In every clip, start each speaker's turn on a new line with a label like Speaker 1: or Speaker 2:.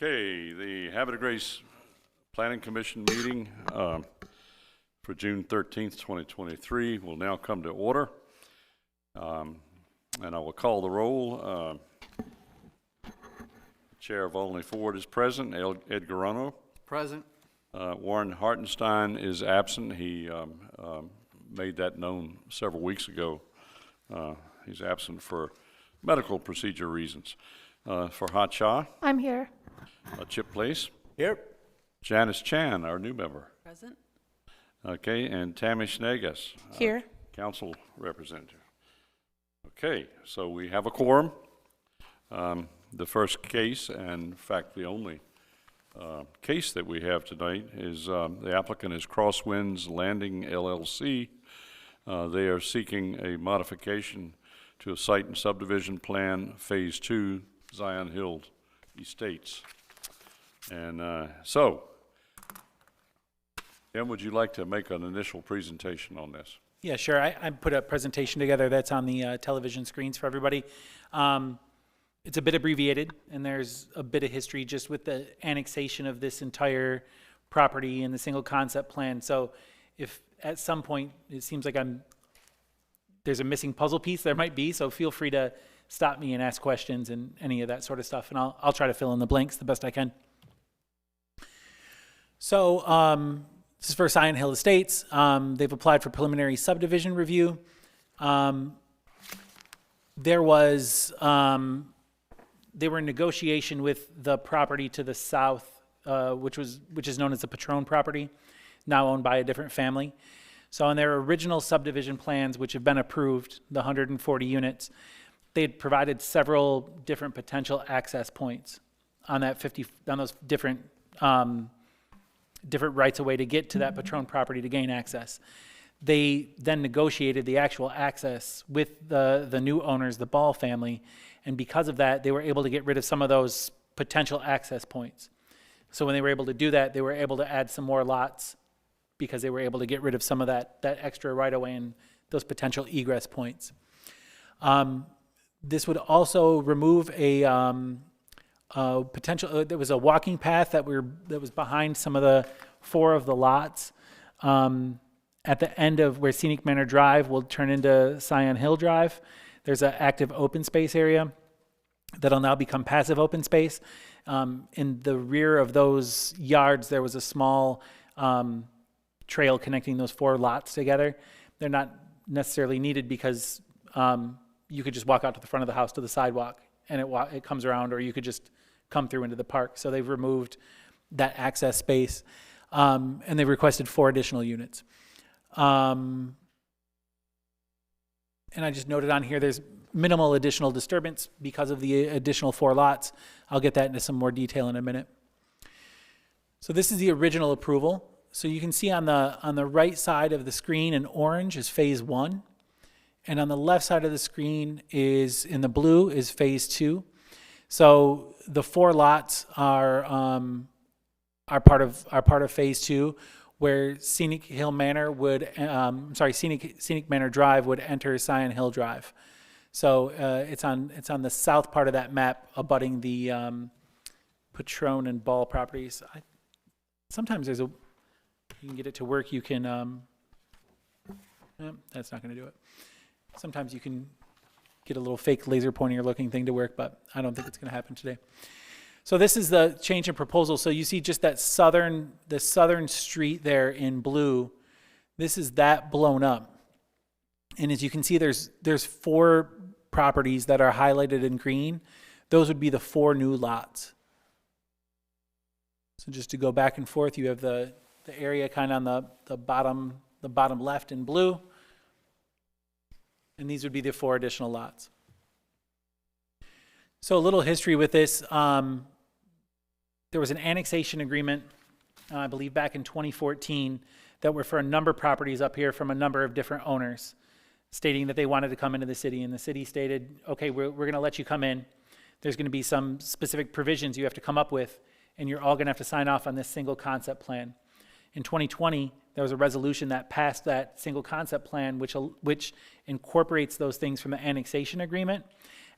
Speaker 1: Okay, the Havre Grace Planning Commission meeting for June 13th, 2023 will now come to order. And I will call the roll. Chair Volney Ford is present. Ed Garano.
Speaker 2: Present.
Speaker 1: Warren Hartenstein is absent. He made that known several weeks ago. He's absent for medical procedure reasons. For Hot Cha.
Speaker 3: I'm here.
Speaker 1: Chip Place.
Speaker 2: Here.
Speaker 1: Janice Chan, our new member.
Speaker 3: Present.
Speaker 1: Okay, and Tammy Schnegas.
Speaker 3: Here.
Speaker 1: Council representative. Okay, so we have a quorum. The first case, and in fact the only case that we have tonight, is the applicant is Crosswinds Landing LLC. They are seeking a modification to a site and subdivision plan, Phase 2, Zion Hill Estates. And so, Em, would you like to make an initial presentation on this?
Speaker 4: Yeah, sure. I put a presentation together that's on the television screens for everybody. It's a bit abbreviated, and there's a bit of history just with the annexation of this entire property and the single concept plan. So if at some point it seems like there's a missing puzzle piece, there might be, so feel free to stop me and ask questions and any of that sort of stuff, and I'll try to fill in the blanks the best I can. So this is for Zion Hill Estates. They've applied for preliminary subdivision review. They were in negotiation with the property to the south, which is known as the Patron property, now owned by a different family. So on their original subdivision plans, which have been approved, the 140 units, they had provided several different potential access points on those different rights of way to get to that Patron property to gain access. They then negotiated the actual access with the new owners, the Ball family, and because of that, they were able to get rid of some of those potential access points. So when they were able to do that, they were able to add some more lots because they were able to get rid of some of that extra right-of-way and those potential egress points. This would also remove a potential. There was a walking path that was behind some of the four of the lots. At the end of where Scenic Manor Drive will turn into Zion Hill Drive, there's an active open space area that'll now become passive open space. In the rear of those yards, there was a small trail connecting those four lots together. They're not necessarily needed because you could just walk out to the front of the house to the sidewalk and it comes around, or you could just come through into the park. So they've removed that access space, and they've requested 4 additional units. And I just noted on here there's minimal additional disturbance because of the additional 4 lots. I'll get that into some more detail in a minute. So this is the original approval. So you can see on the right side of the screen in orange is Phase 1. And on the left side of the screen is, in the blue, is Phase 2. So the 4 lots are part of Phase 2, where Scenic Manor Drive would enter Zion Hill Drive. So it's on the south part of that map, abutting the Patron and Ball properties. Sometimes you can get it to work. You can. That's not going to do it. Sometimes you can get a little fake laser pointer looking thing to work, but I don't think it's going to happen today. So this is the change in proposal. So you see just the southern street there in blue. This is that blown up. And as you can see, there's 4 properties that are highlighted in green. Those would be the 4 new lots. So just to go back and forth, you have the area kind of on the bottom left in blue. And these would be the 4 additional lots. So a little history with this. There was an annexation agreement, I believe back in 2014, that were for a number of properties up here from a number of different owners, stating that they wanted to come into the city. And the city stated, okay, we're going to let you come in. There's going to be some specific provisions you have to come up with, and you're all going to have to sign off on this single concept plan. In 2020, there was a resolution that passed that single concept plan, which incorporates those things from the annexation agreement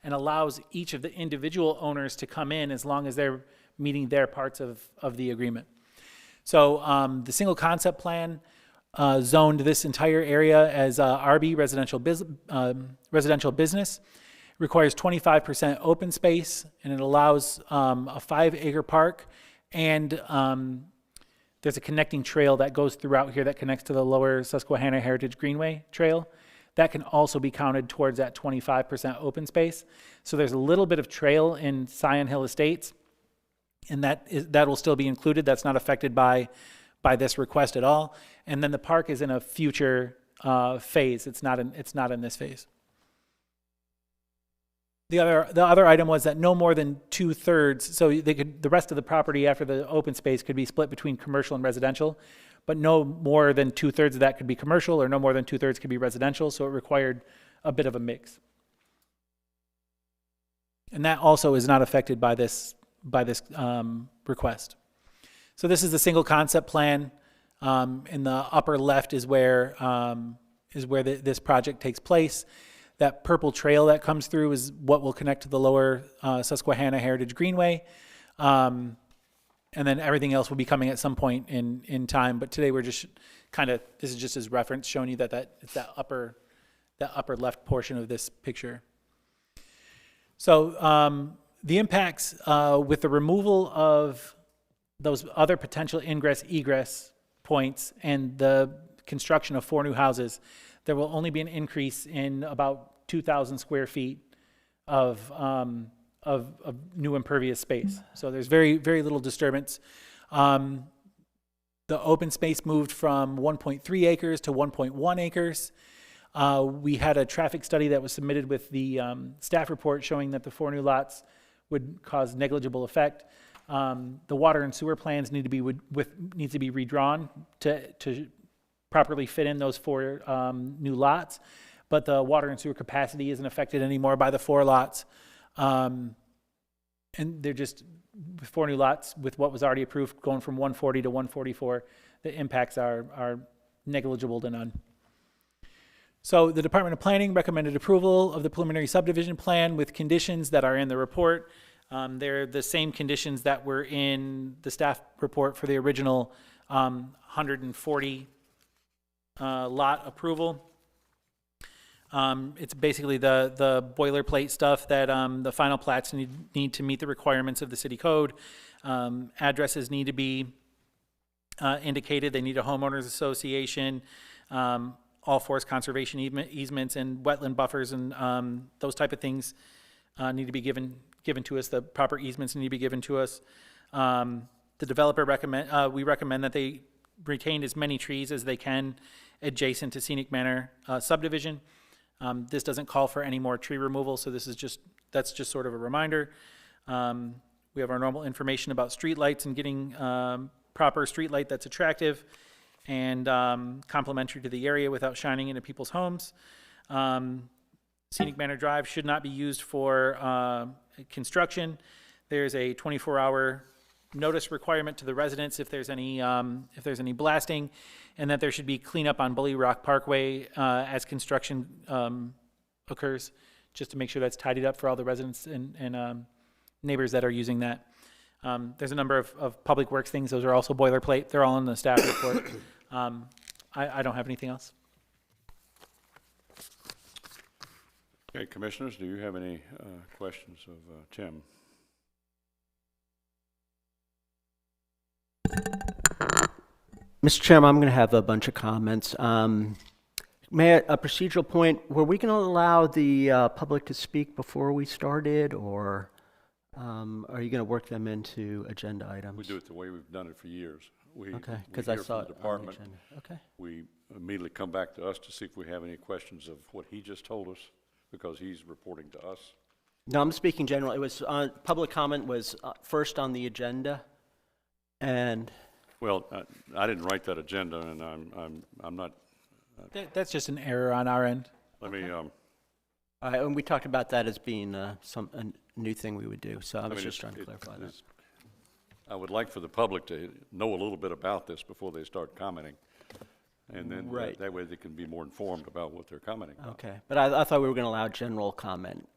Speaker 4: and allows each of the individual owners to come in as long as they're meeting their parts of the agreement. So the single concept plan zoned this entire area as RB, residential business, requires 25% open space, and it allows a 5-acre park, and there's a connecting trail that goes throughout here that connects to the Lower Susquehanna Heritage Greenway Trail. That can also be counted towards that 25% open space. So there's a little bit of trail in Scion Hill Estates, and that will still be included. That's not affected by this request at all. And then the park is in a future phase. It's not in this phase. The other item was that no more than 2/3, so the rest of the property after the open space could be split between commercial and residential, but no more than 2/3 of that could be commercial, or no more than 2/3 could be residential. So it required a bit of a mix. And that also is not affected by this request. So this is the single concept plan. In the upper left is where this project takes place. That purple trail that comes through is what will connect to the Lower Susquehanna Heritage Greenway. And then everything else will be coming at some point in time. But today we're just this is just as reference, showing you that it's that upper left portion of this picture. So the impacts with the removal of those other potential ingress-egress points and the construction of 4 new houses, there will only be an increase in about 2,000 square feet of new impervious space. So there's very, very little disturbance. The open space moved from 1.3 acres to 1.1 acres. We had a traffic study that was submitted with the staff report showing that the 4 new lots would cause negligible effect. The water and sewer plans need to be redrawn to properly fit in those 4 new lots, but the water and sewer capacity isn't affected anymore by the 4 lots. And they're just 4 new lots with what was already approved, going from 140 to 144. The impacts are negligible to none. So the Department of Planning recommended approval of the preliminary subdivision plan with conditions that are in the report. They're the same conditions that were in the staff report for the original 140 lot approval. It's basically the boilerplate stuff that the final plats need to meet the requirements of the city code. Addresses need to be indicated. They need a homeowners association, all forest conservation easements and wetland buffers and those type of things need to be given to us. The proper easements need to be given to us. The developer we recommend that they retain as many trees as they can adjacent to Scenic Manor subdivision. This doesn't call for any more tree removal, so that's just sort of a reminder. We have our normal information about streetlights and getting proper streetlight that's attractive and complementary to the area without shining into people's homes. Scenic Manor Drive should not be used for construction. There's a 24-hour notice requirement to the residents if there's any blasting, and that there should be cleanup on Bully Rock Parkway as construction occurs, just to make sure that's tidied up for all the residents and neighbors that are using that. There's a number of public works things. Those are also boilerplate. They're all in the staff report. I don't have anything else.
Speaker 1: Okay, commissioners, do you have any questions of Tim?
Speaker 2: Mr. Chairman, I'm going to have a bunch of comments. May I, a procedural point, were we going to allow the public to speak before we started, or are you going to work them into agenda items?
Speaker 1: We do it the way we've done it for years.
Speaker 2: Okay, because I saw it on the agenda. Okay.
Speaker 1: We immediately come back to us to see if we have any questions of what he just told us, because he's reporting to us.
Speaker 2: No, I'm speaking general. It was public comment was first on the agenda, and
Speaker 1: well, I didn't write that agenda, and I'm not.
Speaker 4: That's just an error on our end.
Speaker 1: Let me.
Speaker 2: And we talked about that as being a new thing we would do. So I was just trying to clarify that.
Speaker 1: I would like for the public to know a little bit about this before they start commenting, and then that way they can be more informed about what they're commenting about.
Speaker 2: Okay, but I thought we were going to allow general comment.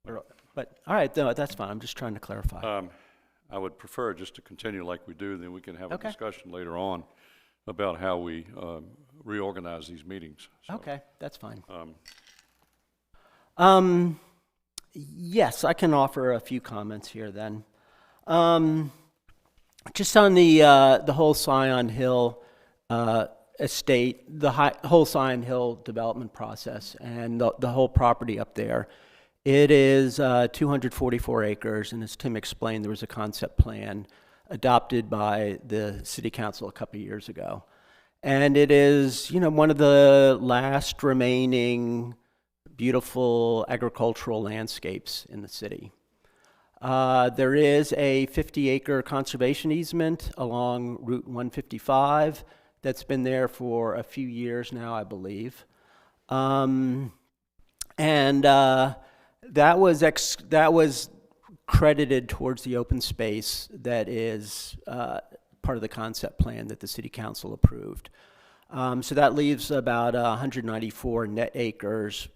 Speaker 2: But all right, no, that's fine. I'm just trying to clarify.
Speaker 1: I would prefer just to continue like we do, then we can have a
Speaker 2: Okay.
Speaker 1: discussion later on about how we reorganize these meetings. So,
Speaker 2: Okay, that's fine. Yes, I can offer a few comments here then. Just on the whole Scion Hill estate, the whole Scion Hill development process, and the whole property up there. It is 244 acres, and as Tim explained, there was a concept plan adopted by the city council a couple of years ago. And it is, one of the last remaining beautiful agricultural landscapes in the city. There is a 50-acre conservation easement along Route 155 that's been there for a few years now, I believe. That was credited towards the open space that is part of the concept plan that the city council approved. So that leaves about 194 net acres,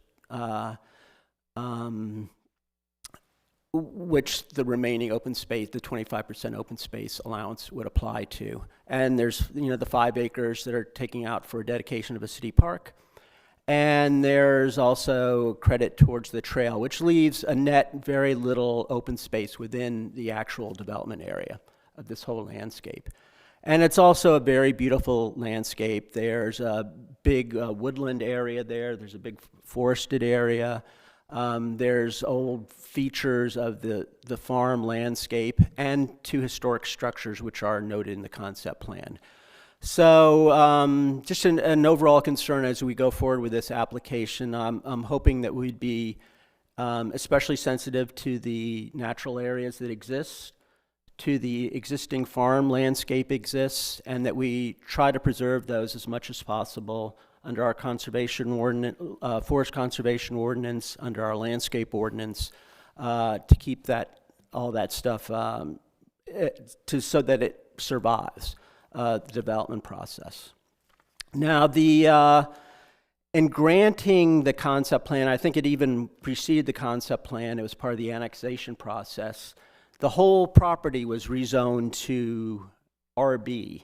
Speaker 2: which the remaining open space, the 25% open space allowance would apply to. And there's, the 5 acres that are taking out for dedication of a city park. And there's also credit towards the trail, which leaves a net very little open space within the actual development area of this whole landscape. And it's also a very beautiful landscape. There's a big woodland area there. There's a big forested area. There's old features of the farm landscape and 2 historic structures which are noted in the concept plan. So just an overall concern as we go forward with this application. I'm hoping that we'd be especially sensitive to the natural areas that exist, to the existing farm landscape exists, and that we try to preserve those as much as possible under our conservation ordinance, forest conservation ordinance, under our landscape ordinance, to keep all that stuff so that it survives the development process. Now, in granting the concept plan, I think it even preceded the concept plan. It was part of the annexation process. The whole property was rezoned to RB,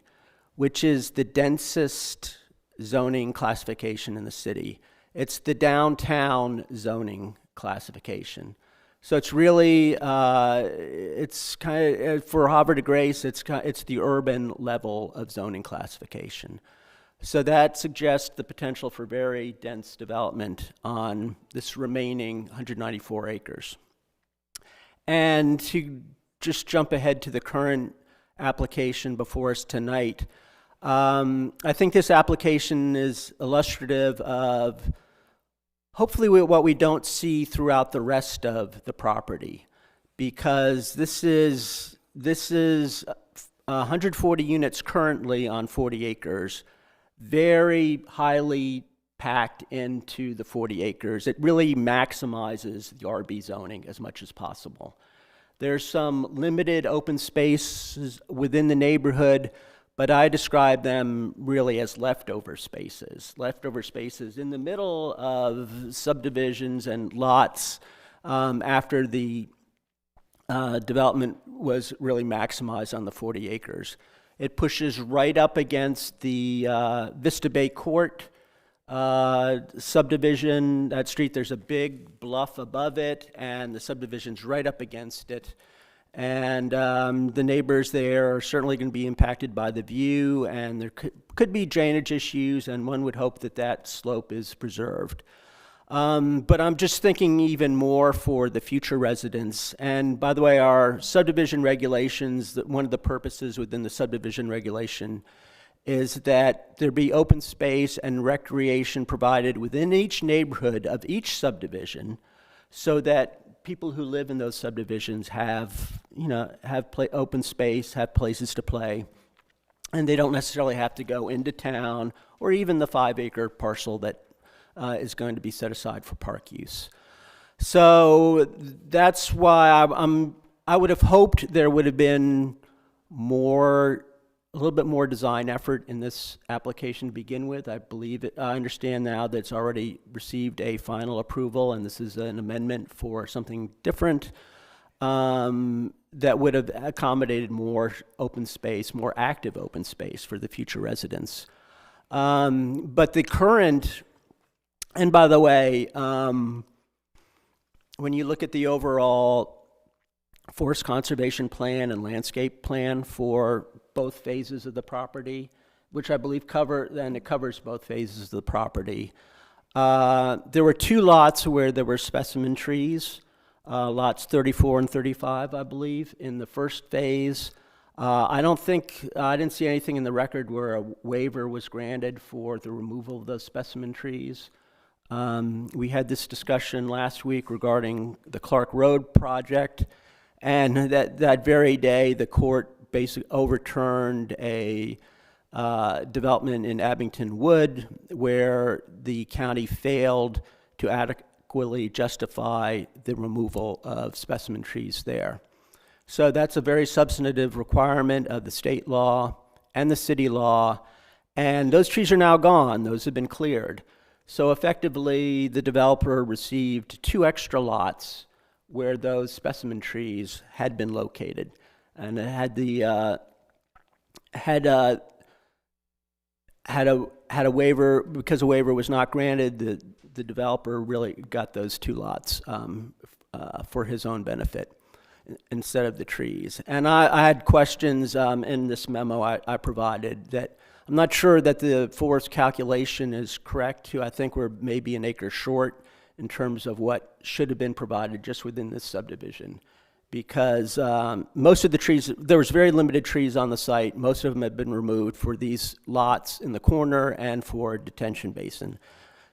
Speaker 2: which is the densest zoning classification in the city. It's the downtown zoning classification. So it's really, it's kind of, for Havre de Grace, it's the urban level of zoning classification. So that suggests the potential for very dense development on this remaining 194 acres. And to just jump ahead to the current application before us tonight, I think this application is illustrative of hopefully what we don't see throughout the rest of the property, because this is 140 units currently on 40 acres, very highly packed into the 40 acres. It really maximizes the RB zoning as much as possible. There's some limited open spaces within the neighborhood, but I describe them really as leftover spaces in the middle of subdivisions and lots after the development was really maximized on the 40 acres. It pushes right up against the Vista Bay Court subdivision. That street, there's a big bluff above it, and the subdivision's right up against it. And the neighbors there are certainly going to be impacted by the view, and there could be drainage issues, and one would hope that that slope is preserved. But I'm just thinking even more for the future residents. And by the way, our subdivision regulations, one of the purposes within the subdivision regulation is that there be open space and recreation provided within each neighborhood of each subdivision, so that people who live in those subdivisions have open space, have places to play, and they don't necessarily have to go into town or even the 5-acre parcel that is going to be set aside for park use. So that's why I would have hoped there would have been a little bit more design effort in this application to begin with. I understand now that it's already received a final approval, and this is an amendment for something different. that would have accommodated more open space, more active open space for the future residents. But the current, and by the way, when you look at the overall forest conservation plan and landscape plan for both phases of the property, which I believe it covers both phases of the property. There were 2 lots where there were specimen trees, lots 34 and 35, I believe, in the first phase. I didn't see anything in the record where a waiver was granted for the removal of those specimen trees. We had this discussion last week regarding the Clark Road project, and that very day the court basically overturned a development in Abington Wood where the county failed to adequately justify the removal of specimen trees there. So that's a very substantive requirement of the state law and the city law, and those trees are now gone. Those have been cleared. So effectively, the developer received 2 extra lots where those specimen trees had been located, and it had a waiver. Because a waiver was not granted, the developer really got those 2 lots for his own benefit instead of the trees. And I had questions in this memo I provided that I'm not sure that the forest calculation is correct. I think we're maybe an acre short in terms of what should have been provided just within this subdivision, because most of the trees, there was very limited trees on the site. Most of them had been removed for these lots in the corner and for a detention basin.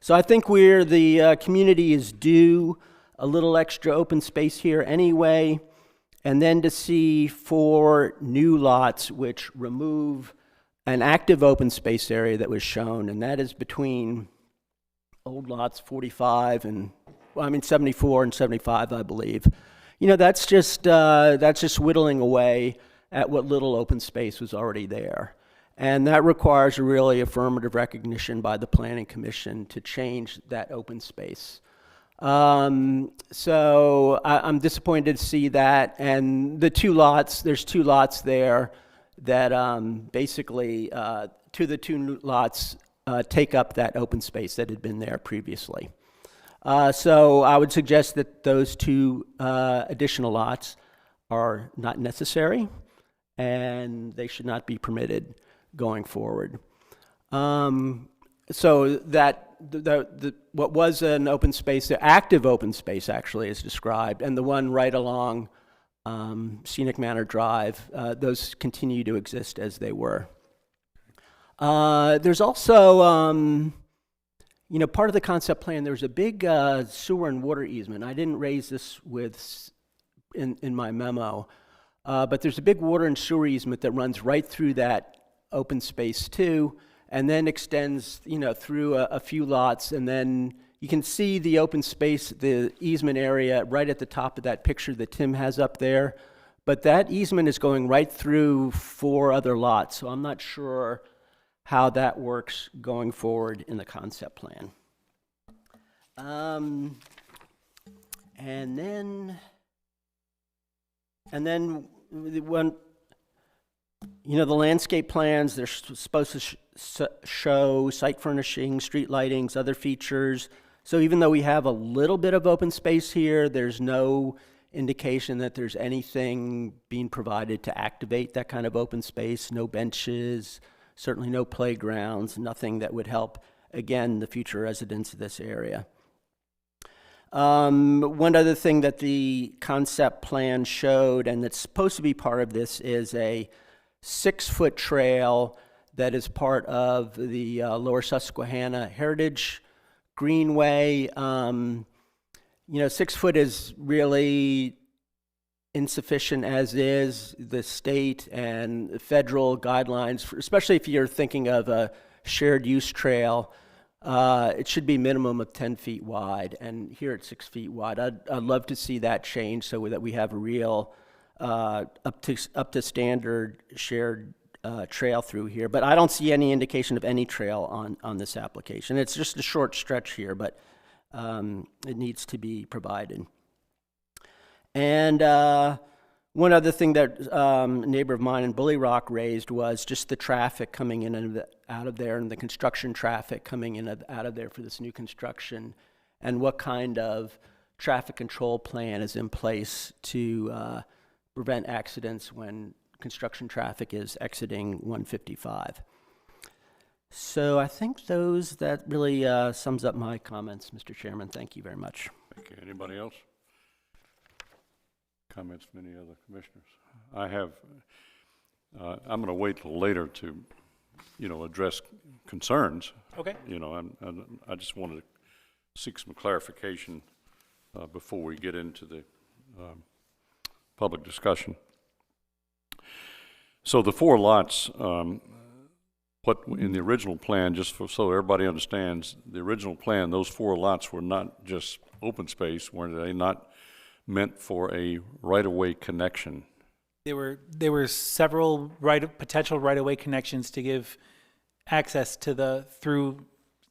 Speaker 2: So I think the community is due a little extra open space here anyway, and then to see 4 new lots which remove an active open space area that was shown, and that is between old lots 45 and, 74 and 75, I believe. That's just whittling away at what little open space was already there. And that requires a really affirmative recognition by the Planning Commission to change that open space. So I'm disappointed to see that. And the 2 lots, there's 2 lots there that basically, 2 of the 2 lots take up that open space that had been there previously. So I would suggest that those 2 additional lots are not necessary, and they should not be permitted going forward. So that what was an open space, the active open space actually is described, and the one right along Scenic Manor Drive, those continue to exist as they were. There's also, part of the concept plan, there's a big sewer and water easement. I didn't raise this in my memo, but there's a big water and sewer easement that runs right through that open space too, and then extends, through a few lots, and then you can see the open space, the easement area right at the top of that picture that Tim has up there. But that easement is going right through 4 other lots, so I'm not sure how that works going forward in the concept plan. And then when the landscape plans, they're supposed to show site furnishing, street lightings, other features. So even though we have a little bit of open space here, there's no indication that there's anything being provided to activate that kind of open space. No benches, certainly no playgrounds, nothing that would help, again, the future residents of this area. One other thing that the concept plan showed, and that's supposed to be part of this, is a 6-foot trail that is part of the Lower Susquehanna Heritage Greenway. 6 foot is really insufficient as is. The state and federal guidelines, especially if you're thinking of a shared use trail, it should be minimum of 10 feet wide, and here it's 6 feet wide. I'd love to see that change so that we have a real up to standard shared trail through here. But I don't see any indication of any trail on this application. It's just a short stretch here, but it needs to be provided. And One other thing that a neighbor of mine in Bully Rock raised was just the traffic coming in and out of there, and the construction traffic coming in and out of there for this new construction, and what kind of traffic control plan is in place to prevent accidents when construction traffic is exiting 155. So I think that really sums up my comments, Mr. Chairman. Thank you very much.
Speaker 1: Okay, anybody else? Comments from any other commissioners? I have, I'm going to wait till later to, address concerns.
Speaker 4: Okay.
Speaker 1: I just wanted to seek some clarification before we get into the public discussion. So the 4 lots, what in the original plan, so everybody understands, the original plan, those 4 lots were not just open space, were they not meant for a right-of-way connection?
Speaker 4: There were several potential right-of-way connections to give access to through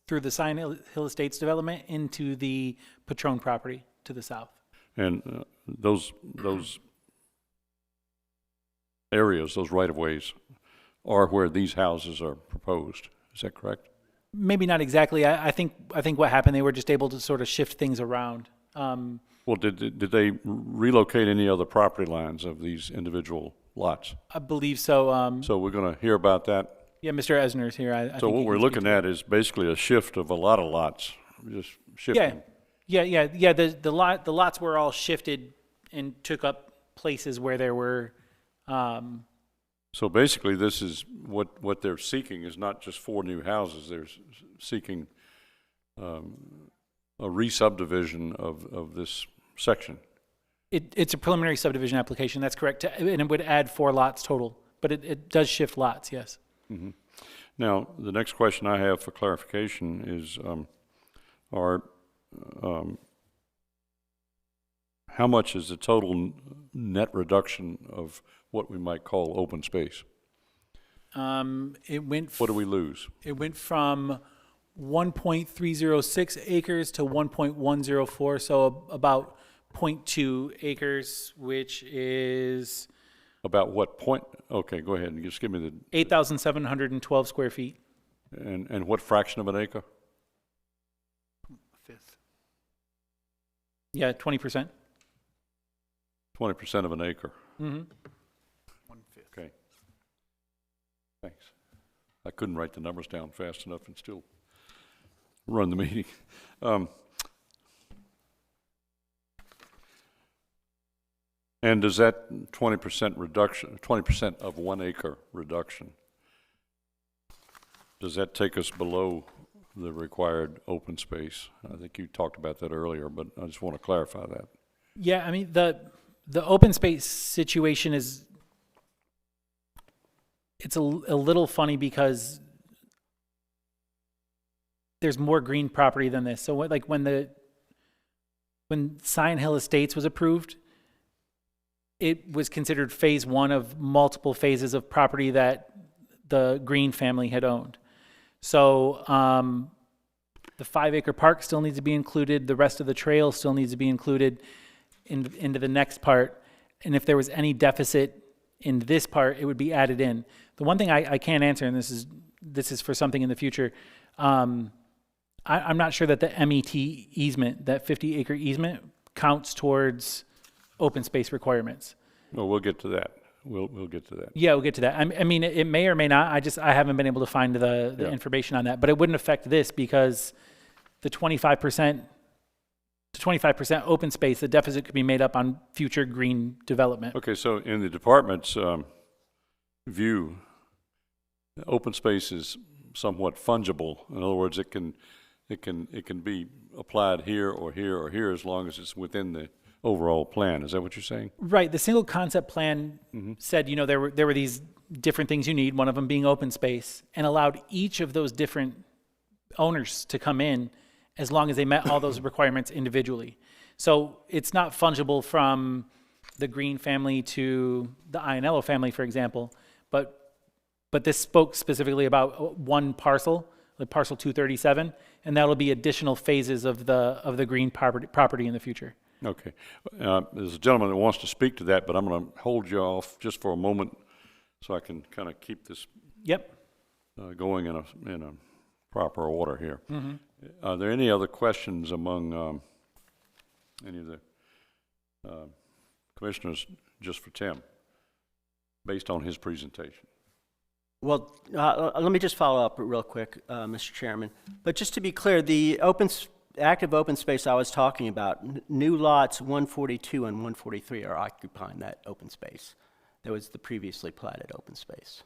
Speaker 4: the Scion Hill Estates development into the Patron property to the south.
Speaker 1: And those areas, those right-of-ways, are where these houses are proposed. Is that correct?
Speaker 4: Maybe not exactly. I think what happened, they were just able to sort of shift things around.
Speaker 1: Well, did they relocate any other property lines of these individual lots?
Speaker 4: I believe so.
Speaker 1: So we're going to hear about that.
Speaker 4: Yeah, Mr. Esner's here. I
Speaker 1: So
Speaker 4: think
Speaker 1: what
Speaker 4: he
Speaker 1: we're
Speaker 4: can
Speaker 1: looking
Speaker 4: speak to
Speaker 1: at is basically a shift of a lot of lots, just shifting.
Speaker 4: Yeah. The lots were all shifted and took up places where there were.
Speaker 1: So basically, this is what they're seeking is not just 4 new houses. They're seeking a re-subdivision of this section.
Speaker 4: It's a preliminary subdivision application. That's correct, and it would add 4 lots total. But it does shift lots. Yes.
Speaker 1: Mm-hmm. Now, the next question I have for clarification is, how much is the total net reduction of what we might call open space? What do we lose?
Speaker 4: It went from 1.306 acres to 1.104, so about 0.2 acres, which is
Speaker 1: About what point? Okay, go ahead and just give me the
Speaker 4: 8,712 square feet.
Speaker 1: and what fraction of an acre?
Speaker 4: Fifth. Yeah, 20%.
Speaker 1: 20% of an acre.
Speaker 4: Mm-hmm.
Speaker 1: 1/5. Okay. Thanks. I couldn't write the numbers down fast enough and still run the meeting. And does that 20% reduction, 20% of 1 acre reduction, does that take us below the required open space? I think you talked about that earlier, but I just want to clarify that.
Speaker 4: Yeah, I mean, the open space situation is, it's a little funny because there's more green property than this. So when Scion Hill Estates was approved, it was considered phase 1 of multiple phases of property that the Green family had owned. So the 5-acre park still needs to be included. The rest of the trail still needs to be included into the next part. And if there was any deficit in this part, it would be added in. The one thing I can't answer, and this is for something in the future, I'm not sure that the MET easement, that 50-acre easement, counts towards open space requirements.
Speaker 1: No, we'll get to that. We'll get to that.
Speaker 4: Yeah, we'll get to that. I mean, it may or may not. I haven't been able to find the information on that, but it wouldn't affect this because the 25% open space, the deficit could be made up on future green development.
Speaker 1: Okay, so in the department's view, open space is somewhat fungible. In other words, it can be applied here or here or here as long as it's within the overall plan. Is that what you're saying?
Speaker 4: Right. The single concept plan said, there were these different things you need, one of them being open space, and allowed each of those different owners to come in as long as they met all those requirements individually. So it's not fungible from the Green family to the Ionello family, for example, but this spoke specifically about one parcel, like parcel 237, and that'll be additional phases of the Green property in the future.
Speaker 1: Okay. There's a gentleman that wants to speak to that, but I'm going to hold you off just for a moment so I can kind of keep this
Speaker 4: Yep.
Speaker 1: going in a proper order here. Are there any other questions among any of the commissioners just for Tim, based on his presentation?
Speaker 2: Well, let me just follow up real quick, Mr. Chairman. But just to be clear, the active open space I was talking about, new lots 142 and 143 are occupying that open space. That was the previously platted open space.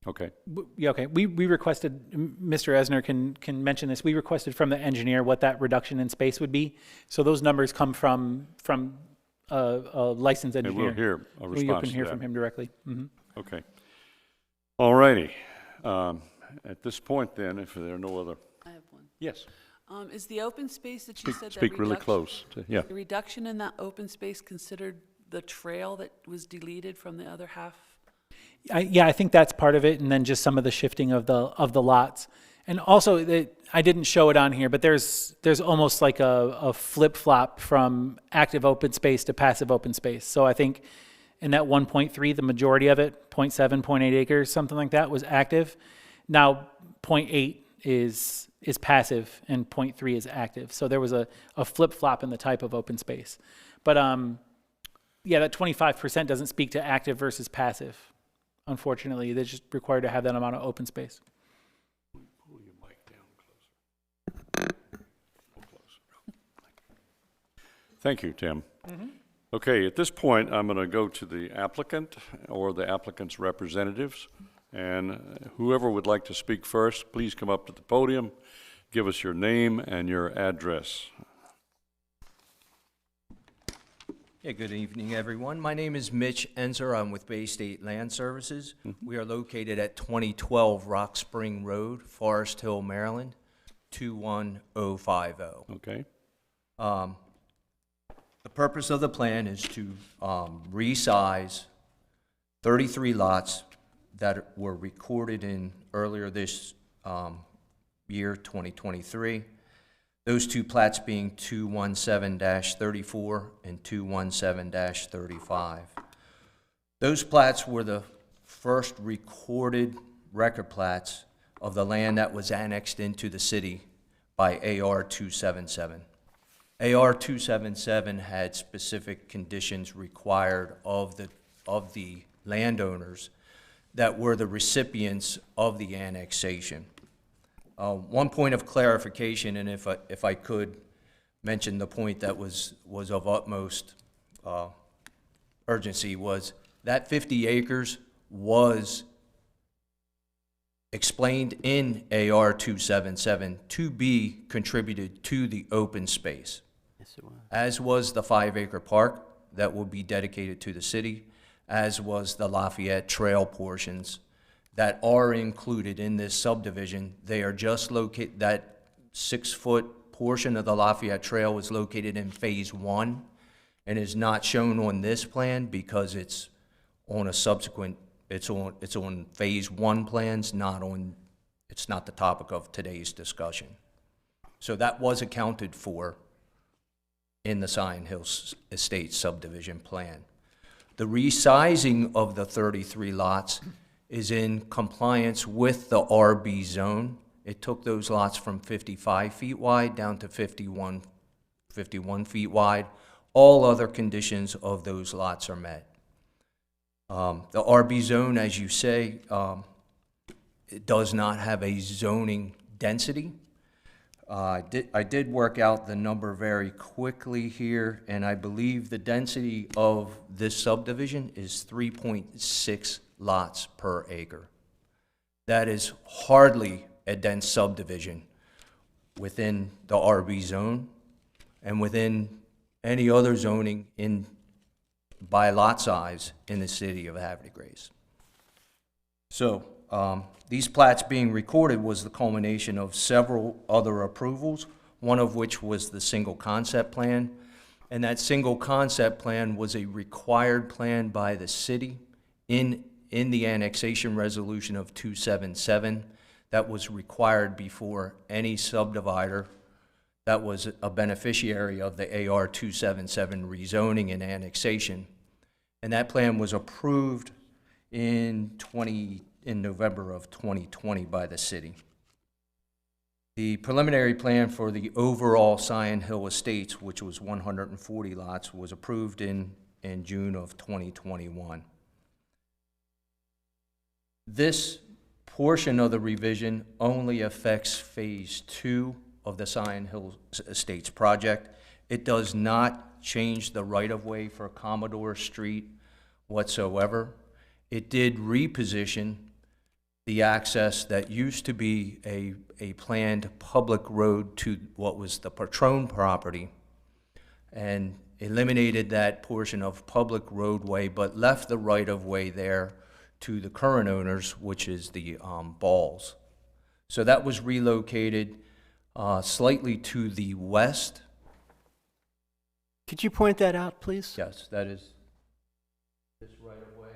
Speaker 1: Okay.
Speaker 4: Yeah, okay. We requested, Mr. Esner can mention this, we requested from the engineer what that reduction in space would be. So those numbers come from a licensed
Speaker 1: And
Speaker 4: engineer.
Speaker 1: we'll hear a response
Speaker 4: You can
Speaker 1: to
Speaker 4: hear
Speaker 1: that.
Speaker 4: from him directly.
Speaker 1: Okay. All righty. At this point then, if there are no other,
Speaker 3: I have one.
Speaker 1: yes,
Speaker 3: Is the open space that you said that
Speaker 1: speak really close. Yeah.
Speaker 3: the reduction in that open space considered the trail that was deleted from the other half?
Speaker 4: Yeah, I think that's part of it, and then just some of the shifting of the lots. And also, I didn't show it on here, but there's almost like a flip-flop from active open space to passive open space. So I think in that 1.3, the majority of it, 0.7, 0.8 acres, something like that, was active. Now 0.8 is passive and 0.3 is active. So there was a flip-flop in the type of open space. But yeah, that 25% doesn't speak to active versus passive. Unfortunately, they're just required to have that amount of open space.
Speaker 1: Pull your mic down closer. Thank you, Tim. Okay, at this point, I'm going to go to the applicant or the applicant's representatives. And whoever would like to speak first, please come up to the podium, give us your name and your address.
Speaker 5: Yeah, good evening, everyone. My name is Mitch Enzer. I'm with Bay State Land Services. We are located at 2012 Rock Spring Road, Forest Hill, Maryland, 21050.
Speaker 1: Okay?
Speaker 5: The purpose of the plan is to resize 33 lots that were recorded in earlier this year, 2023. Those two plats being 217-34 and 217-35. Those plats were the first recorded record plats of the land that was annexed into the city by AR 277. AR 277 had specific conditions required of the landowners that were the recipients of the annexation. One point of clarification, and if I could mention the point that was of utmost urgency, was that 50 acres was explained in AR 277 to be contributed to the open space,
Speaker 2: Yes, it was.
Speaker 5: as was the 5-acre park that will be dedicated to the city, as was the Lafayette Trail portions that are included in this subdivision. They are just located, that 6-foot portion of the Lafayette Trail was located in Phase 1 and is not shown on this plan because it's on a subsequent, it's on Phase 1 plans, it's not the topic of today's discussion. So that was accounted for in the Scion Hills Estate subdivision plan. The resizing of the 33 lots is in compliance with the RB zone. It took those lots from 55 feet wide down to 51 feet wide. All other conditions of those lots are met. The RB zone, as you say, it does not have a zoning density. I did work out the number very quickly here, and I believe the density of this subdivision is 3.6 lots per acre. That is hardly a dense subdivision within the RB zone and within any other zoning by lot size in the city of Havre de Grace. So these plats being recorded was the culmination of several other approvals, one of which was the single concept plan. And that single concept plan was a required plan by the city in the annexation resolution of 277 that was required before any subdivider that was a beneficiary of the AR 277 rezoning and annexation. And that plan was approved in November of 2020 by the city. The preliminary plan for the overall Scion Hill Estates, which was 140 lots, was approved in June of 2021. This portion of the revision only affects Phase 2 of the Scion Hill Estates project. It does not change the right-of-way for Commodore Street whatsoever. It did reposition the access that used to be a planned public road to what was the Patron property, and eliminated that portion of public roadway, but left the right-of-way there to the current owners, which is the Balls. So that was relocated slightly to the west.
Speaker 2: Could you point that out, please?
Speaker 5: Yes, that is this right-of-way,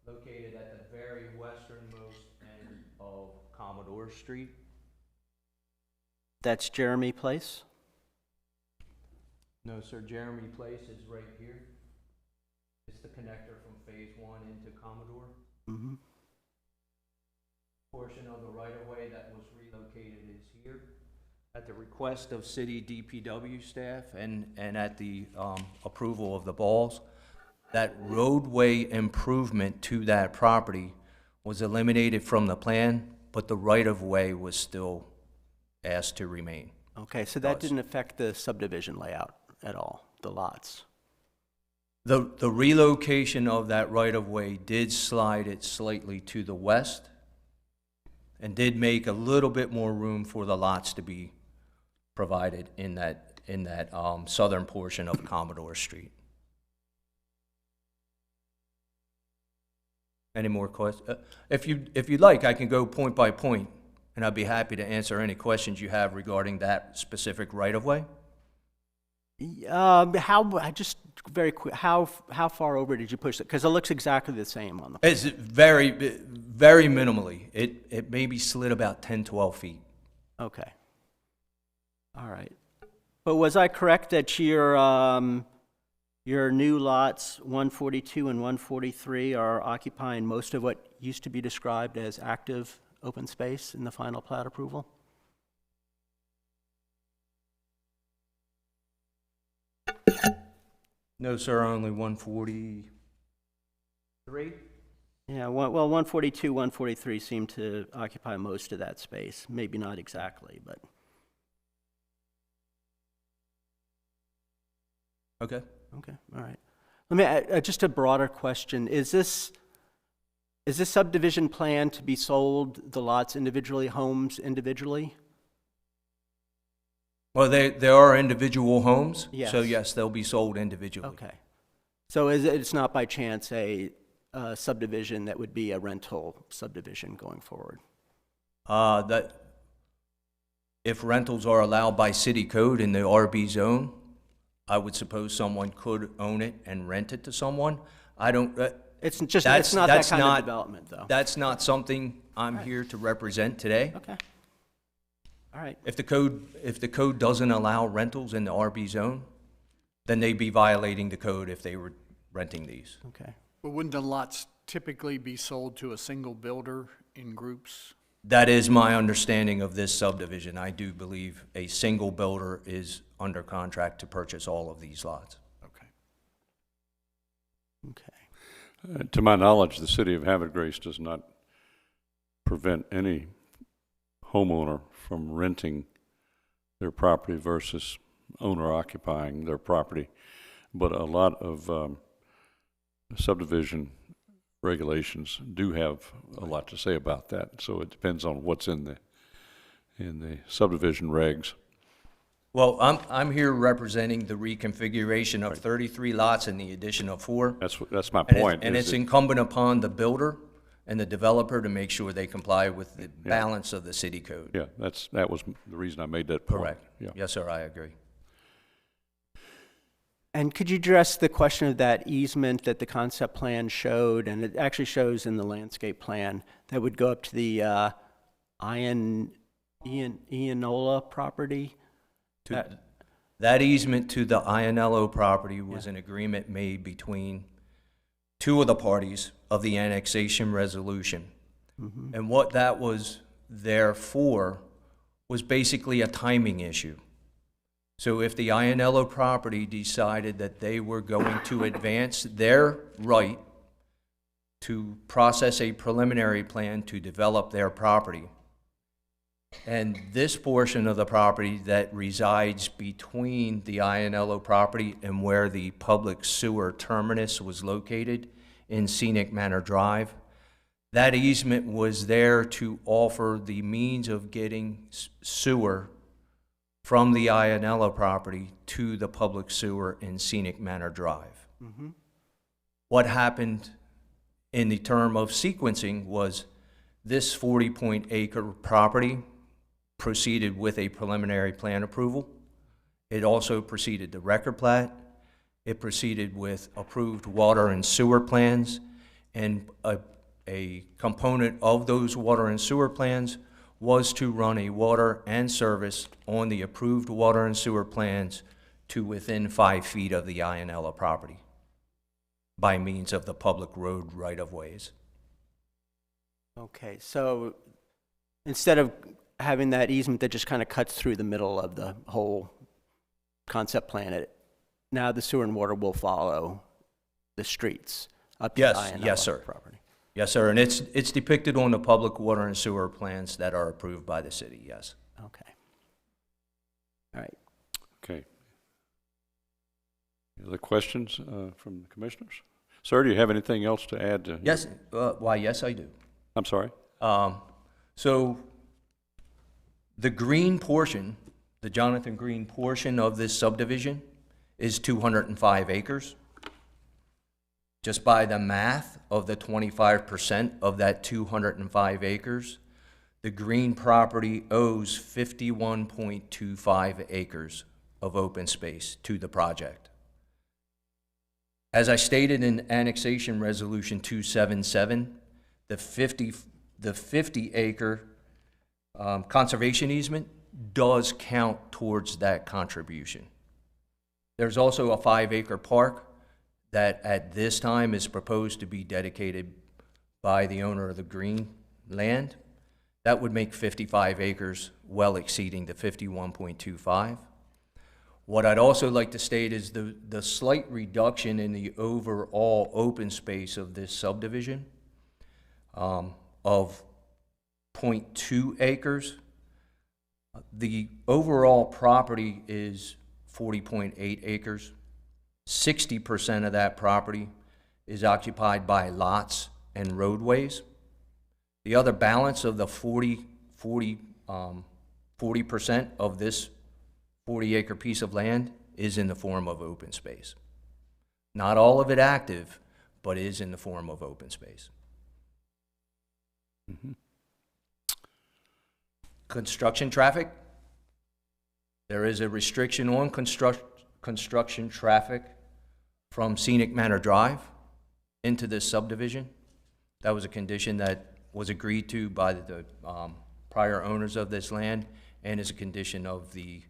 Speaker 5: located at the very westernmost end of Commodore Street.
Speaker 2: That's Jeremy Place?
Speaker 5: No, sir, Jeremy Place is right here. It's the connector from Phase 1 into Commodore.
Speaker 2: Mm-hmm.
Speaker 5: Portion of the right-of-way that was relocated is here. At the request of city DPW staff and at the approval of the Balls, that roadway improvement to that property was eliminated from the plan, but the right-of-way was still asked to remain.
Speaker 2: Okay, so that didn't affect the subdivision layout at all, the lots?
Speaker 5: The relocation of that right-of-way did slide it slightly to the west and did make a little bit more room for the lots to be provided in that southern portion of Commodore Street. Any more questions? If you'd like, I can go point by point, and I'd be happy to answer any questions you have regarding that specific right-of-way.
Speaker 2: Just very quick, how far over did you push it? Because it looks exactly the same on the.
Speaker 5: It's very, very minimally. It maybe slid about 10, 12 feet.
Speaker 2: Okay. All right. But was I correct that your new lots 142 and 143 are occupying most of what used to be described as active open space in the final plat approval?
Speaker 5: No, sir, only 143.
Speaker 2: Yeah, well, 142, 143 seem to occupy most of that space. Maybe not exactly, but.
Speaker 5: Okay.
Speaker 2: Okay, all right. Let me, just a broader question. Is this subdivision plan to be sold, the lots individually, homes individually?
Speaker 5: Well, there are individual homes,
Speaker 2: Yes.
Speaker 5: so yes, they'll be sold individually.
Speaker 2: Okay. So it's not by chance a subdivision that would be a rental subdivision going forward?
Speaker 5: That if rentals are allowed by city code in the RB zone, I would suppose someone could own it and rent it to someone. I don't.
Speaker 2: It's not that kind of development, though.
Speaker 5: That's not something I'm here to represent today.
Speaker 2: Okay. All right.
Speaker 5: If the code doesn't allow rentals in the RB zone, then they'd be violating the code if they were renting these.
Speaker 2: Okay.
Speaker 6: But wouldn't the lots typically be sold to a single builder in groups?
Speaker 5: That is my understanding of this subdivision. I do believe a single builder is under contract to purchase all of these lots.
Speaker 6: Okay.
Speaker 2: Okay.
Speaker 1: To my knowledge, the city of Havre Grace does not prevent any homeowner from renting their property versus owner occupying their property. But a lot of subdivision regulations do have a lot to say about that. So it depends on what's in the subdivision regs.
Speaker 5: Well, I'm here representing the reconfiguration of 33 lots and the addition of 4.
Speaker 1: That's my point.
Speaker 5: And it's incumbent upon the builder and the developer to make sure they comply with the balance of the city code.
Speaker 1: Yeah, that was the reason I made that point.
Speaker 5: Correct.
Speaker 1: Yeah.
Speaker 5: Yes, sir, I agree.
Speaker 2: And could you address the question of that easement that the concept plan showed, and it actually shows in the landscape plan, that would go up to the Ianola property?
Speaker 5: That easement to the Ionello property was an agreement made between two of the parties of the annexation resolution. And what that was there for was basically a timing issue. So if the Ionello property decided that they were going to advance their right to process a preliminary plan to develop their property, and this portion of the property that resides between the Ionello property and where the public sewer terminus was located in Scenic Manor Drive, that easement was there to offer the means of getting sewer from the Ionello property to the public sewer in Scenic Manor Drive. What happened in the term of sequencing was this 40-acre property proceeded with a preliminary plan approval. It also proceeded to record plat. It proceeded with approved water and sewer plans, and a component of those water and sewer plans was to run a water and service on the approved water and sewer plans to within 5 feet of the Ionello property by means of the public road right-of-ways.
Speaker 2: Okay, so instead of having that easement that just kind of cuts through the middle of the whole concept plan, now the sewer and water will follow the streets up to the
Speaker 5: Yes, sir.
Speaker 2: property.
Speaker 5: Yes, sir, and it's depicted on the public water and sewer plans that are approved by the city, yes.
Speaker 2: Okay. All right.
Speaker 1: Okay. Any other questions from the commissioners? Sir, do you have anything else to add to?
Speaker 5: Yes, why, yes, I do.
Speaker 1: I'm sorry?
Speaker 5: So the green portion, the Jonathan Green portion of this subdivision is 205 acres. Just by the math of the 25% of that 205 acres, the green property owes 51.25 acres of open space to the project. As I stated in Annexation Resolution 277, the 50-acre conservation easement does count towards that contribution. There's also a 5-acre park that at this time is proposed to be dedicated by the owner of the green land. That would make 55 acres, well exceeding the 51.25. What I'd also like to state is the slight reduction in the overall open space of this subdivision of 0.2 acres. The overall property is 40.8 acres. 60% of that property is occupied by lots and roadways. The other balance of the 40% of this 40-acre piece of land is in the form of open space. Not all of it active, but is in the form of open space.
Speaker 1: Mm-hmm.
Speaker 5: Construction traffic. There is a restriction on construction traffic from Scenic Manor Drive into this subdivision. That was a condition that was agreed to by the prior owners of this land and is a condition of the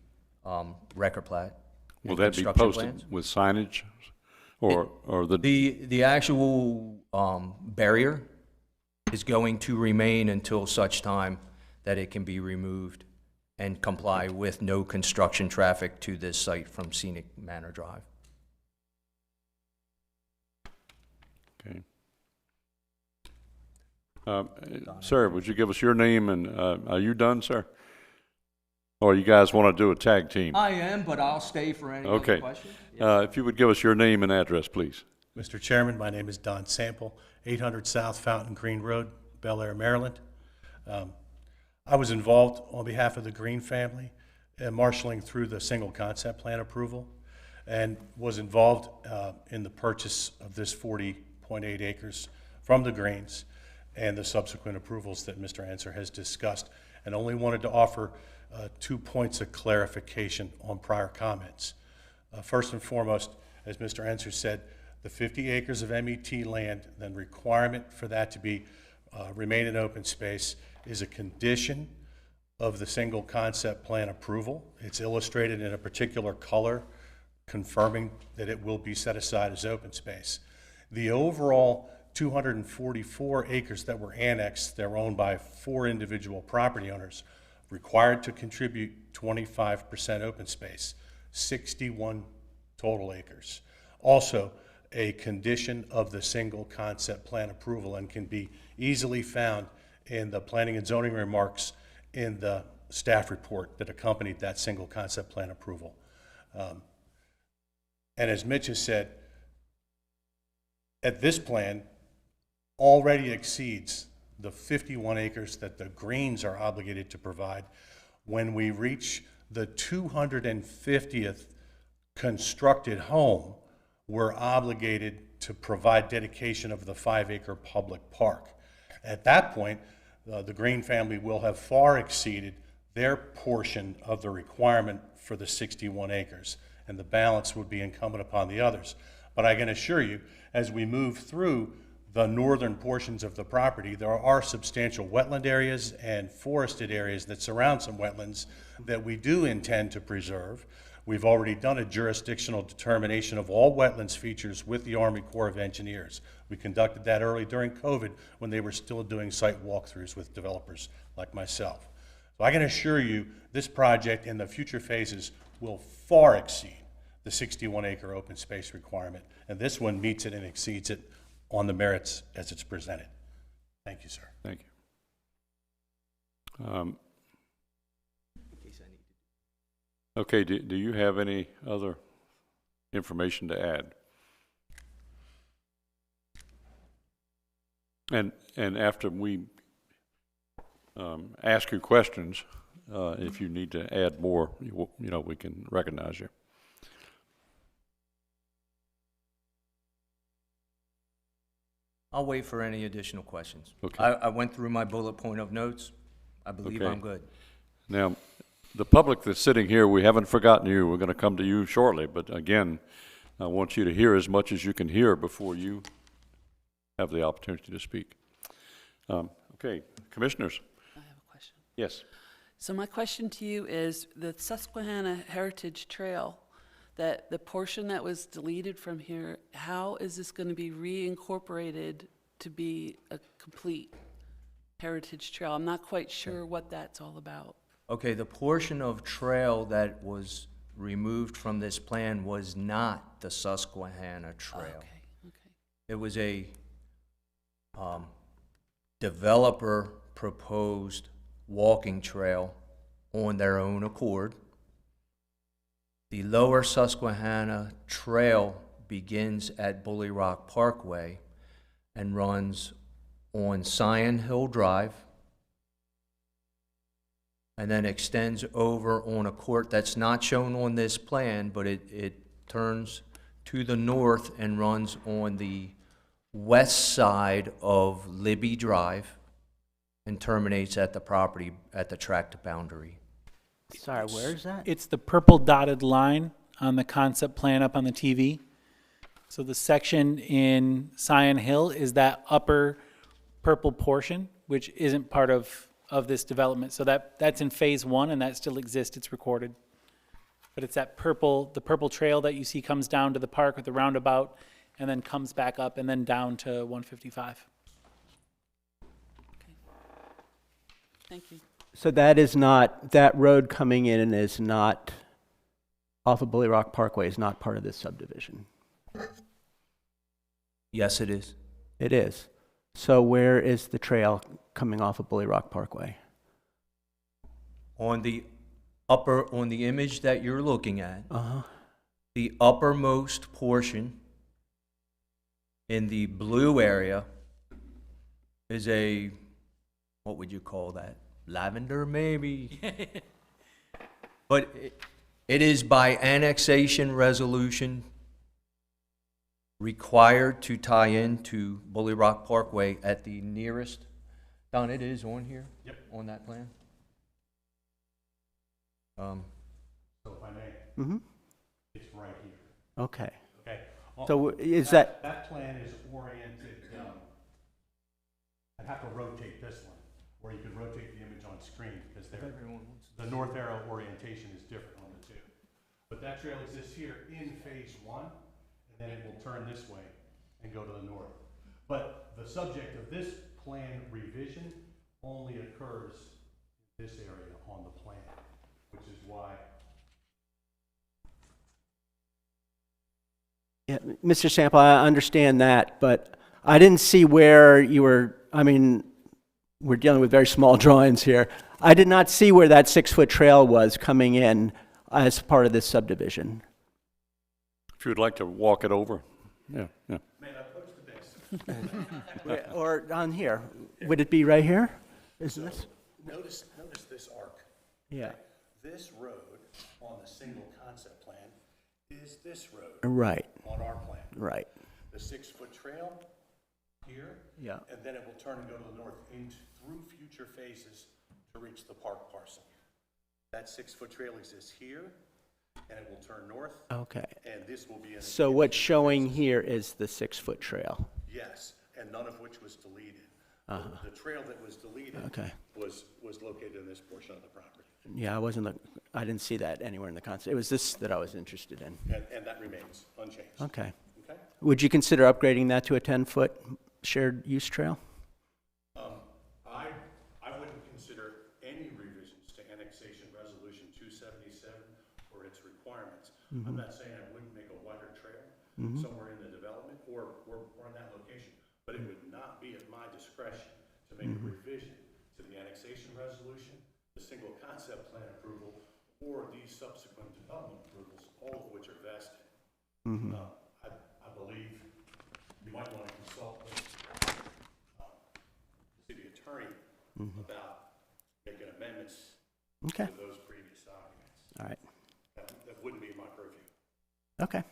Speaker 5: record plat.
Speaker 1: Will that be posted with signage or
Speaker 5: The actual barrier is going to remain until such time that it can be removed and comply with no construction traffic to this site from Scenic Manor Drive.
Speaker 1: Okay. Sir, would you give us your name and are you done, sir? Or you guys want to do a tag team?
Speaker 5: I am, but I'll stay for any other questions.
Speaker 1: If you would give us your name and address, please.
Speaker 7: Mr. Chairman, my name is Don Sample, 800 South Fountain Green Road, Bel Air, Maryland. I was involved on behalf of the Green family in marshaling through the single concept plan approval and was involved in the purchase of this 40.8 acres from the Greens and the subsequent approvals that Mr. Answer has discussed, and only wanted to offer 2 points of clarification on prior comments. First and foremost, as Mr. Answer said, the 50 acres of MET land, the requirement for that to be remain in open space is a condition of the single concept plan approval. It's illustrated in a particular color, confirming that it will be set aside as open space. The overall 244 acres that were annexed, they're owned by 4 individual property owners, required to contribute 25% open space, 61 total acres. Also, a condition of the single concept plan approval and can be easily found in the planning and zoning remarks in the staff report that accompanied that single concept plan approval. And as Mitch has said, at this plan already exceeds the 51 acres that the Greens are obligated to provide. When we reach the 250th constructed home, we're obligated to provide dedication of the 5-acre public park. At that point, the Green family will have far exceeded their portion of the requirement for the 61 acres, and the balance would be incumbent upon the others. But I can assure you, as we move through the northern portions of the property, there are substantial wetland areas and forested areas that surround some wetlands that we do intend to preserve. We've already done a jurisdictional determination of all wetlands features with the Army Corps of Engineers. We conducted that early during COVID when they were still doing site walkthroughs with developers like myself. So I can assure you this project in the future phases will far exceed the 61-acre open space requirement, and this one meets it and exceeds it on the merits as it's presented. Thank you, sir.
Speaker 1: Thank you. Okay, do you have any other information to add? And after we ask you questions, if you need to add more, you know, we can recognize you.
Speaker 5: I'll wait for any additional questions.
Speaker 1: Okay.
Speaker 5: I went through my bullet point of notes. I believe
Speaker 1: Okay.
Speaker 5: I'm good.
Speaker 1: Now, the public that's sitting here, we haven't forgotten you. We're going to come to you shortly, but again, I want you to hear as much as you can hear before you have the opportunity to speak. Okay, commissioners.
Speaker 3: I have a question.
Speaker 1: Yes.
Speaker 3: So my question to you is, the Susquehanna Heritage Trail, that the portion that was deleted from here, how is this going to be reincorporated to be a complete heritage trail? I'm not quite sure what that's all about.
Speaker 5: Okay, the portion of trail that was removed from this plan was not the Susquehanna Trail.
Speaker 3: Okay, okay.
Speaker 5: It was a developer proposed walking trail on their own accord. The lower Susquehanna Trail begins at Bully Rock Parkway and runs on Scion Hill Drive and then extends over on a court that's not shown on this plan, but it turns to the north and runs on the west side of Libby Drive and terminates at the property at the tract boundary.
Speaker 2: Sorry, where is that?
Speaker 4: It's the purple dotted line on the concept plan up on the TV. So the section in Scion Hill is that upper purple portion, which isn't part of this development. So that's in phase 1 and that still exists, it's recorded. But it's that purple, the purple trail that you see comes down to the park with the roundabout and then comes back up and then down to 155.
Speaker 3: Okay. Thank you.
Speaker 2: So that is not, that road coming in is not, off of Bully Rock Parkway is not part of this subdivision.
Speaker 5: Yes, it is.
Speaker 2: It is. So where is the trail coming off of Bully Rock Parkway?
Speaker 5: On the image that you're looking at,
Speaker 2: Uh-huh.
Speaker 5: the uppermost portion in the blue area is a, what would you call that? Lavender, maybe? But it is by annexation resolution required to tie into Bully Rock Parkway at the nearest. Don, it is on here?
Speaker 7: Yep.
Speaker 5: On that plan?
Speaker 7: So if I may,
Speaker 2: Mm-hmm.
Speaker 7: it's right here.
Speaker 2: Okay.
Speaker 7: Okay.
Speaker 2: So is that,
Speaker 7: That plan is oriented, I'd have to rotate this one. or you could rotate the image on screen because the north arrow orientation is different on the two. But that trail exists here in phase one, and then it will turn this way and go to the north. But the subject of this plan revision only occurs in this area on the plan, which is why.
Speaker 2: Yeah, Mr. Sample, I understand that, but I didn't see where you were, I mean, we're dealing with very small drawings here. I did not see where that 6-foot trail was coming in as part of this subdivision.
Speaker 1: If you'd like to walk it over, yeah.
Speaker 7: Man, I post the best.
Speaker 2: Or on here, would it be right here? Isn't this?
Speaker 7: Notice this arc.
Speaker 2: Yeah.
Speaker 7: This road on the single concept plan is this road
Speaker 2: Right,
Speaker 7: on our plan.
Speaker 2: right.
Speaker 7: The 6-foot trail here.
Speaker 2: Yeah.
Speaker 7: And then it will turn and go to the north through future phases to reach the park parcel. That 6-foot trail exists here, and it will turn north,
Speaker 2: Okay.
Speaker 7: and this will be in.
Speaker 2: So what's showing here is the 6-foot trail.
Speaker 7: Yes, and none of which was deleted. The trail that was deleted
Speaker 2: Okay.
Speaker 7: was located in this portion of the property,
Speaker 2: Yeah, I didn't see that anywhere in the concept. It was this that I was interested in.
Speaker 7: and that remains unchanged.
Speaker 2: Okay.
Speaker 7: Okay?
Speaker 2: Would you consider upgrading that to a 10-foot shared use trail?
Speaker 7: I wouldn't consider any revisions to annexation resolution 277 or its requirements. I'm not saying I wouldn't make a wider trail somewhere in the development or in that location, but it would not be at my discretion to make a revision to the annexation resolution, the single concept plan approval, or these subsequent development approvals, all of which are vested. I believe you might want to consult with the city attorney about making amendments
Speaker 2: Okay.
Speaker 7: to those previous documents.
Speaker 2: All right.
Speaker 7: That wouldn't be my purview.
Speaker 2: Okay.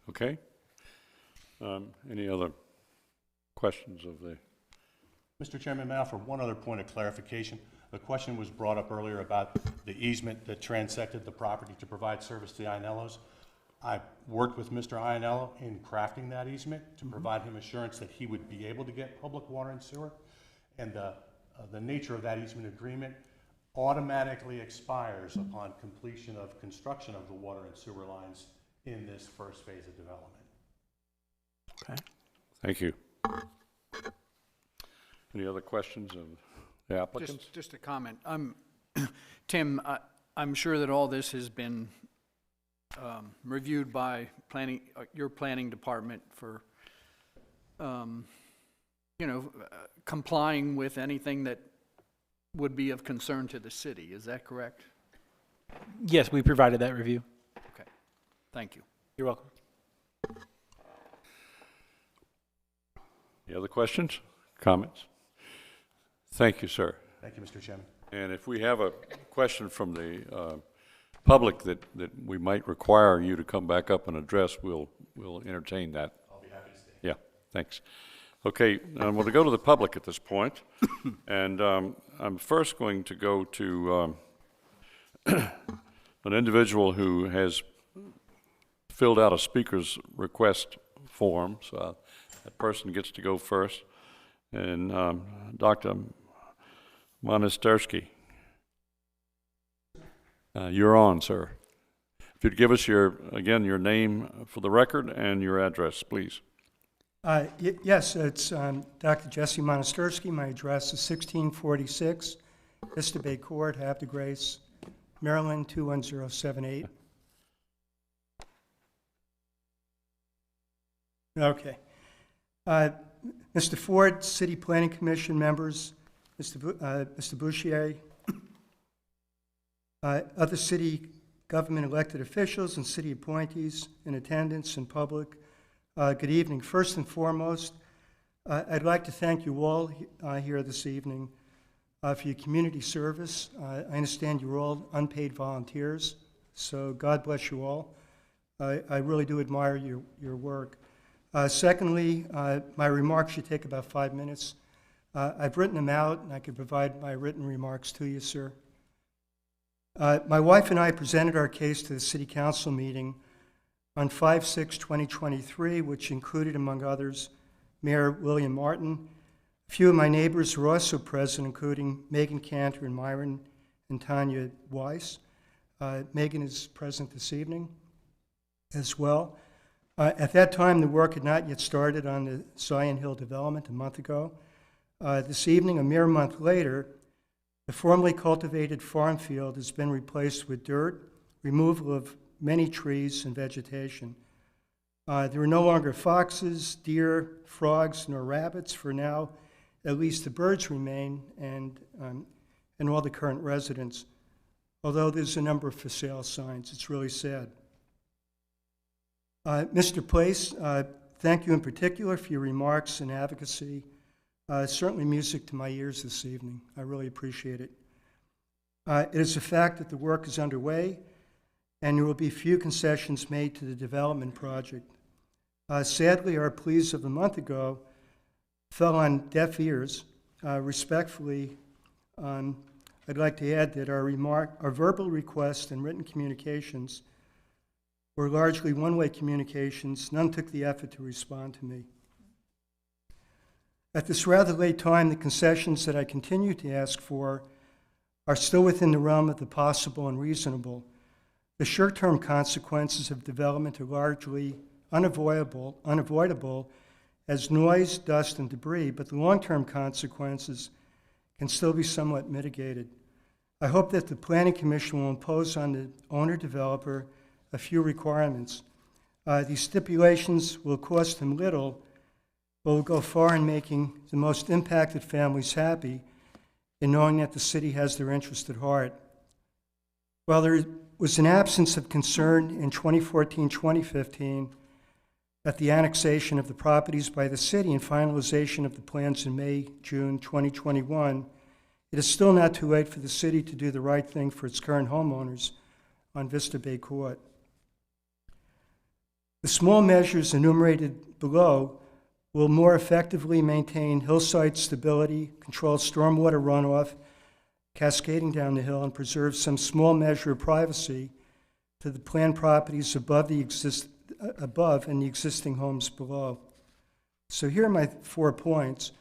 Speaker 1: Okay. Any other questions of the,
Speaker 7: Mr. Chairman, may I offer one other point of clarification? A question was brought up earlier about the easement that transected the property to provide service to the Ionellos. I worked with Mr. Ionello in crafting that easement to provide him assurance that he would be able to get public water and sewer. And the nature of that easement agreement automatically expires upon completion of construction of the water and sewer lines in this first phase of development.
Speaker 2: Okay.
Speaker 1: thank you. Any other questions of the applicants?
Speaker 6: Just a comment. Tim, I'm sure that all this has been reviewed by your planning department for, complying with anything that would be of concern to the city. Is that correct?
Speaker 4: Yes, we provided that review.
Speaker 6: Okay. Thank you.
Speaker 4: You're welcome.
Speaker 1: Any other questions, comments? Thank you, sir.
Speaker 7: Thank you, Mr. Chairman.
Speaker 1: And if we have a question from the public that we might require you to come back up and address, we'll entertain that.
Speaker 7: I'll be happy to stay.
Speaker 1: Yeah, thanks. Okay, I'm going to go to the public at this point, and I'm first going to go to an individual who has filled out a speaker's request form, so that person gets to go first. And Dr. Monastersky, you're on, sir. If you'd give us your name for the record and your address, please.
Speaker 8: Yes, it's Dr. Jesse Monastersky. My address is 1646 Vista Bay Court, Havre, Grace, Maryland 21078. Okay. Mr. Ford, City Planning Commission members, Mr. Bouchier, other city government elected officials and city appointees in attendance and public, good evening. First and foremost, I'd like to thank you all here this evening for your community service. I understand you're all unpaid volunteers, so God bless you all. I really do admire your work. Secondly, my remarks should take about 5 minutes. I've written them out, and I can provide my written remarks to you, sir. My wife and I presented our case to the City Council meeting on 5/6/2023, which included, among others, Mayor William Martin. A few of my neighbors were also present, including Megan Cantor and Myron and Tanya Weiss. Megan is present this evening as well. At that time, the work had not yet started on the Zion Hill development a month ago. This evening, a mere month later, the formerly cultivated farm field has been replaced with dirt, removal of many trees and vegetation. There are no longer foxes, deer, frogs, nor rabbits. For now, at least the birds remain and all the current residents, although there's a number of for sale signs. It's really sad. Mr. Place, thank you in particular for your remarks and advocacy. Certainly music to my ears this evening. I really appreciate it. It is a fact that the work is underway, and there will be few concessions made to the development project. Sadly, our pleas of a month ago fell on deaf ears. Respectfully, I'd like to add that our verbal requests and written communications were largely one-way communications. None took the effort to respond to me. At this rather late time, the concessions that I continue to ask for are still within the realm of the possible and reasonable. The short-term consequences of development are largely unavoidable as noise, dust, and debris, but the long-term consequences can still be somewhat mitigated. I hope that the Planning Commission will impose on the owner-developer a few requirements. These stipulations will cost them little, but will go far in making the most impacted families happy in knowing that the city has their interest at heart. While there was an absence of concern in 2014-2015 at the annexation of the properties by the city and finalization of the plans in May, June 2021, it is still not too late for the city to do the right thing for its current homeowners on Vista Bay Court. The small measures enumerated below will more effectively maintain hillside stability, control stormwater runoff cascading down the hill, and preserve some small measure of privacy to the planned properties above and the existing homes below. So here are my 4 points.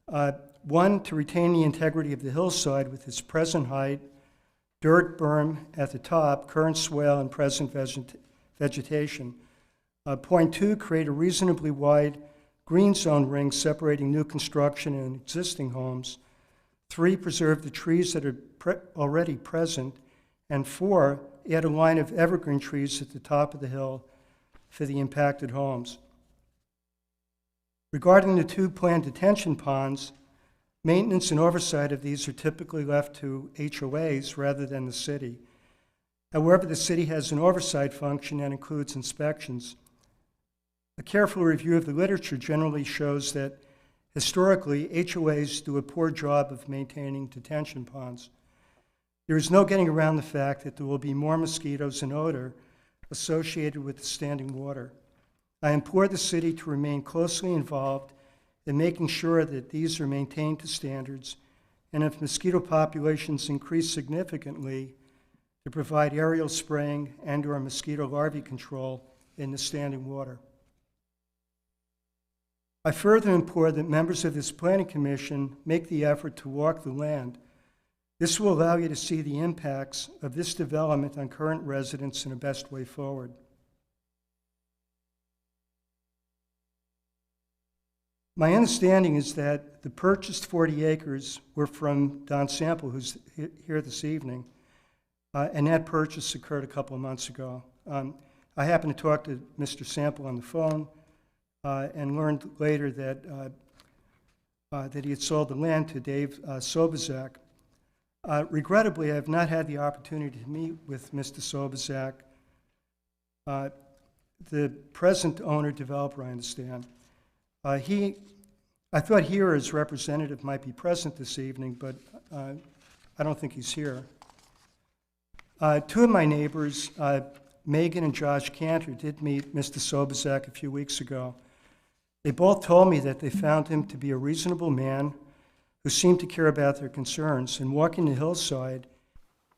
Speaker 8: 1, to retain the integrity of the hillside with its present height, dirt berm at the top, current swale, and present vegetation. Point 2, create a reasonably wide green zone ring separating new construction and existing homes. 3, preserve the trees that are already present. And 4, add a line of evergreen trees at the top of the hill for the impacted homes. Regarding the 2 planned detention ponds, maintenance and oversight of these are typically left to HOAs rather than the city. However, the city has an oversight function that includes inspections. A careful review of the literature generally shows that historically, HOAs do a poor job of maintaining detention ponds. There is no getting around the fact that there will be more mosquitoes and odor associated with the standing water. I implore the city to remain closely involved in making sure that these are maintained to standards, and if mosquito populations increase significantly, to provide aerial spraying and/or mosquito larvae control in the standing water. I further implore that members of this Planning Commission make the effort to walk the land. This will allow you to see the impacts of this development on current residents in the best way forward. My understanding is that the purchased 40 acres were from Don Sample, who's here this evening, and that purchase occurred a couple of months ago. I happened to talk to Mr. Sample on the phone and learned later that he had sold the land to Dave Sobazak. Regrettably, I have not had the opportunity to meet with Mr. Sobazak, the present owner-developer, I understand. I thought he or his representative might be present this evening, but I don't think he's here. 2 of my neighbors, Megan and Josh Cantor, did meet Mr. Sobazak a few weeks ago. They both told me that they found him to be a reasonable man who seemed to care about their concerns. And walking the hillside,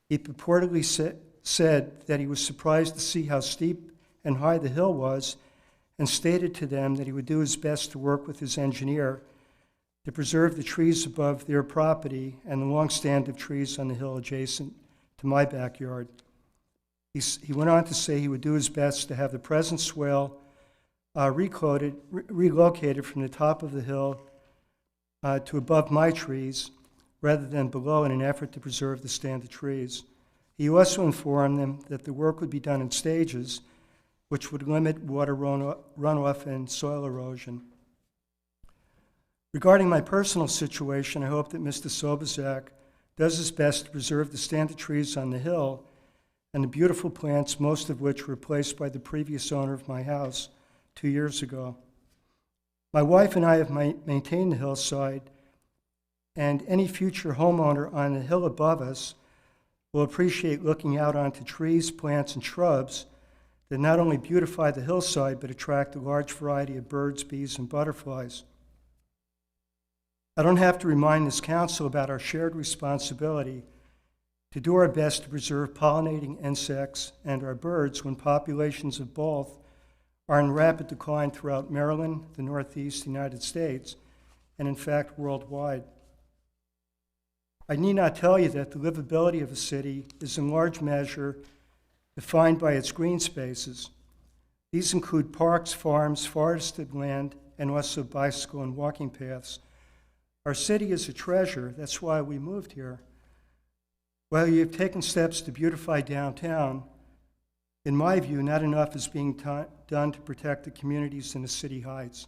Speaker 8: He purportedly said that he was surprised to see how steep and high the hill was, and stated to them that he would do his best to work with his engineer to preserve the trees above their property and the long stand of trees on the hill adjacent to my backyard. He went on to say he would do his best to have the present swale relocated from the top of the hill to above my trees rather than below in an effort to preserve the stand of trees. He also informed them that the work would be done in stages, which would limit water runoff and soil erosion. Regarding my personal situation, I hope that Mr. Sobczak does his best to preserve the stand of trees on the hill and the beautiful plants, most of which were replaced by the previous owner of my house 2 years ago. My wife and I have maintained the hillside, and any future homeowner on the hill above us will appreciate looking out onto trees, plants, and shrubs that not only beautify the hillside but attract a large variety of birds, bees, and butterflies. I don't have to remind this council about our shared responsibility to do our best to preserve pollinating insects and our birds when populations of both are in rapid decline throughout Maryland, the Northeast United States, and in fact worldwide. I need not tell you that the livability of a city is in large measure defined by its green spaces. These include parks, farms, forested land, and also bicycle and walking paths. Our city is a treasure. That's why we moved here. While you've taken steps to beautify downtown, in my view, not enough is being done to protect the communities in the city heights.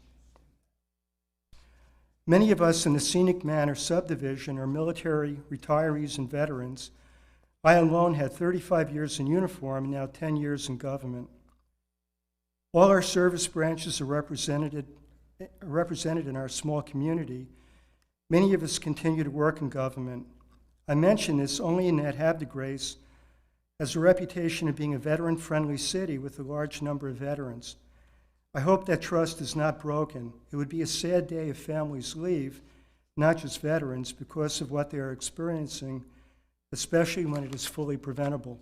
Speaker 8: Many of us in the Scenic Manor subdivision are military, retirees, and veterans. I alone had 35 years in uniform and now 10 years in government. All our service branches are represented in our small community. Many of us continue to work in government. I mention this only in that Havre Grace has a reputation of being a veteran-friendly city with a large number of veterans. I hope that trust is not broken. It would be a sad day if families leave, not just veterans, because of what they are experiencing, especially when it is fully preventable.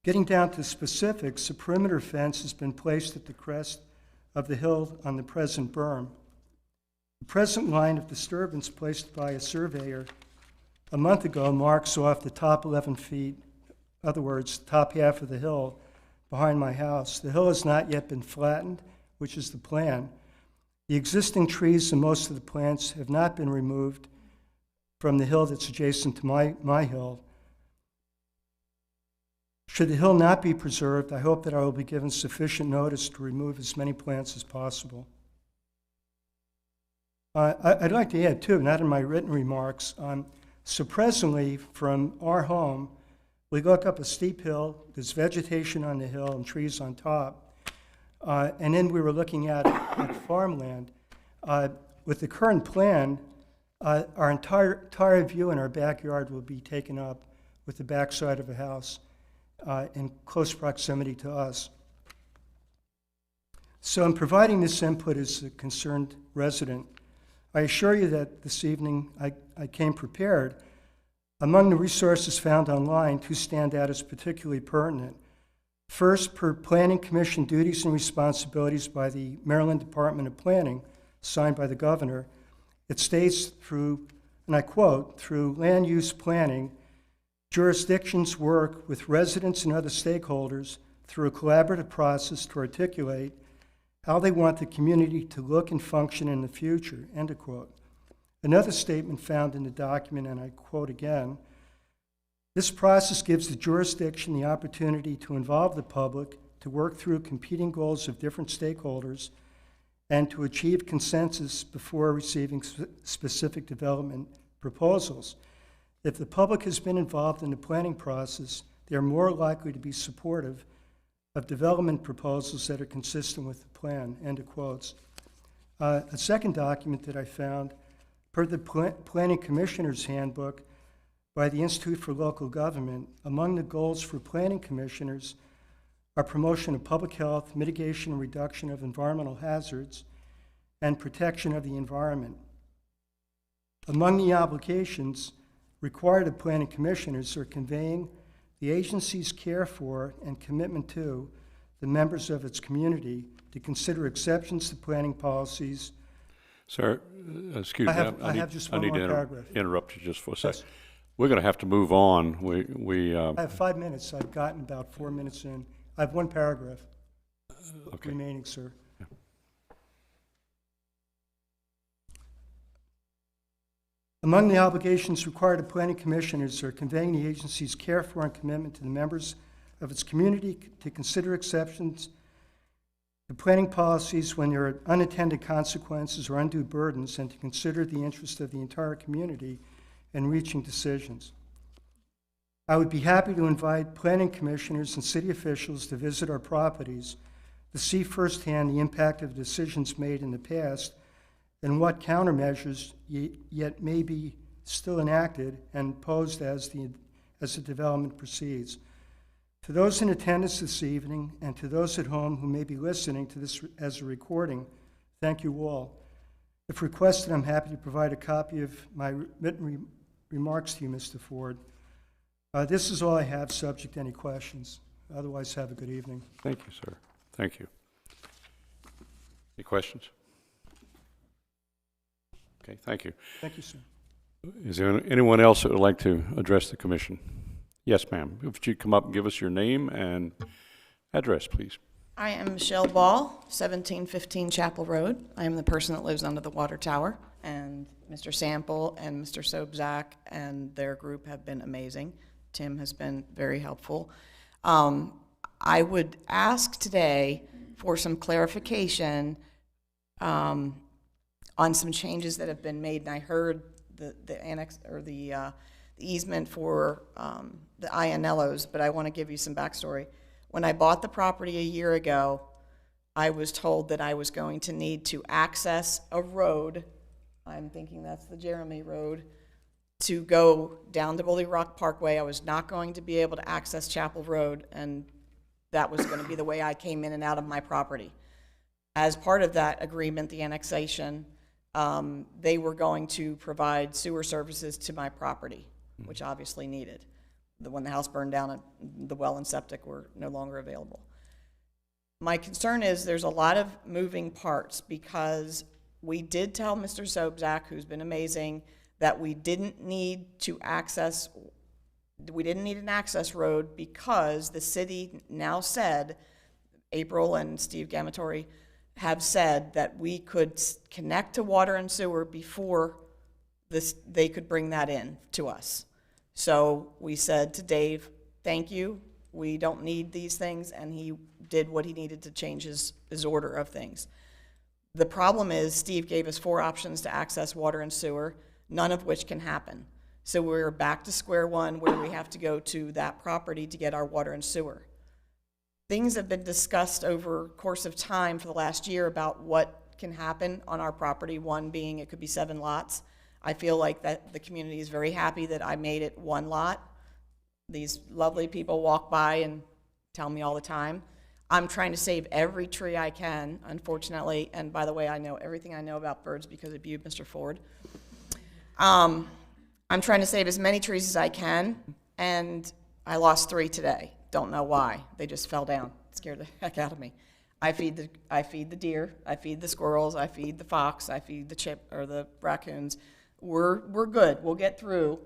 Speaker 8: Getting down to specifics, a perimeter fence has been placed at the crest of the hill on the present berm. The present line of disturbance placed by a surveyor a month ago marks off the top 11 feet, in other words, the top half of the hill behind my house. The hill has not yet been flattened, which is the plan. The existing trees and most of the plants have not been removed from the hill that's adjacent to my hill. Should the hill not be preserved, I hope that I will be given sufficient notice to remove as many plants as possible. I'd like to add, too, not in my written remarks, so presently from our home, we look up a steep hill, there's vegetation on the hill and trees on top, and then we were looking at farmland. With the current plan, our entire view in our backyard will be taken up with the backside of a house in close proximity to us. So in providing this input as a concerned resident, I assure you that this evening I came prepared. Among the resources found online, two stand out as particularly pertinent. First, per Planning Commission duties and responsibilities by the Maryland Department of Planning, signed by the governor, it states through, and I quote, through land use planning, jurisdictions work with residents and other stakeholders through a collaborative process to articulate how they want the community to look and function in the future, end of quote. Another statement found in the document, and I quote again, this process gives the jurisdiction the opportunity to involve the public, to work through competing goals of different stakeholders, and to achieve consensus before receiving specific development proposals. If the public has been involved in the planning process, they are more likely to be supportive of development proposals that are consistent with the plan, end of quotes. A second document that I found, per the Planning Commissioner's Handbook by the Institute for Local Government, among the goals for planning commissioners are promotion of public health, mitigation and reduction of environmental hazards, and protection of the environment. Among the obligations, required of planning commissioners are conveying the agency's care for and commitment to the members of its community to consider exceptions to planning policies.
Speaker 1: Sir, excuse me.
Speaker 8: I have just one
Speaker 1: need
Speaker 8: more
Speaker 1: to
Speaker 8: paragraph.
Speaker 1: interrupt you just for a second.
Speaker 8: Yes.
Speaker 1: We're going to have to move on.
Speaker 8: I have 5 minutes. I've gotten about 4 minutes in. I have one paragraph
Speaker 1: Okay.
Speaker 8: remaining, sir. Among the obligations required of planning commissioners are conveying the agency's care for and commitment to the members of its community to consider exceptions to planning policies when there are unintended consequences or undue burdens, and to consider the interest of the entire community in reaching decisions. I would be happy to invite planning commissioners and city officials to visit our properties to see firsthand the impact of decisions made in the past and what countermeasures yet may be still enacted and posed as the development proceeds. To those in attendance this evening and to those at home who may be listening to this as a recording, thank you all. If requested, I'm happy to provide a copy of my written remarks to you, Mr. Ford. This is all I have, subject to any questions. Otherwise, have a good evening.
Speaker 1: Thank you, sir. Thank you. Any questions? Okay, thank you.
Speaker 8: Thank you, sir.
Speaker 1: Is there anyone else that would like to address the commission? Yes, ma'am. If you'd come up and give us your name and address, please.
Speaker 9: I am Michelle Ball, 1715 Chapel Road. I am the person that lives under the water tower, and Mr. Sample and Mr. Sobzak and their group have been amazing. Tim has been very helpful. I would ask today for some clarification on some changes that have been made, and I heard the annex or the easement for the Iannellos, but I want to give you some backstory. When I bought the property a year ago, I was told that I was going to need to access a road, I'm thinking that's the Jeremy Road, to go down to Bully Rock Parkway. I was not going to be able to access Chapel Road, and that was going to be the way I came in and out of my property. As part of that agreement, the annexation, they were going to provide sewer services to my property, which obviously needed. When the house burned down, the well and septic were no longer available. My concern is there's a lot of moving parts, because we did tell Mr. Sobzak, who's been amazing, that we didn't need an access road because the city now said, April and Steve Gamatori have said that we could connect to water and sewer before they could bring that in to us. So we said to Dave, thank you, we don't need these things, and he did what he needed to change his order of things. The problem is Steve gave us 4 options to access water and sewer, none of which can happen. So we're back to square one, where we have to go to that property to get our water and sewer. Things have been discussed over course of time for the last year about what can happen on our property, one being it could be 7 lots. I feel like that the community is very happy that I made it 1 lot. These lovely people walk by and tell me all the time. I'm trying to save every tree I can, unfortunately, and by the way, I know everything I know about birds because of you, Mr. Ford. I'm trying to save as many trees as I can, and I lost 3 today. Don't know why. They just fell down. It scared the heck out of me. I feed the deer, I feed the squirrels, I feed the fox, I feed the raccoons. We're good. We'll get through,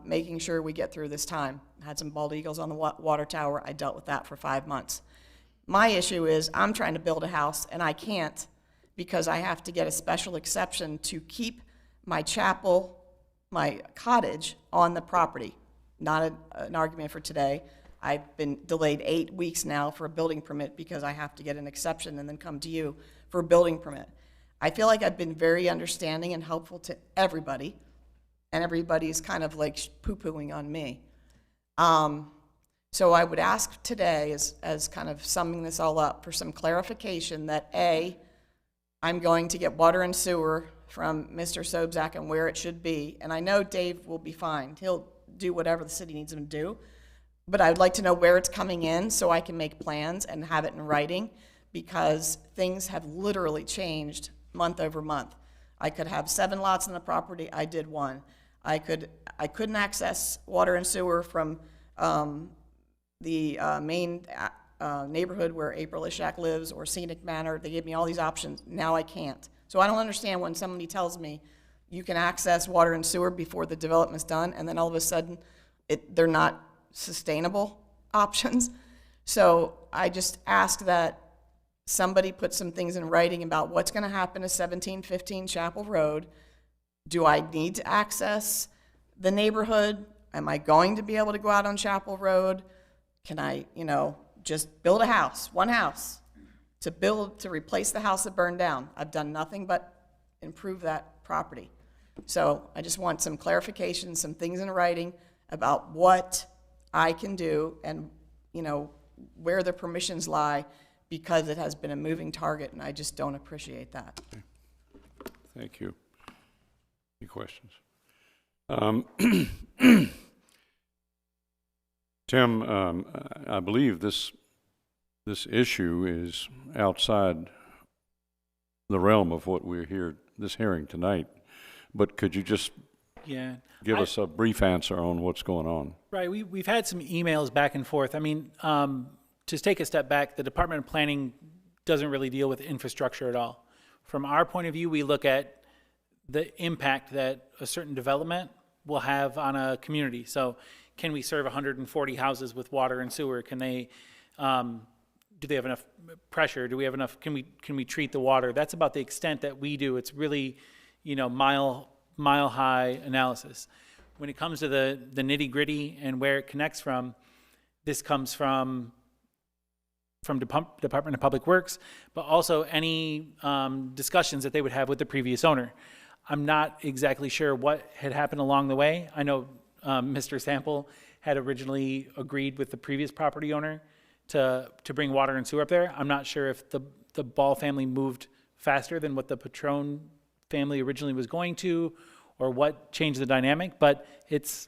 Speaker 9: making sure we get through this time. Had some bald eagles on the water tower. I dealt with that for 5 months. My issue is I'm trying to build a house, and I can't because I have to get a special exception to keep my chapel, my cottage, on the property. Not an argument for today. I've been delayed 8 weeks now for a building permit because I have to get an exception and then come to you for a building permit. I feel like I've been very understanding and helpful to everybody, and everybody's kind of like poo-pooing on me. So I would ask today, as kind of summing this all up, for some clarification that A, I'm going to get water and sewer from Mr. Sobzak and where it should be, and I know Dave will be fine. He'll do whatever the city needs him to do, but I'd like to know where it's coming in so I can make plans and have it in writing, because things have literally changed month over month. I could have 7 lots on the property, I did 1. I couldn't access water and sewer from the main neighborhood where April Ishak lives or Scenic Manor. They gave me all these options. Now I can't. So I don't understand when somebody tells me you can access water and sewer before the development's done, and then all of a sudden they're not sustainable options. So I just ask that somebody put some things in writing about what's going to happen to 1715 Chapel Road. Do I need to access the neighborhood? Am I going to be able to go out on Chapel Road? Can I, just build a house, one house, to replace the house that burned down? I've done nothing but improve that property. So I just want some clarification, some things in writing about what I can do and, where the permissions lie, because it has been a moving target, and I just don't appreciate that.
Speaker 1: Thank you. Any questions? Tim, I believe this issue is outside the realm of what we're here, this hearing tonight, but could you just give us a brief answer on what's going on?
Speaker 4: Right, we've had some emails back and forth. I mean, to take a step back, the Department of Planning doesn't really deal with infrastructure at all. From our point of view, we look at the impact that a certain development will have on a community. So can we serve 140 houses with water and sewer? Can they, do they have enough pressure? Do we have enough, can we treat the water? That's about the extent that we do. It's really, mile high analysis. When it comes to the nitty gritty and where it connects from, this comes from Department of Public Works, but also any discussions that they would have with the previous owner. I'm not exactly sure what had happened along the way. I know Mr. Sample had originally agreed with the previous property owner to bring water and sewer up there. I'm not sure if the Ball family moved faster than what the Patron family originally was going to, or what changed the dynamic, but it's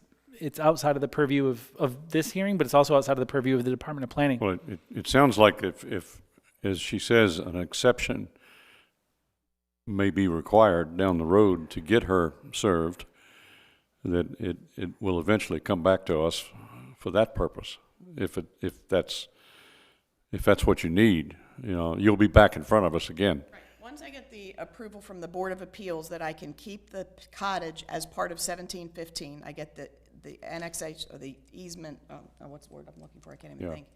Speaker 4: outside of the purview of this hearing, but it's also outside of the purview of the Department of Planning.
Speaker 1: Well, it sounds like if, as she says, an exception may be required down the road to get her served, that it will eventually come back to us for that purpose. If that's what you need, you'll be back in front of us again.
Speaker 9: Right. Once I get the approval from the Board of Appeals that I can keep the cottage as part of 1715, I get the annexation, or the easement, what's the word I'm looking for? I can't even think.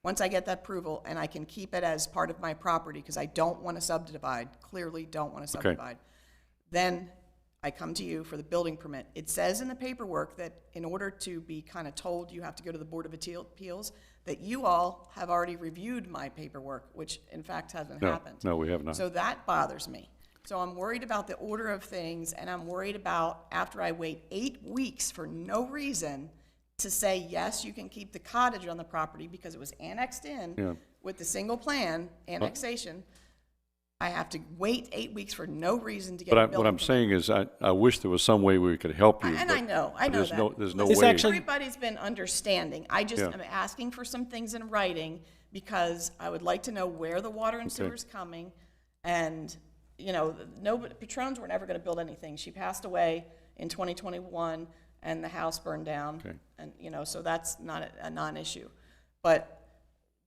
Speaker 9: Once I get that approval and I can keep it as part of my property, because I don't want to subdivide, clearly don't want to subdivide, then I come to you for the building permit. It says in the paperwork that in order to be kind of told you have to go to the Board of Appeals, that you all have already reviewed my paperwork, which in fact hasn't happened.
Speaker 1: No, we have not.
Speaker 9: So that bothers me. So I'm worried about the order of things, and I'm worried about after I wait 8 weeks for no reason to say, yes, you can keep the cottage on the property because it was annexed in with the single plan annexation. I have to wait 8 weeks for no reason to get a building
Speaker 1: what I'm saying is I wish there was some way we could help you.
Speaker 9: And I know
Speaker 1: there's
Speaker 9: that.
Speaker 1: There's no
Speaker 9: Listen,
Speaker 1: way.
Speaker 9: everybody's been understanding. I just am asking for some things in writing because I would like to know where the water and sewer is coming. And, Patrons were never going to build anything. She passed away in 2021 and the house burned down.
Speaker 1: Okay.
Speaker 9: And, so that's not a non-issue. But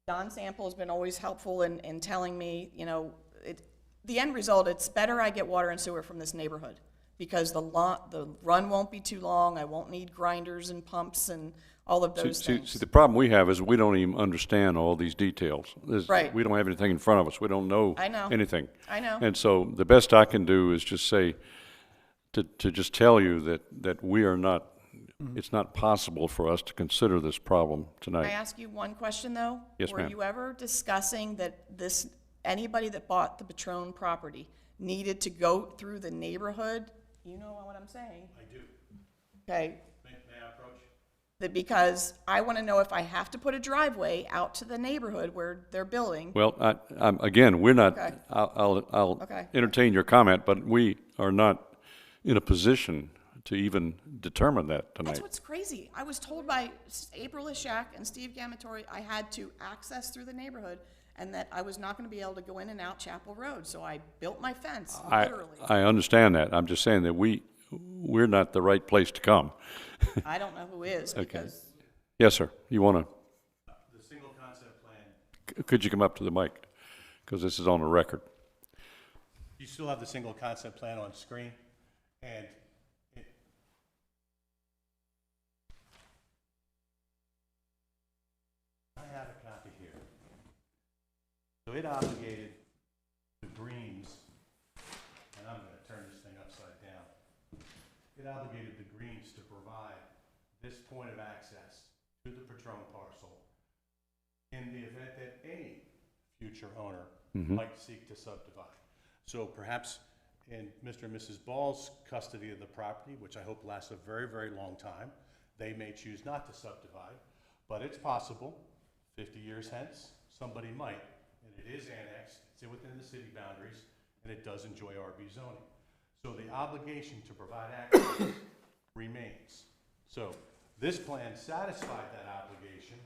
Speaker 9: Don Sample has been always helpful in telling me, the end result, it's better I get water and sewer from this neighborhood because the run won't be too long. I won't need grinders and pumps and all of those things.
Speaker 1: See, the problem we have is we don't even understand all these details.
Speaker 9: Right.
Speaker 1: We don't have anything in front of us. We don't know anything.
Speaker 9: I know.
Speaker 1: And so the best I can do is just say, to just tell you that we are not, it's not possible for us to consider this problem tonight.
Speaker 9: Can I ask you one question, though?
Speaker 1: Yes, ma'am.
Speaker 9: Were you ever discussing that anybody that bought the Patron property needed to go through the neighborhood? You know what I'm saying?
Speaker 7: I do.
Speaker 9: Okay.
Speaker 7: May I approach?
Speaker 9: Because I want to know if I have to put a driveway out to the neighborhood where they're building.
Speaker 1: Well, again, we're not,
Speaker 9: Okay.
Speaker 1: I'll
Speaker 9: Okay.
Speaker 1: entertain your comment, but we are not in a position to even determine that tonight.
Speaker 9: That's what's crazy. I was told by April Ishak and Steve Gamatori I had to access through the neighborhood and that I was not going to be able to go in and out Chapel Road. So I built my fence, literally.
Speaker 1: I understand that. I'm just saying that we we're not the right place to come.
Speaker 9: I don't know who is, because
Speaker 1: Yes, sir. You want to,
Speaker 7: The single concept plan,
Speaker 1: could you come up to the mic? Because this is on the record.
Speaker 7: you still have the single concept plan on screen, and I have a copy here. So it obligated the Greens, and I'm going to turn this thing upside down. It obligated the Greens to provide this point of access to the Patron parcel in the event that any future owner might seek to subdivide. So perhaps in Mr. and Mrs. Ball's custody of the property, which I hope lasts a very, very long time, they may choose not to subdivide, but it's possible, 50 years hence, somebody might, and it is annexed, it's within the city boundaries, and it does enjoy RB zoning. So the obligation to provide access remains. So this plan satisfied that obligation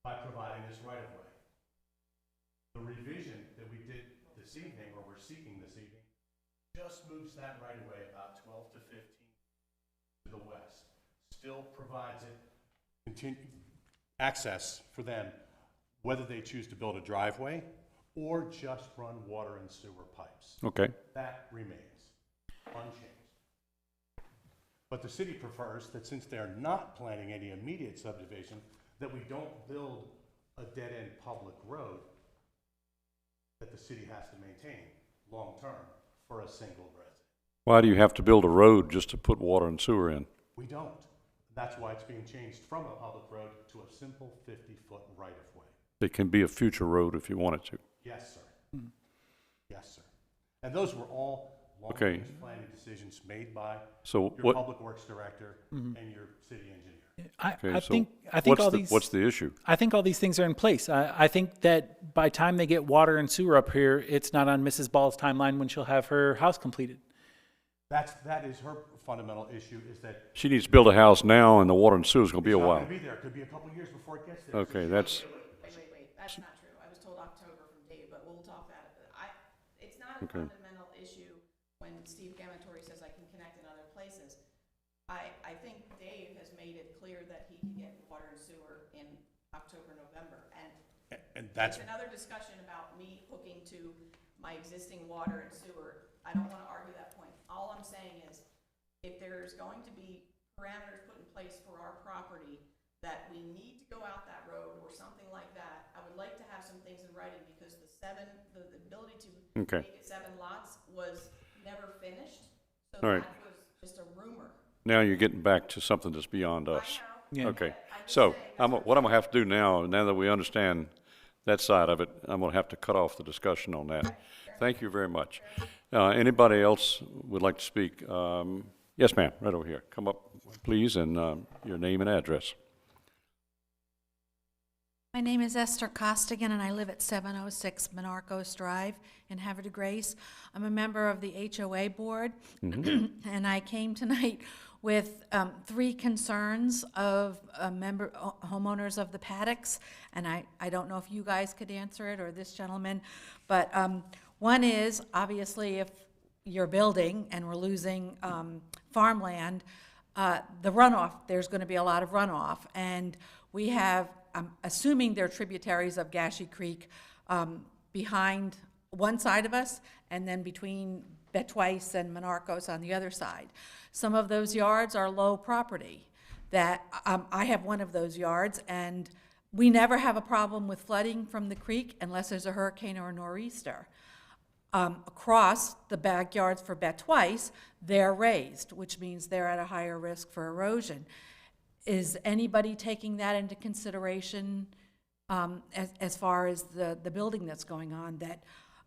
Speaker 7: by providing this right-of-way. The revision that we did this evening, or we're seeking this evening, just moves that right-of-way about 12 to 15 to the west. Still provides it access for them, whether they choose to build a driveway or just run water and sewer pipes.
Speaker 1: Okay.
Speaker 7: That remains unchanged. But the city prefers that since they're not planning any immediate subdivision, that we don't build a dead-end public road that the city has to maintain long-term for a single resident.
Speaker 1: Why do you have to build a road just to put water and sewer in?
Speaker 7: We don't. That's why it's being changed from a public road to a simple 50-foot right-of-way.
Speaker 1: It can be a future road if you want it to.
Speaker 7: Yes, sir. Yes, sir. And those were all
Speaker 1: Okay.
Speaker 7: long-range planning decisions made by
Speaker 1: So
Speaker 7: your
Speaker 1: what,
Speaker 7: public works director and your city engineer.
Speaker 1: okay,
Speaker 4: I
Speaker 1: so
Speaker 4: think
Speaker 1: what's
Speaker 4: all
Speaker 1: the,
Speaker 4: these.
Speaker 1: what's the issue?
Speaker 4: I think all these things are in place. I think that by time they get water and sewer up here, it's not on Mrs. Ball's timeline when she'll have her house completed.
Speaker 7: That is her fundamental issue, is that
Speaker 1: She needs to build a house now, and the water and sewer is going to be a
Speaker 7: it's not
Speaker 1: while.
Speaker 7: gonna be there. It could be a couple years before it gets there.
Speaker 1: Okay, that's,
Speaker 9: wait, that's not true. I was told October from Dave, but we'll talk about it. It's not a
Speaker 1: Okay.
Speaker 9: fundamental issue when Steve Gamatori says I can connect in other places. I think Dave has made it clear that he can get water and sewer in October, November.
Speaker 7: And that's,
Speaker 9: It's another discussion about me hooking to my existing water and sewer. I don't want to argue that point. All I'm saying is, if there's going to be parameters put in place for our property that we need to go out that road or something like that, I would like to have some things in writing, because the ability to
Speaker 1: Okay.
Speaker 9: make it 7 lots was never finished. So
Speaker 1: All right.
Speaker 9: that was just a rumor.
Speaker 1: now you're getting back to something that's beyond
Speaker 9: I
Speaker 1: us.
Speaker 9: know.
Speaker 4: Yeah.
Speaker 1: Okay,
Speaker 9: I just
Speaker 1: so
Speaker 9: say that's
Speaker 1: what I'm gonna have to do now that we understand that side of it, I'm gonna have to cut off the discussion on that. Thank you very much. Anybody else would like to speak? Yes, ma'am, right over here. Come up, please, and your name and address.
Speaker 10: My name is Esther Costigan, and I live at 706 Monarchos Drive in Havre de Grace. I'm a member of the HOA board, and I came tonight with 3 concerns of homeowners of the paddocks, and I don't know if you guys could answer it or this gentleman, but one is, obviously, if you're building and we're losing farmland, the runoff, there's going to be a lot of runoff, and we have, I'm assuming they're tributaries of Gashi Creek behind one side of us, and then between Betwice and Monarchos on the other side. Some of those yards are low property. That I have one of those yards, and we never have a problem with flooding from the creek unless there's a hurricane or a nor'easter. Across the backyards for Betwice, they're raised, which means they're at a higher risk for erosion. Is anybody taking that into consideration as far as the building that's going on, that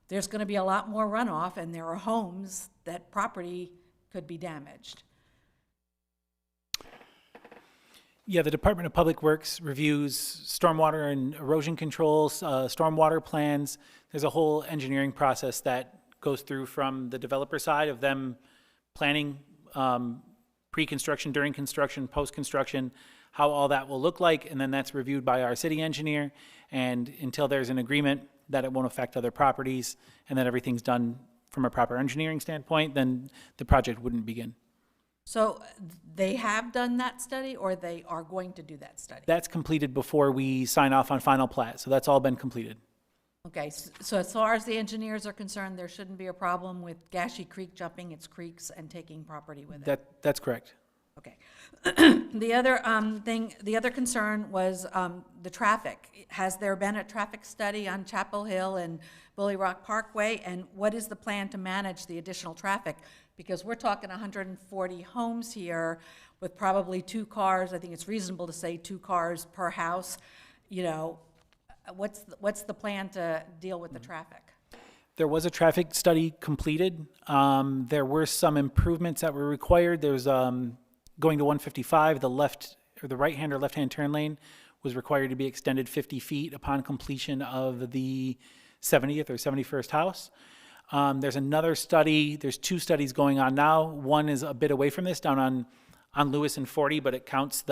Speaker 10: there's going to be a lot more runoff and there are homes that property could be damaged?
Speaker 4: Yeah, the Department of Public Works reviews stormwater and erosion controls, stormwater plans. There's a whole engineering process that goes through from the developer side of them planning pre-construction, during construction, post-construction, how all that will look like, and then that's reviewed by our city engineer. And until there's an agreement, that it won't affect other properties, and that everything's done from a proper engineering standpoint, then the project wouldn't begin.
Speaker 10: So they have done that study, or they are going to do that study?
Speaker 4: That's completed before we sign off on final plat, so that's all been completed.
Speaker 10: Okay, so as far as the engineers are concerned, there shouldn't be a problem with Gashi Creek jumping its creeks and taking property with it?
Speaker 4: That's correct.
Speaker 10: Okay. The other the other concern was the traffic. Has there been a traffic study on Chapel Hill and Bully Rock Parkway? And what is the plan to manage the additional traffic? Because we're talking 140 homes here with probably 2 cars. I think it's reasonable to say 2 cars per house. You know, what's the plan to deal with the traffic?
Speaker 4: There was a traffic study completed. There were some improvements that were required. There's going to 155, the left or the right-hand or left-hand turn lane was required to be extended 50 feet upon completion of the 70th or 71st house. There's another study. There's 2 studies going on now. One is a bit away from this, down on Lewis and 40, but it counts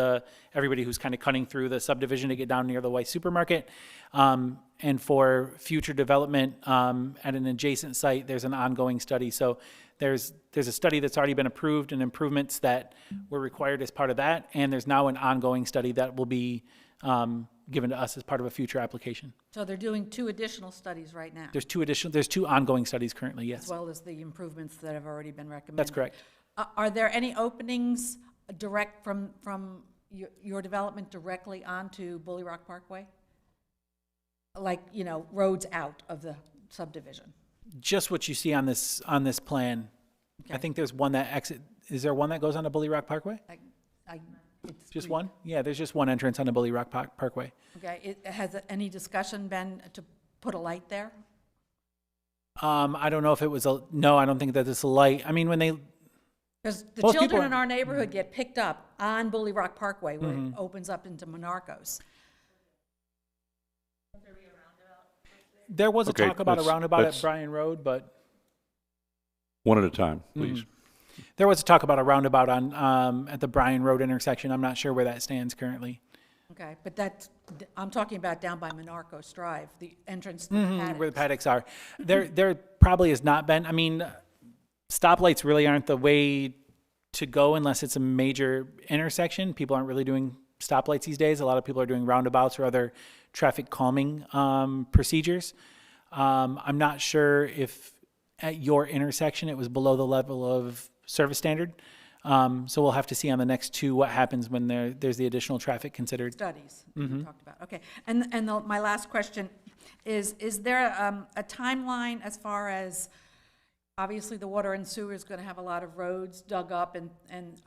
Speaker 4: everybody who's kind of cutting through the subdivision to get down near the White Supermarket. And for future development at an adjacent site, there's an ongoing study. So there's a study that's already been approved and improvements that were required as part of that, and there's now an ongoing study that will be given to us as part of a future application.
Speaker 10: So they're doing 2 additional studies right now?
Speaker 4: There's 2 ongoing studies currently, yes.
Speaker 10: As well as the improvements that have already been recommended?
Speaker 4: That's correct.
Speaker 10: Are there any openings direct from your development directly onto Bully Rock Parkway? Like, you know, roads out of the subdivision?
Speaker 4: Just what you see on this plan.
Speaker 10: Okay.
Speaker 4: I think there's one that is there one that goes onto Bully Rock Parkway?
Speaker 10: It's
Speaker 4: Just
Speaker 10: green.
Speaker 4: one? Yeah, there's just one entrance onto Bully Rock Parkway.
Speaker 10: Okay, has any discussion been to put a light there?
Speaker 4: I don't know if it was no, I don't think that it's a light. I mean, when they,
Speaker 10: Because the
Speaker 4: Most people
Speaker 10: children
Speaker 4: are-
Speaker 10: in our neighborhood get picked up on Bully Rock Parkway where it opens up into Monarcos.
Speaker 4: there was a
Speaker 1: Okay,
Speaker 4: talk about a roundabout
Speaker 1: let's-
Speaker 4: at Bryan Road, but
Speaker 1: One at a time, please.
Speaker 4: there was a talk about a roundabout on, at the Bryan Road intersection. I'm not sure where that stands currently.
Speaker 10: Okay, but I'm talking about down by Monarcos Drive, the entrance to the
Speaker 4: Where the
Speaker 10: paddocks.
Speaker 4: paddocks are. There probably has not been, I mean, stoplights really aren't the way to go unless it's a major intersection. People aren't really doing stoplights these days. A lot of people are doing roundabouts or other traffic calming procedures. I'm not sure if at your intersection it was below the level of service standard. So we'll have to see on the next 2 what happens when there's the additional traffic considered.
Speaker 10: Studies you talked about, okay. And my last question is there a timeline as far as, obviously the water and sewer is gonna have a lot of roads dug up and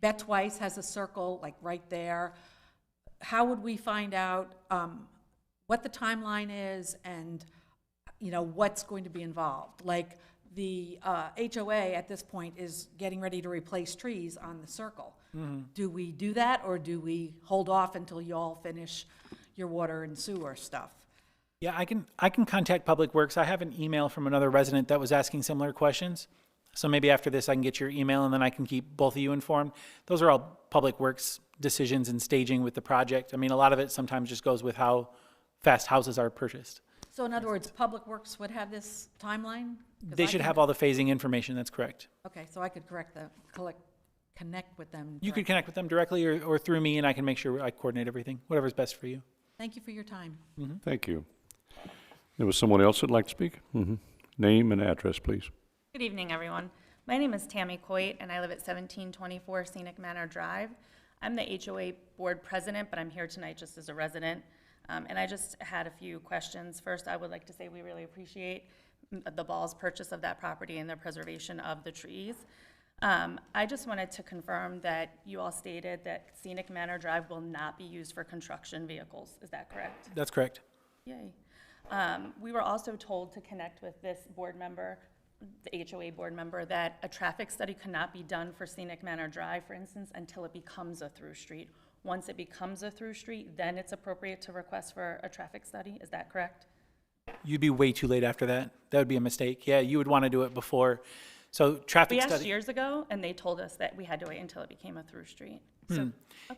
Speaker 10: Betwice has a circle like right there. How would we find out what the timeline is and, you know, what's going to be involved? Like the HOA at this point is getting ready to replace trees on the circle. Do we do that, or do we hold off until you all finish your water and sewer stuff?
Speaker 4: Yeah, I can contact Public Works. I have an email from another resident that was asking similar questions. So maybe after this, I can get your email and then I can keep both of you informed. Those are all Public Works decisions and staging with the project. I mean, a lot of it sometimes just goes with how fast houses are purchased.
Speaker 10: So in other words, Public Works would have this timeline? 'Cause
Speaker 4: They
Speaker 10: I
Speaker 4: should
Speaker 10: can-
Speaker 4: have all the phasing information, that's correct.
Speaker 10: Okay, so I could connect with them.
Speaker 4: You could
Speaker 10: directly.
Speaker 4: connect with them directly or through me and I can make sure I coordinate everything, whatever's best for you.
Speaker 10: Thank you for your time.
Speaker 1: Thank you. There was someone else that'd like to speak? Name and address, please.
Speaker 11: Good evening, everyone. My name is Tammy Coit, and I live at 1724 Scenic Manor Drive. I'm the HOA Board President, but I'm here tonight just as a resident. And I just had a few questions. First, I would like to say we really appreciate the Ball's purchase of that property and the preservation of the trees. I just wanted to confirm that you all stated that Scenic Manor Drive will not be used for construction vehicles. Is that correct?
Speaker 4: That's correct.
Speaker 11: Yay. We were also told to connect with this board member, the HOA board member, that a traffic study cannot be done for Scenic Manor Drive, for instance, until it becomes a through street. Once it becomes a through street, then it's appropriate to request for a traffic study. Is that correct?
Speaker 4: You'd be way too late after that. That would be a mistake. Yeah, you would want to do it before. So traffic
Speaker 11: We asked
Speaker 4: study.
Speaker 11: years ago, and they told us that we had to wait until it became a through street. So,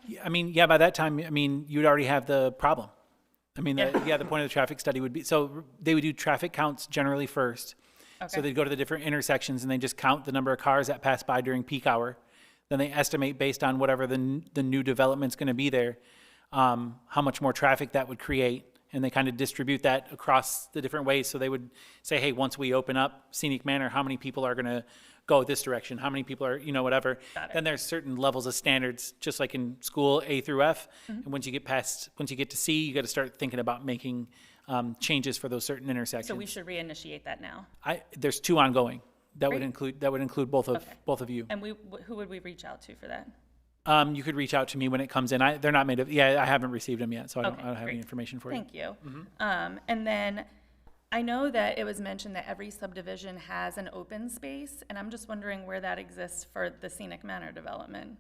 Speaker 4: Yeah, I mean, yeah, by that time, I mean, you'd already have the problem. I mean, the point of the traffic study would be, so they would do traffic counts generally first. So
Speaker 11: Okay.
Speaker 4: they'd go to the different intersections and they just count the number of cars that pass by during peak hour. Then they estimate based on whatever the new development's going to be there, how much more traffic that would create. And they kind of distribute that across the different ways. So they would say, hey, once we open up Scenic Manor, how many people are going to go this direction? How many people are, whatever.
Speaker 11: Got it.
Speaker 4: Then there's certain levels of standards, just like in school, A through F.
Speaker 11: Mm-hmm.
Speaker 4: And once you get to C, you got to start thinking about making changes for those certain intersections.
Speaker 11: So we should reinitiate that now.
Speaker 4: There's 2 ongoing. That would
Speaker 11: Great.
Speaker 4: include both of
Speaker 11: Okay.
Speaker 4: both of you.
Speaker 11: And who would we reach out to for that?
Speaker 4: You could reach out to me when it comes in. They're not made of. Yeah, I haven't received them yet, so I don't
Speaker 11: Okay,
Speaker 4: have any
Speaker 11: great.
Speaker 4: information for you.
Speaker 11: Thank you. And then I know that it was mentioned that every subdivision has an open space, and I'm just wondering where that exists for the Scenic Manor development.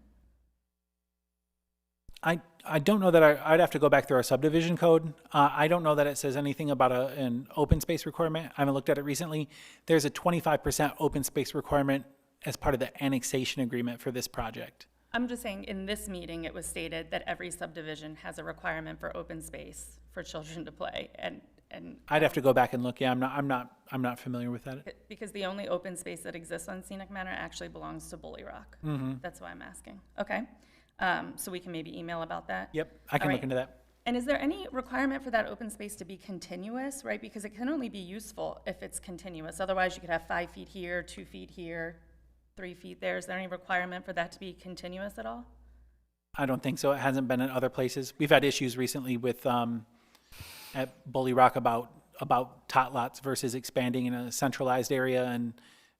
Speaker 4: I don't know that I'd have to go back through our subdivision code. I don't know that it says anything about an open space requirement. I haven't looked at it recently. There's a 25% open space requirement as part of the annexation agreement for this project.
Speaker 11: I'm just saying, in this meeting, it was stated that every subdivision has a requirement for open space for children to play, and
Speaker 4: I'd have to go back and look. Yeah, I'm not familiar with that.
Speaker 11: because the only open space that exists on Scenic Manor actually belongs to Bully Rock. That's why I'm asking. Okay, so we can maybe email about that?
Speaker 4: Yep, I can
Speaker 11: All
Speaker 4: look
Speaker 11: right.
Speaker 4: into that.
Speaker 11: And is there any requirement for that open space to be continuous, right? Because it can only be useful if it's continuous. Otherwise, you could have 5 feet here, 2 feet here, 3 feet there. Is there any requirement for that to be continuous at all?
Speaker 4: I don't think so. It hasn't been in other places. We've had issues recently with at Bully Rock about tot lots versus expanding in a centralized area, and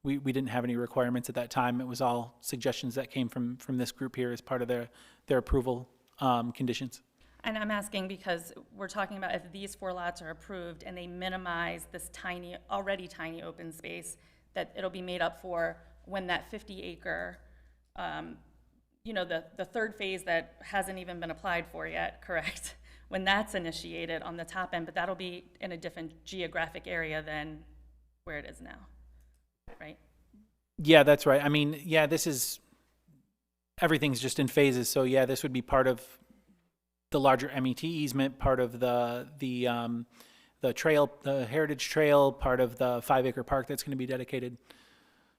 Speaker 4: we didn't have any requirements at that time. It was all suggestions that came from this group here as part of their approval conditions.
Speaker 11: And I'm asking because we're talking about if these 4 lots are approved and they minimize this already tiny open space, that it'll be made up for when that 50-acre, the third phase that hasn't even been applied for yet, correct? When that's initiated on the top end, but that'll be in a different geographic area than where it is now, right?
Speaker 4: Yeah, that's right. I mean, yeah, everything's just in phases. So yeah, this would be part of the larger MET easement, part of the trail, the heritage trail, part of the 5-acre park that's going to be dedicated.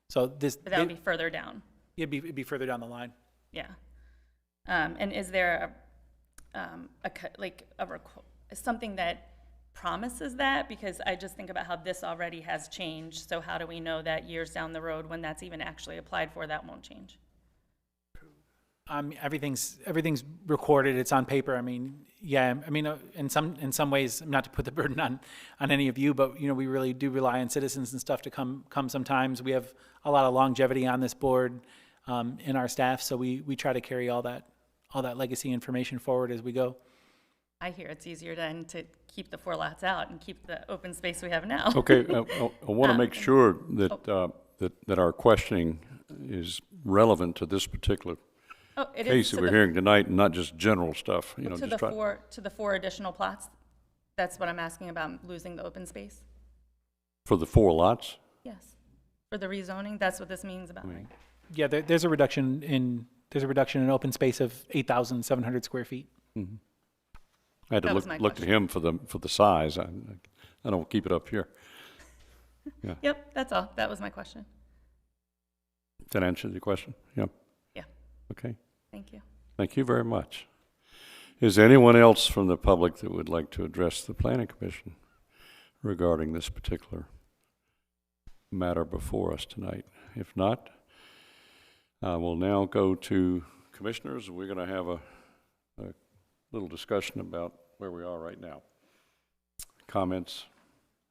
Speaker 4: So
Speaker 11: But that would be further down.
Speaker 4: it'd be further down the line.
Speaker 11: Yeah. And is there something that promises that? Because I just think about how this already has changed. So how do we know that years down the road, when that's even actually applied for, that won't change?
Speaker 4: Everything's recorded. It's on paper. I mean, yeah. I mean, in some ways, not to put the burden on any of you, but we really do rely on citizens and stuff to come sometimes. We have a lot of longevity on this board in our staff, so we try to carry all that legacy information forward as we go.
Speaker 11: I hear it's easier then to keep the 4 lots out and keep the open space we have now.
Speaker 1: Okay, I want to make sure that our questioning is relevant to this particular
Speaker 11: It
Speaker 1: case
Speaker 11: is
Speaker 1: that
Speaker 11: to
Speaker 1: we're
Speaker 11: the,
Speaker 1: hearing tonight, and not just general stuff,
Speaker 11: to
Speaker 1: just
Speaker 11: the
Speaker 1: try.
Speaker 11: 4 additional plots. That's what I'm asking about, losing the open space.
Speaker 1: For the 4 lots?
Speaker 11: Yes. For the rezoning, that's what this means about, right?
Speaker 4: Yeah, there's a reduction in open space of 8,700 square feet.
Speaker 1: I had to
Speaker 11: That was my
Speaker 1: look to him for the size. I don't keep it up here.
Speaker 11: Yep, that's all. That was my question.
Speaker 1: That answers your question? Yep.
Speaker 11: Yeah.
Speaker 1: Okay.
Speaker 11: Thank you.
Speaker 1: Thank you very much. Is there anyone else from the public that would like to address the Planning Commission regarding this particular matter before us tonight? If not, we'll now go to commissioners. We're going to have a little discussion about where we are right now. Comments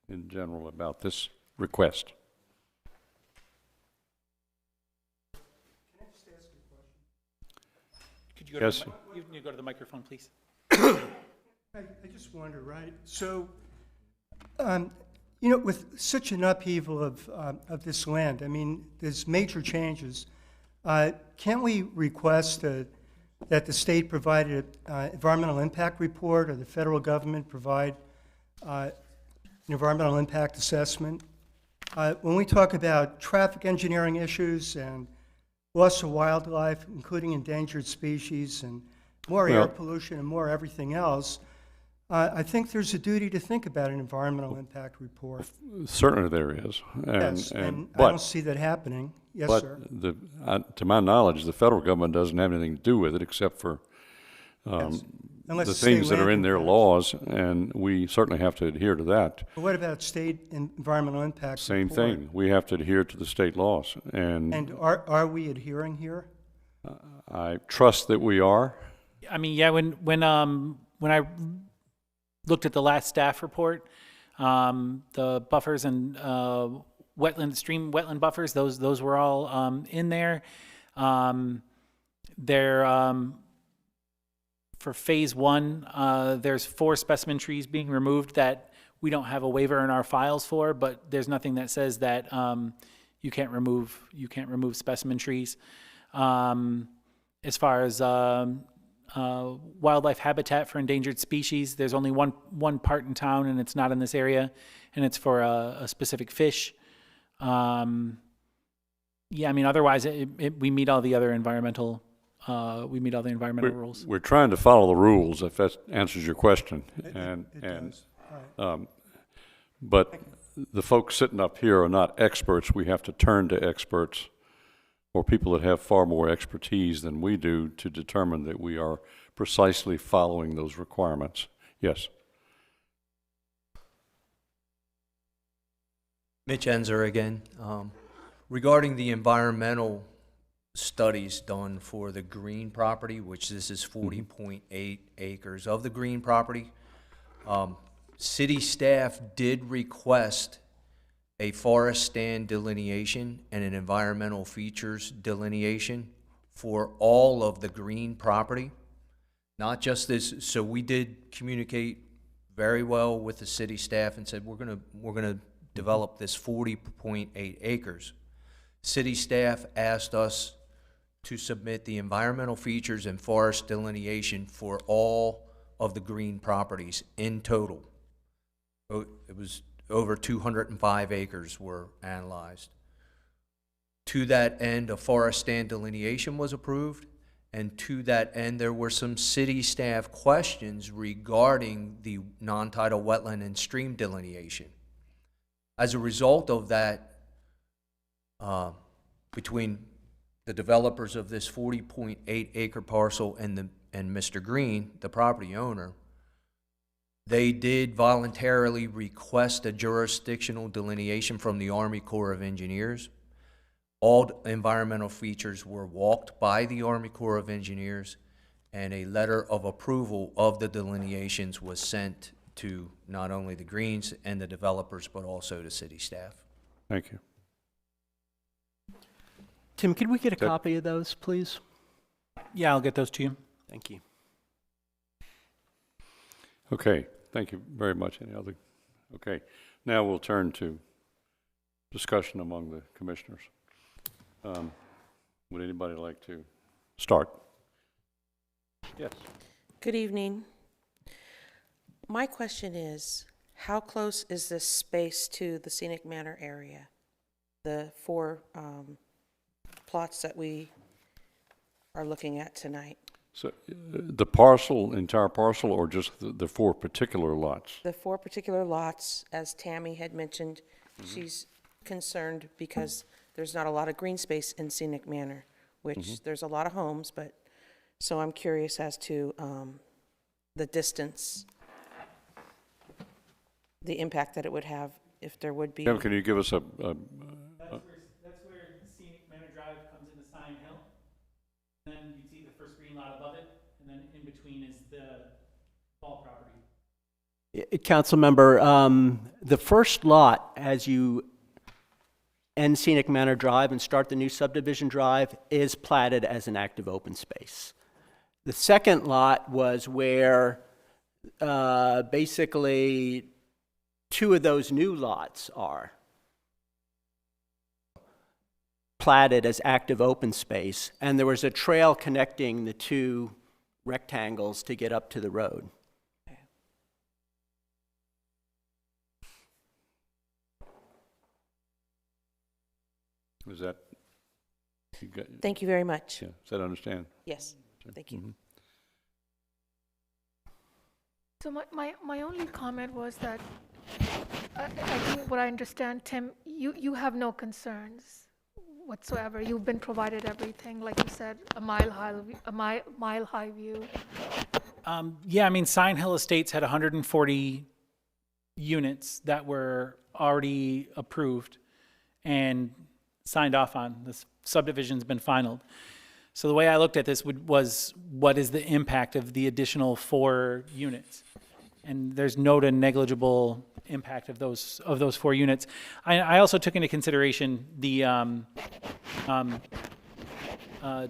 Speaker 1: in general about this request.
Speaker 4: Could you
Speaker 1: Yes.
Speaker 4: you can go to the microphone, please?
Speaker 8: I just wonder, right, so, with such an upheaval of this land, I mean, there's major changes. Can't we request that the state provide an environmental impact report, or the federal government provide an environmental impact assessment? When we talk about traffic engineering issues and loss of wildlife, including endangered species, and more air
Speaker 1: Well-
Speaker 8: pollution and more everything else, I think there's a duty to think about an environmental impact report.
Speaker 1: Certainly there is.
Speaker 8: Yes, and I
Speaker 1: but
Speaker 8: don't see that happening. Yes,
Speaker 1: but
Speaker 8: sir.
Speaker 1: to my knowledge, the federal government doesn't have anything to do with it except for
Speaker 8: Yes. Unless
Speaker 1: the
Speaker 8: the state
Speaker 1: things that are
Speaker 8: land
Speaker 1: in their
Speaker 8: impacts.
Speaker 1: laws, and we certainly have to adhere to that.
Speaker 8: But what about state environmental impact
Speaker 1: Same
Speaker 8: report?
Speaker 1: thing. We have to adhere to the state laws,
Speaker 8: And are we adhering here?
Speaker 1: I trust that we are.
Speaker 4: I mean, yeah, when I looked at the last staff report, the buffers and stream wetland buffers, those were all in there. For phase one, there's 4 specimen trees being removed that we don't have a waiver in our files for, but there's nothing that says that you can't remove specimen trees. As far as wildlife habitat for endangered species, there's only one part in town, and it's not in this area, and it's for a specific fish. Yeah, I mean, otherwise, we meet all the other environmental. We meet all the environmental rules.
Speaker 1: We're trying to follow the rules, if that answers your question.
Speaker 8: It does. All right.
Speaker 1: But the folks sitting up here are not experts. We have to turn to experts or people that have far more expertise than we do to determine that we are precisely following those requirements. Yes.
Speaker 5: Mitch Enzer again. Regarding the environmental studies done for the green property, which this is 40.8 acres of the green property, city staff did request a forest stand delineation and an environmental features delineation for all of the green property, not just this. So we did communicate very well with the city staff and said we're gonna develop this 40.8 acres. City staff asked us to submit the environmental features and forest delineation for all of the green properties in total. It was over 205 acres were analyzed. To that end, a forest stand delineation was approved, and to that end, there were some city staff questions regarding the non-tidal wetland and stream delineation. As a result of that, between the developers of this 40.8 acre parcel and Mr. Green, the property owner, they did voluntarily request a jurisdictional delineation from the Army Corps of Engineers. All environmental features were walked by the Army Corps of Engineers, and a letter of approval of the delineations was sent to not only the Greens and the developers, but also to city staff.
Speaker 1: Thank you.
Speaker 2: Tim, could we get a copy of those, please?
Speaker 4: Yeah, I'll get those to you.
Speaker 2: Thank you.
Speaker 1: Okay, thank you very much. Any other? Okay, now we'll turn to discussion among the commissioners. Would anybody like to start? Yes.
Speaker 12: Good evening. My question is, how close is this space to the Scenic Manor area? The 4 plots that we are looking at tonight.
Speaker 1: So the parcel, entire parcel, or just the 4 particular lots?
Speaker 12: The 4 particular lots, as Tammy had mentioned, she's concerned because there's not a lot of green space in Scenic Manor, which there's a lot of homes, but so I'm curious as to the distance, the impact that it would have if there would be.
Speaker 1: Tim, can you give us
Speaker 4: That's where Scenic Manor Drive comes into Scion Hill. And then you see the first green lot above it, and then in between is the Ball property.
Speaker 2: Council member, the first lot, as you end Scenic Manor Drive and start the new subdivision drive, is platted as an active open space. The second lot was where basically 2 of those new lots are platted as active open space, and there was a trail connecting the 2 rectangles to get up to the road.
Speaker 1: Is that? You got,
Speaker 12: Thank you very much.
Speaker 1: yeah, does that understand?
Speaker 12: Yes, thank you.
Speaker 13: So my only comment was that I think what I understand, Tim, you have no concerns whatsoever. You've been provided everything, like you said, a mile high view.
Speaker 4: Yeah, I mean, Sign Hill Estates had 140 units that were already approved and signed off on. This subdivision's been finalized. So the way I looked at this was what is the impact of the additional 4 units? And there's no to negligible impact of those 4 units. I also took into consideration the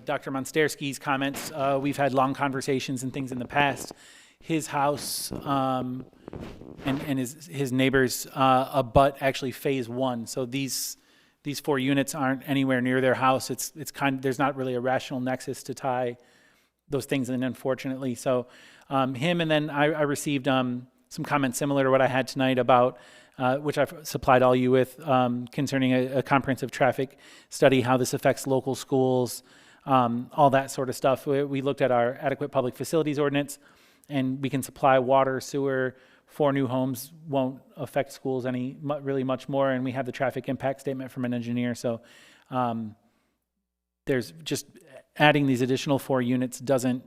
Speaker 4: Dr. Monsterski's comments. We've had long conversations and things in the past. His house and his neighbors abut actually phase 1. So these 4 units aren't anywhere near their house. It's there's not really a rational nexus to tie those things in, unfortunately. So him, and then I received some comments similar to what I had tonight about, which I've supplied all you with, concerning a comprehensive traffic study, how this affects local schools, all that sort of stuff. We looked at our adequate public facilities ordinance, and we can supply water, sewer. 4 new homes won't affect schools really much more, and we have the traffic impact statement from an engineer. So there's just adding these additional 4 units doesn't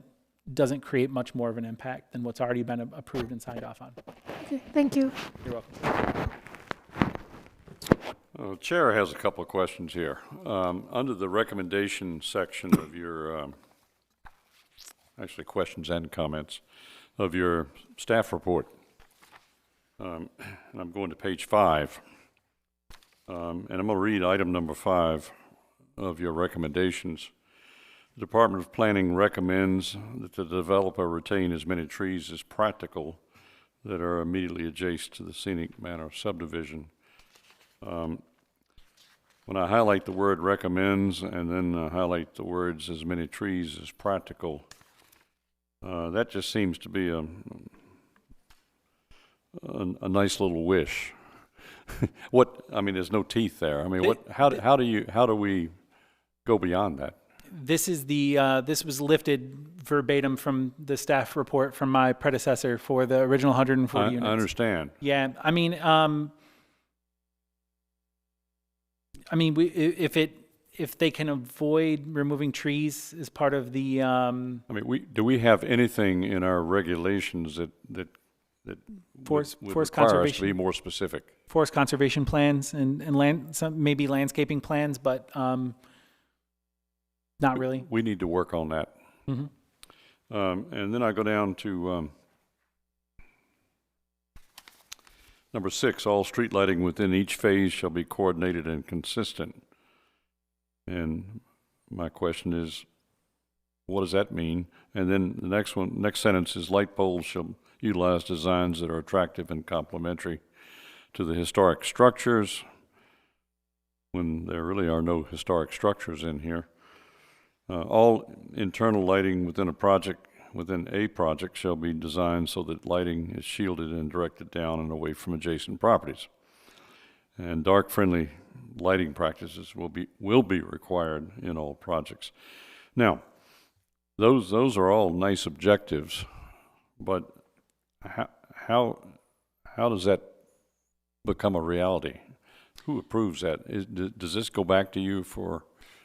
Speaker 4: create much more of an impact than what's already been approved and signed off on.
Speaker 13: Okay, thank you.
Speaker 4: You're welcome.
Speaker 1: Chair has a couple of questions here. Under the recommendation section of your, actually questions and comments, of your staff report, and I'm going to page 5, and I'm going to read item number 5 of your recommendations. The Department of Planning recommends that the developer retain as many trees as practical that are immediately adjacent to the Scenic Manor subdivision. When I highlight the word recommends and then highlight the words as many trees as practical, that just seems to be a nice little wish. There's no teeth there. I mean, how do we go beyond that?
Speaker 4: This is this was lifted verbatim from the staff report from my predecessor for the original 140 units.
Speaker 1: I understand.
Speaker 4: Yeah, if they can avoid removing trees as part of the.
Speaker 1: Do we have anything in our regulations that would
Speaker 4: forest
Speaker 1: require us to
Speaker 4: conservation,
Speaker 1: be more specific?
Speaker 4: Forest conservation plans and maybe landscaping plans, but not really.
Speaker 1: We need to work on that.
Speaker 4: Mm-hmm.
Speaker 1: And then I go down to number 6, all street lighting within each phase shall be coordinated and consistent. And my question is, what does that mean? And then the next sentence is light poles shall utilize designs that are attractive and complementary to the historic structures, when there really are no historic structures in here. All internal lighting within a project shall be designed so that lighting is shielded and directed down and away from adjacent properties. And dark friendly lighting practices will be required in all projects. Now, those are all nice objectives, but how does that become a reality? Who approves that? Does this go back to you for?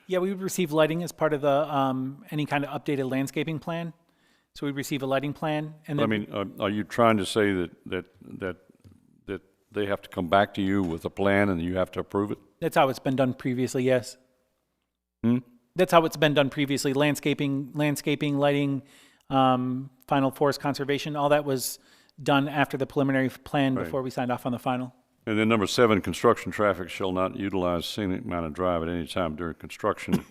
Speaker 4: Yeah, we would receive lighting as part of the any kind of updated landscaping plan. So we receive a lighting plan, and then
Speaker 1: are you trying to say that they have to come back to you with a plan and you have to approve it?
Speaker 4: That's how it's been done previously. Yes.
Speaker 1: Hmm?
Speaker 4: That's how it's been done previously. Landscaping, lighting, final forest conservation. All that was done after the preliminary plan before we signed off on the final.
Speaker 1: And then number 7, construction traffic shall not utilize Scenic Manor Drive at any time during construction.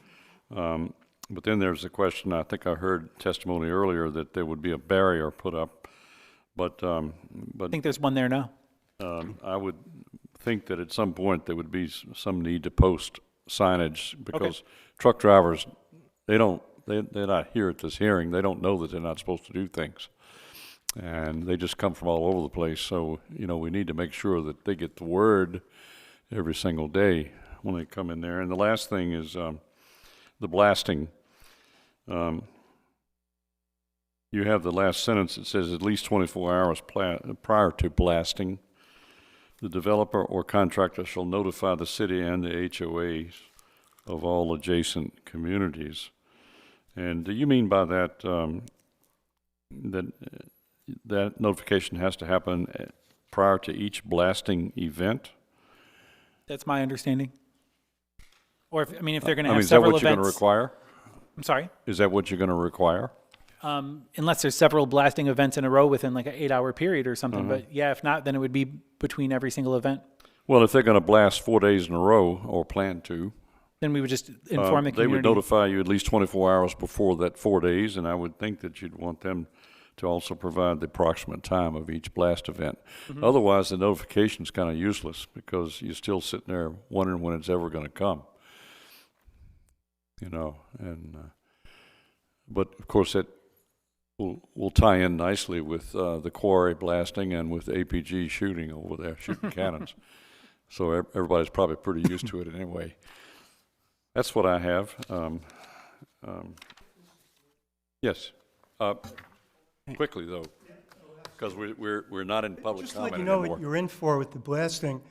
Speaker 1: But then there's a question, I think I heard testimony earlier that there would be a barrier put up, but I
Speaker 4: think there's one there now.
Speaker 1: I would think that at some point there would be some need to post signage, because truck drivers, they're not here at this hearing. They don't know that they're not supposed to do things. And they just come from all over the place. So, we need to make sure that they get the word every single day when they come in there. And the last thing is the blasting. you have the last sentence that says at least 24 hours prior to blasting, the developer or contractor shall notify the city and the HOAs of all adjacent communities. And do you mean by that that notification has to happen prior to each blasting event?
Speaker 4: That's my understanding. Or if they're going to
Speaker 1: I
Speaker 4: have
Speaker 1: mean, is that
Speaker 4: several
Speaker 1: what you're going to
Speaker 4: events.
Speaker 1: require?
Speaker 4: I'm sorry?
Speaker 1: Is that what you're going to require?
Speaker 4: Unless there's several blasting events in a row within like an 8-hour period or something.
Speaker 1: Uh-huh.
Speaker 4: But yeah, if not, then it would be between every single event.
Speaker 1: Well, if they're going to blast 4 days in a row or plan to,
Speaker 4: Then we would just inform the
Speaker 1: they would
Speaker 4: community.
Speaker 1: notify you at least 24 hours before that 4 days, and I would think that you'd want them to also provide the approximate time of each blast event.
Speaker 4: Mm-hmm.
Speaker 1: Otherwise, the notification's kind of useless because you're still sitting there wondering when it's ever going to come. You know, and but of course that will tie in nicely with the quarry blasting and with APG shooting over there, shooting cannons. So everybody's probably pretty used to it anyway. That's what I have. Yes. Quickly though, because we're not in public
Speaker 8: Just to let
Speaker 1: comment
Speaker 8: you know
Speaker 1: anymore.
Speaker 8: what you're in for with the blasting.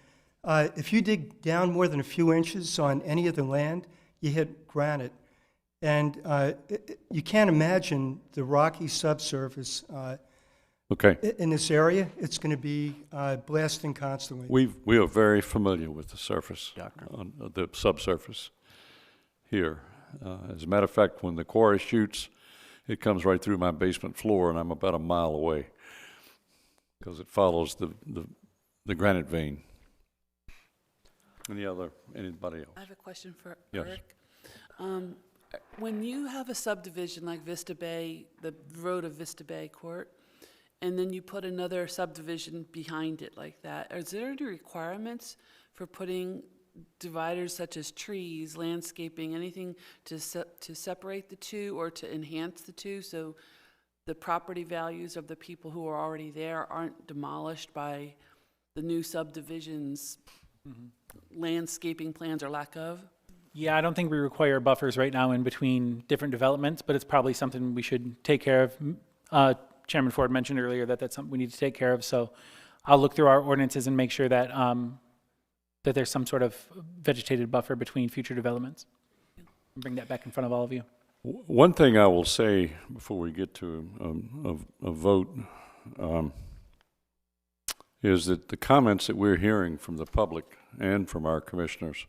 Speaker 8: If you dig down more than a few inches on any of the land, you hit granite. And you can't imagine the rocky subsurface
Speaker 1: Okay.
Speaker 8: in this area. It's going to be blasting constantly.
Speaker 1: We are very familiar with the surface, the subsurface here. As a matter of fact, when the quarry shoots, it comes right through my basement floor, and I'm about a mile away because it follows the granite vein. Anybody else?
Speaker 3: I have a question for
Speaker 1: Yes.
Speaker 3: Eric. When you have a subdivision like Vista Bay, the road of Vista Bay Court, and then you put another subdivision behind it like that, is there any requirements for putting dividers such as trees, landscaping, anything to separate the two or to enhance the two so the property values of the people who are already there aren't demolished by the new subdivision's landscaping plans or lack of?
Speaker 4: Yeah, I don't think we require buffers right now in between different developments, but it's probably something we should take care of. Chairman Ford mentioned earlier that that's something we need to take care of. So I'll look through our ordinances and make sure that that there's some sort of vegetated buffer between future developments. Bring that back in front of all of you.
Speaker 1: One thing I will say before we get to a vote is that the comments that we're hearing from the public and from our commissioners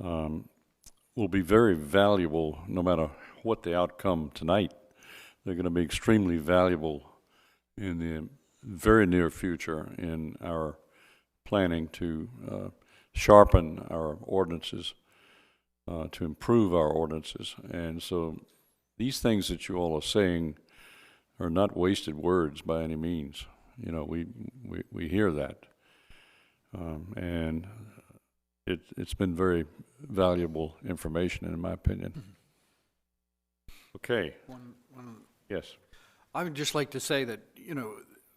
Speaker 1: will be very valuable no matter what the outcome tonight. They're going to be extremely valuable in the very near future in our planning to sharpen our ordinances, to improve our ordinances. And so these things that you all are saying are not wasted words by any means. You know, we hear that. And it's been very valuable information, in my opinion. Okay. Yes.
Speaker 6: I would just like to say that, you know,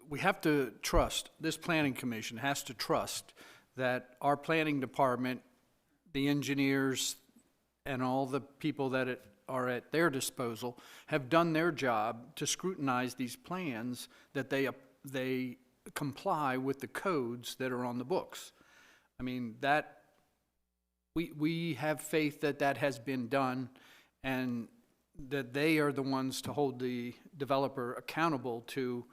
Speaker 6: we have to trust, this planning commission has to trust that our planning department, the engineers, and all the people that are at their disposal have done their job to scrutinize these plans, that they comply with the codes that are on the books. I mean, that we have faith that that has been done, and that they are the ones to hold the developer accountable to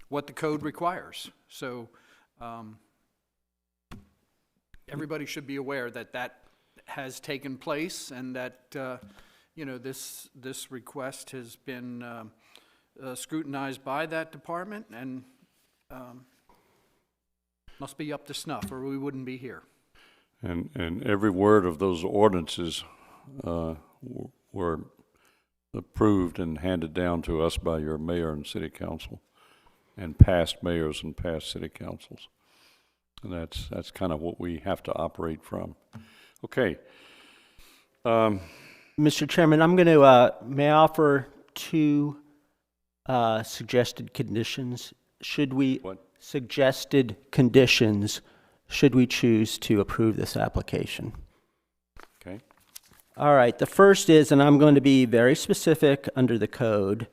Speaker 6: what the code requires. So everybody should be aware that that has taken place, and that you know, this request has been scrutinized by that department, and must be up to snuff, or we wouldn't be here.
Speaker 1: And every word of those ordinances were approved and handed down to us by your mayor and city council, and past mayors and past city councils. And that's kind of what we have to operate from. Okay.
Speaker 2: Mr. Chairman, I'm going to, may I offer two suggested conditions? Should we,
Speaker 1: What?
Speaker 2: suggested conditions, should we choose to approve this application?
Speaker 1: Okay.
Speaker 2: All right, the first is, and I'm going to be very specific under the code.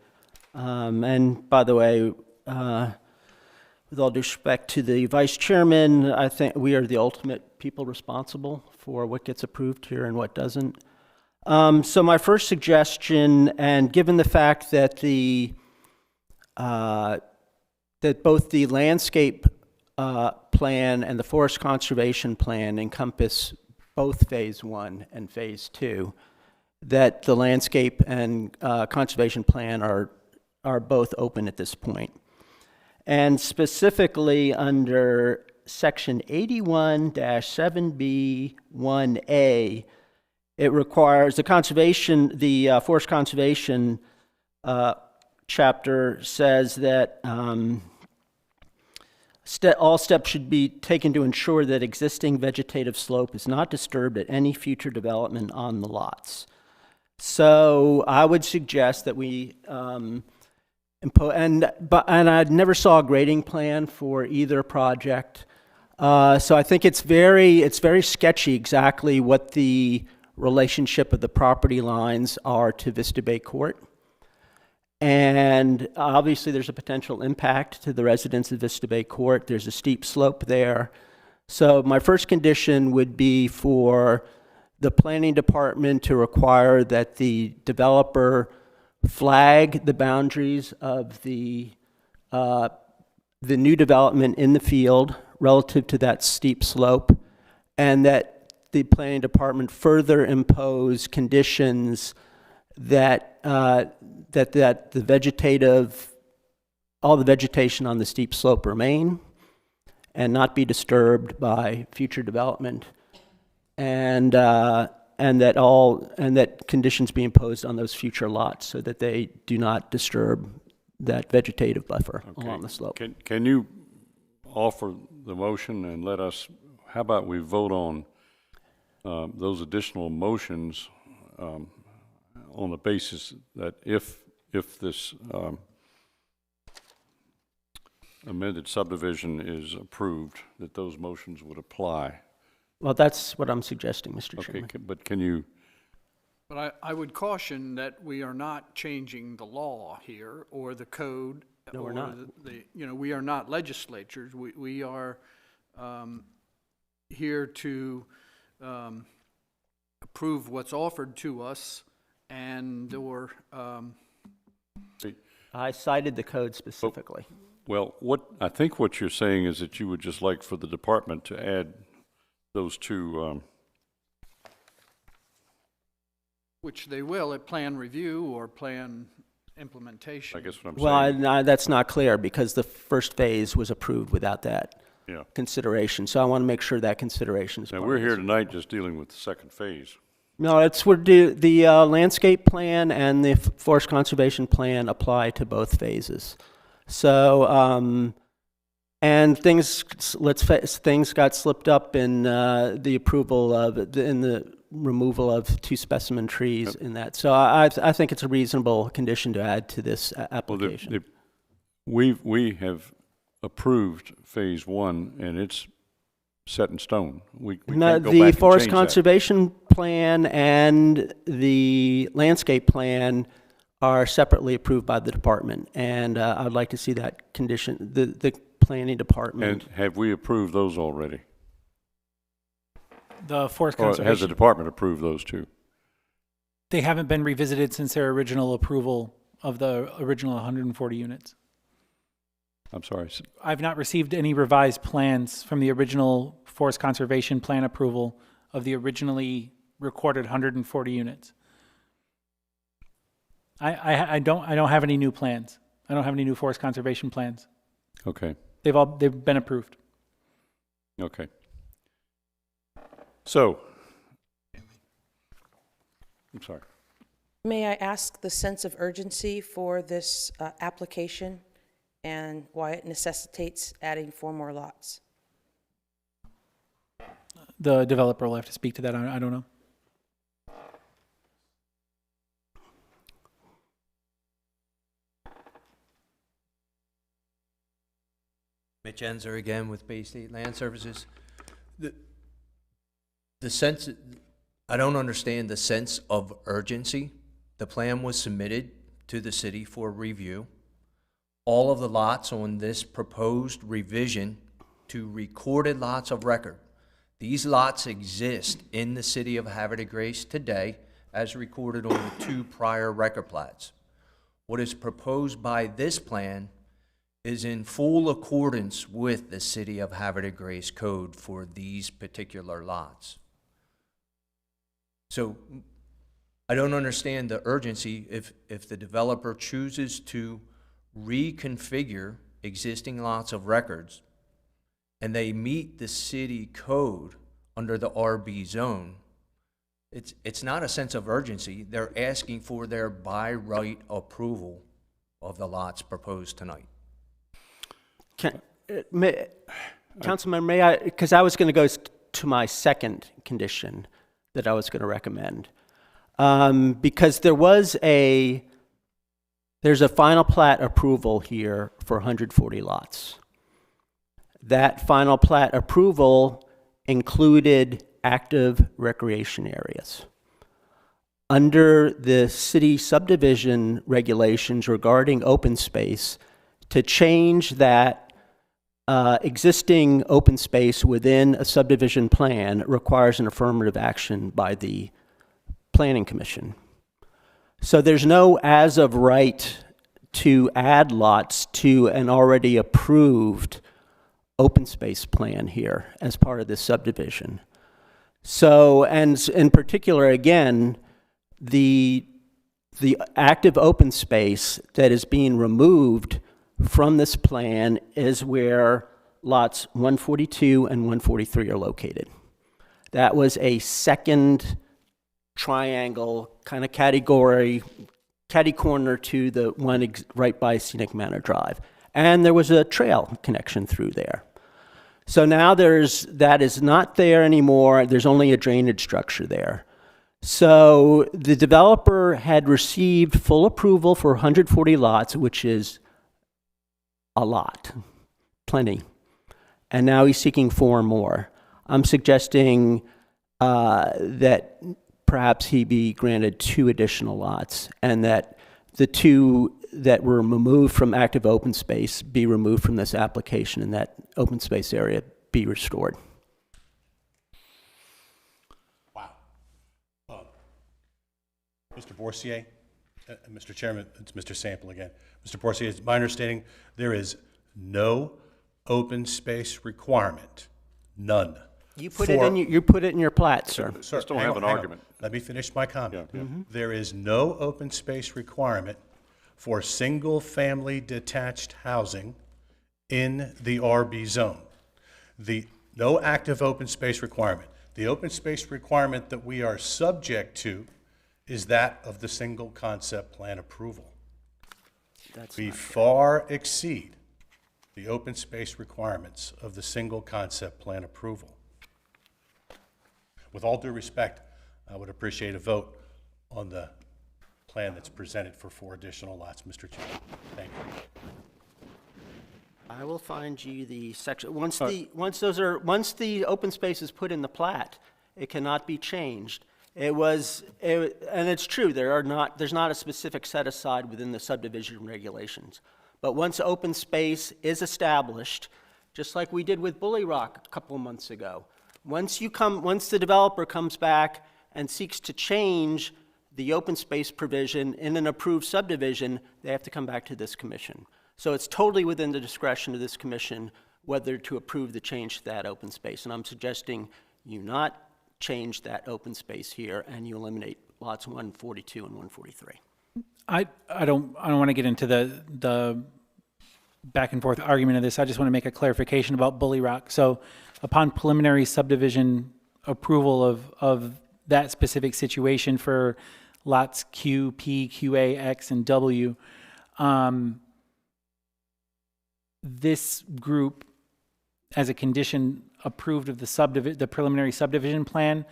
Speaker 2: And by the way, with all due respect to the vice chairman, I think we are the ultimate people responsible for what gets approved here and what doesn't. So my first suggestion, and given the fact that that both the landscape plan and the forest conservation plan encompass both phase 1 and phase 2, that the landscape and conservation plan are both open at this point. And specifically under section 81-7B1A, it requires the forest conservation chapter says that all steps should be taken to ensure that existing vegetative slope is not disturbed at any future development on the lots. So I would suggest that we and I never saw a grading plan for either project. So I think it's very sketchy exactly what the relationship of the property lines are to Vista Bay Court. And obviously there's a potential impact to the residents of Vista Bay Court. There's a steep slope there. So my first condition would be for the planning department to require that the developer flag the boundaries of the new development in the field relative to that steep slope, and that the planning department further impose conditions that that the all the vegetation on the steep slope remain and not be disturbed by future development, and that conditions be imposed on those future lots so that they do not disturb that vegetative buffer along the slope.
Speaker 1: Can you offer the motion and let us, how about we vote on those additional motions on the basis that if this amended subdivision is approved, that those motions would apply?
Speaker 2: Well, that's what I'm suggesting, Mr. Chairman.
Speaker 1: Okay, but can you?
Speaker 6: But I would caution that we are not changing the law here or the code.
Speaker 2: No, we're not.
Speaker 6: We are not legislatures. We are here to approve what's offered to us and/or.
Speaker 2: I cited the code specifically.
Speaker 1: Well, I think what you're saying is that you would just like for the department to add those two.
Speaker 6: Which they will at plan review or plan implementation.
Speaker 1: I guess what I'm saying.
Speaker 2: Well, that's not clear because the first phase was approved without that consideration. So I want to make sure that consideration is.
Speaker 1: Now we're here tonight just dealing with the second phase.
Speaker 2: No, the landscape plan and the forest conservation plan apply to both phases. So, and things got slipped up in the approval of in the removal of 2 specimen trees in that. So I think it's a reasonable condition to add to this application.
Speaker 1: Well, we have approved phase 1 and it's set in stone. We can't go back and
Speaker 2: the forest
Speaker 1: change
Speaker 2: conservation plan and the landscape plan are separately approved by the department, and I'd like to see that condition, the planning department.
Speaker 1: And have we approved those already?
Speaker 4: The forest
Speaker 1: Or
Speaker 4: conservation.
Speaker 1: has the department approved those two?
Speaker 4: They haven't been revisited since their original approval of the original 140 units.
Speaker 1: I'm sorry.
Speaker 4: I've not received any revised plans from the original forest conservation plan approval of the originally recorded 140 units. I don't have any new plans. I don't have any new forest conservation plans.
Speaker 1: Okay.
Speaker 4: They've been approved.
Speaker 1: Okay. So, I'm sorry.
Speaker 12: May I ask the sense of urgency for this application and why it necessitates adding 4 more lots?
Speaker 4: The developer will have to speak to that. I don't know.
Speaker 5: Mitch Enzer again with Bay State Land Services. The sense, I don't understand the sense of urgency. The plan was submitted to the city for review. All of the lots on this proposed revision to recorded lots of record. These lots exist in the city of Havre de Grace today as recorded on the 2 prior record plats. What is proposed by this plan is in full accordance with the city of Havre de Grace code for these particular lots. So I don't understand the urgency if the developer chooses to reconfigure existing lots of records and they meet the city code under the RB zone. It's not a sense of urgency. They're asking for their by right approval of the lots proposed tonight.
Speaker 2: Councilman, may I, because I was going to go to my second condition that I was going to recommend. Because there's a final plat approval here for 140 lots. That final plat approval included active recreation areas. Under the city subdivision regulations regarding open space, to change that existing open space within a subdivision plan requires an affirmative action by the Planning Commission. So there's no as of right to add lots to an already approved open space plan here as part of this subdivision. So, and in particular, again, the active open space that is being removed from this plan is where lots 142 and 143 are located. That was a second triangle kind of catty corner to the one right by Scenic Manor Drive. And there was a trail connection through there. So now that is not there anymore. There's only a drainage structure there. So the developer had received full approval for 140 lots, which is a lot, plenty. And now he's seeking 4 more. I'm suggesting that perhaps he be granted 2 additional lots, and that the 2 that were removed from active open space be removed from this application, and that open space area be restored.
Speaker 7: Wow. Mr. Borsier, Mr. Chairman, it's Mr. Sample again. Mr. Borsier, it's my understanding there is no open space requirement, none.
Speaker 2: You put it in your plat, sir.
Speaker 7: Sir,
Speaker 1: Just don't
Speaker 7: hang
Speaker 1: have
Speaker 7: on,
Speaker 1: an
Speaker 7: hang on.
Speaker 1: argument.
Speaker 7: Let me finish my comment.
Speaker 1: Yeah, yeah.
Speaker 7: There is no open space requirement for single-family detached housing in the RB zone. No active open space requirement. The open space requirement that we are subject to is that of the single concept plan approval. We far exceed the open space requirements of the single concept plan approval. With all due respect, I would appreciate a vote on the plan that's presented for 4 additional lots, Mr. Chairman. Thank you.
Speaker 2: I will find you the section. Once the open space is put in the plat, it cannot be changed. And it's true, there's not a specific set aside within the subdivision regulations. But once open space is established, just like we did with Bully Rock a couple of months ago, once the developer comes back and seeks to change the open space provision in an approved subdivision, they have to come back to this commission. So it's totally within the discretion of this commission whether to approve the change to that open space. And I'm suggesting you not change that open space here and you eliminate lots 142 and 143.
Speaker 4: I don't want to get into the back and forth argument of this. I just want to make a clarification about Bully Rock. So upon preliminary subdivision approval of that specific situation for lots Q, P, QA, X, and W, this group, as a condition, approved of the preliminary subdivision plan.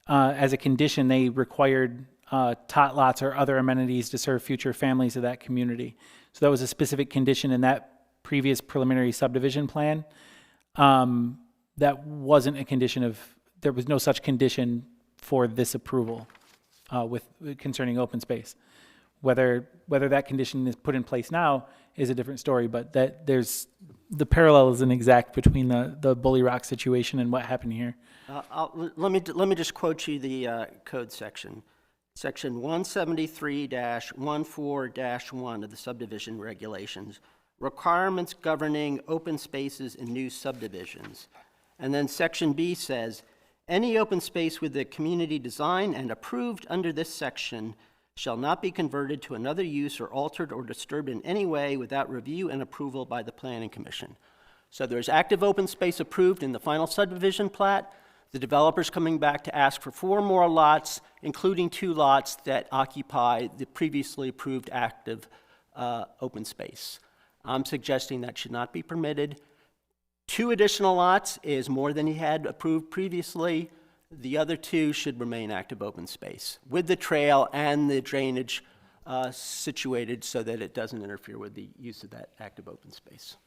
Speaker 4: As a condition, they required tot lots or other amenities to serve future families of that community. So that was a specific condition in that previous preliminary subdivision plan. That wasn't a condition there was no such condition for this approval with concerning open space. Whether that condition is put in place now is a different story, but that the parallel isn't exact between the Bully Rock situation and what happened here.
Speaker 2: Let me just quote you the code section. Section 173-14-1 of the subdivision regulations, requirements governing open spaces in new subdivisions. And then section B says, any open space with the community design and approved under this section shall not be converted to another use or altered or disturbed in any way without review and approval by the Planning Commission. So there's active open space approved in the final subdivision plat. The developer's coming back to ask for 4 more lots, including 2 lots that occupy the previously approved active open space. I'm suggesting that should not be permitted. 2 additional lots is more than he had approved previously. The other 2 should remain active open space with the trail and the drainage situated so that it doesn't interfere with the use of that active open space.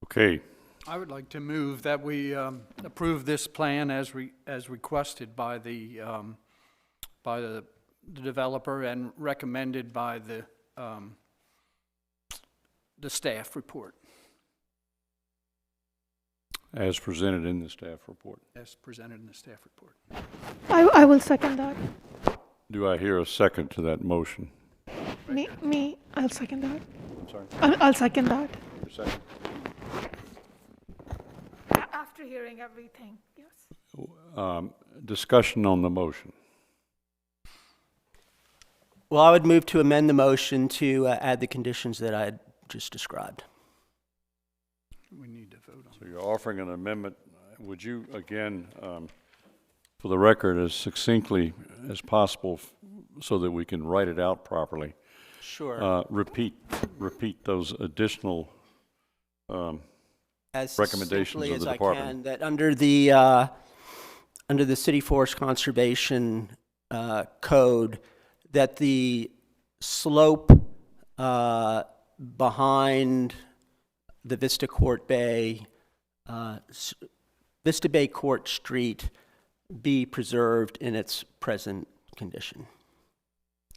Speaker 1: Okay,
Speaker 6: I would like to move that we approve this plan as requested by the developer and recommended by the staff report,
Speaker 1: as presented in the staff report.
Speaker 6: as presented in the staff report.
Speaker 13: I will second that.
Speaker 1: Do I hear a second to that motion?
Speaker 13: I'll second that.
Speaker 1: I'm sorry,
Speaker 13: I'll second that.
Speaker 1: your second.
Speaker 13: After hearing everything, yes.
Speaker 1: Discussion on the motion.
Speaker 2: Well, I would move to amend the motion to add the conditions that I had just described.
Speaker 6: We need to vote on
Speaker 1: So you're offering an amendment. Would you, again, for the record, as succinctly as possible so that we can write it out properly,
Speaker 2: Sure.
Speaker 1: repeat those additional
Speaker 2: As
Speaker 1: recommendations
Speaker 2: succinctly
Speaker 1: of the
Speaker 2: as
Speaker 1: department.
Speaker 2: I can, that under the City Forest Conservation Code, that the slope behind the Vista Bay Court Street be preserved in its present condition,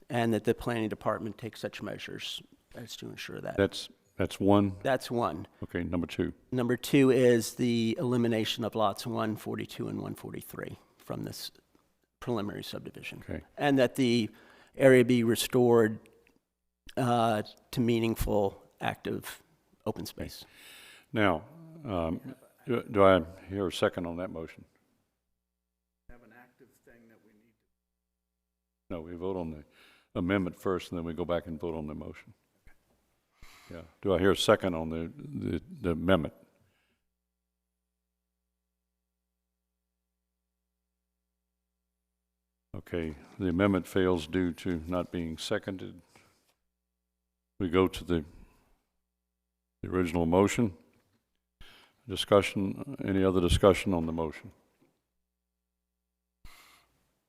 Speaker 2: and that the planning department takes such measures as to ensure that.
Speaker 1: That's one.
Speaker 2: That's one.
Speaker 1: Okay, number 2.
Speaker 2: Number 2 is the elimination of lots 142 and 143 from this preliminary subdivision.
Speaker 1: Okay.
Speaker 2: And that the area be restored to meaningful, active open space.
Speaker 1: Now, do I hear a second on that motion?
Speaker 6: have an active thing that we need.
Speaker 1: No, we vote on the amendment first, and then we go back and vote on the motion. Yeah. Do I hear a second on the amendment? Okay, the amendment fails due to not being seconded. We go to the original motion. Discussion, any other discussion on the motion?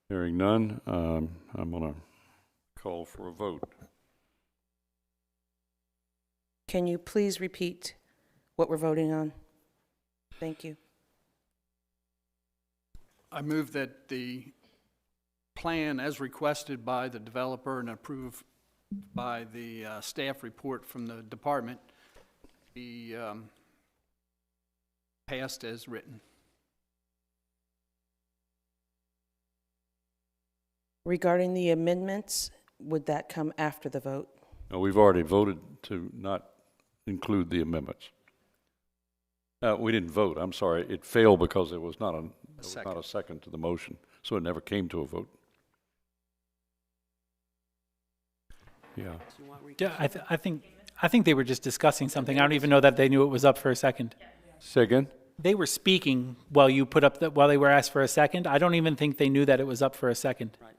Speaker 1: Hearing none, I'm going to call for a vote.
Speaker 12: Can you please repeat what we're voting on? Thank you.
Speaker 6: I move that the plan as requested by the developer and approved by the staff report from the department be passed as written.
Speaker 12: Regarding the amendments, would that come after the vote?
Speaker 1: No, we've already voted to not include the amendments. We didn't vote, I'm sorry. It failed because there was not a second to the motion, so it never came to a vote. Yeah.
Speaker 4: Yeah, I think they were just discussing something. I don't even know that they knew it was up for a second.
Speaker 1: Say again?
Speaker 4: They were speaking while you put up while they were asked for a second. I don't even think they knew that it was up for a second.
Speaker 3: Right.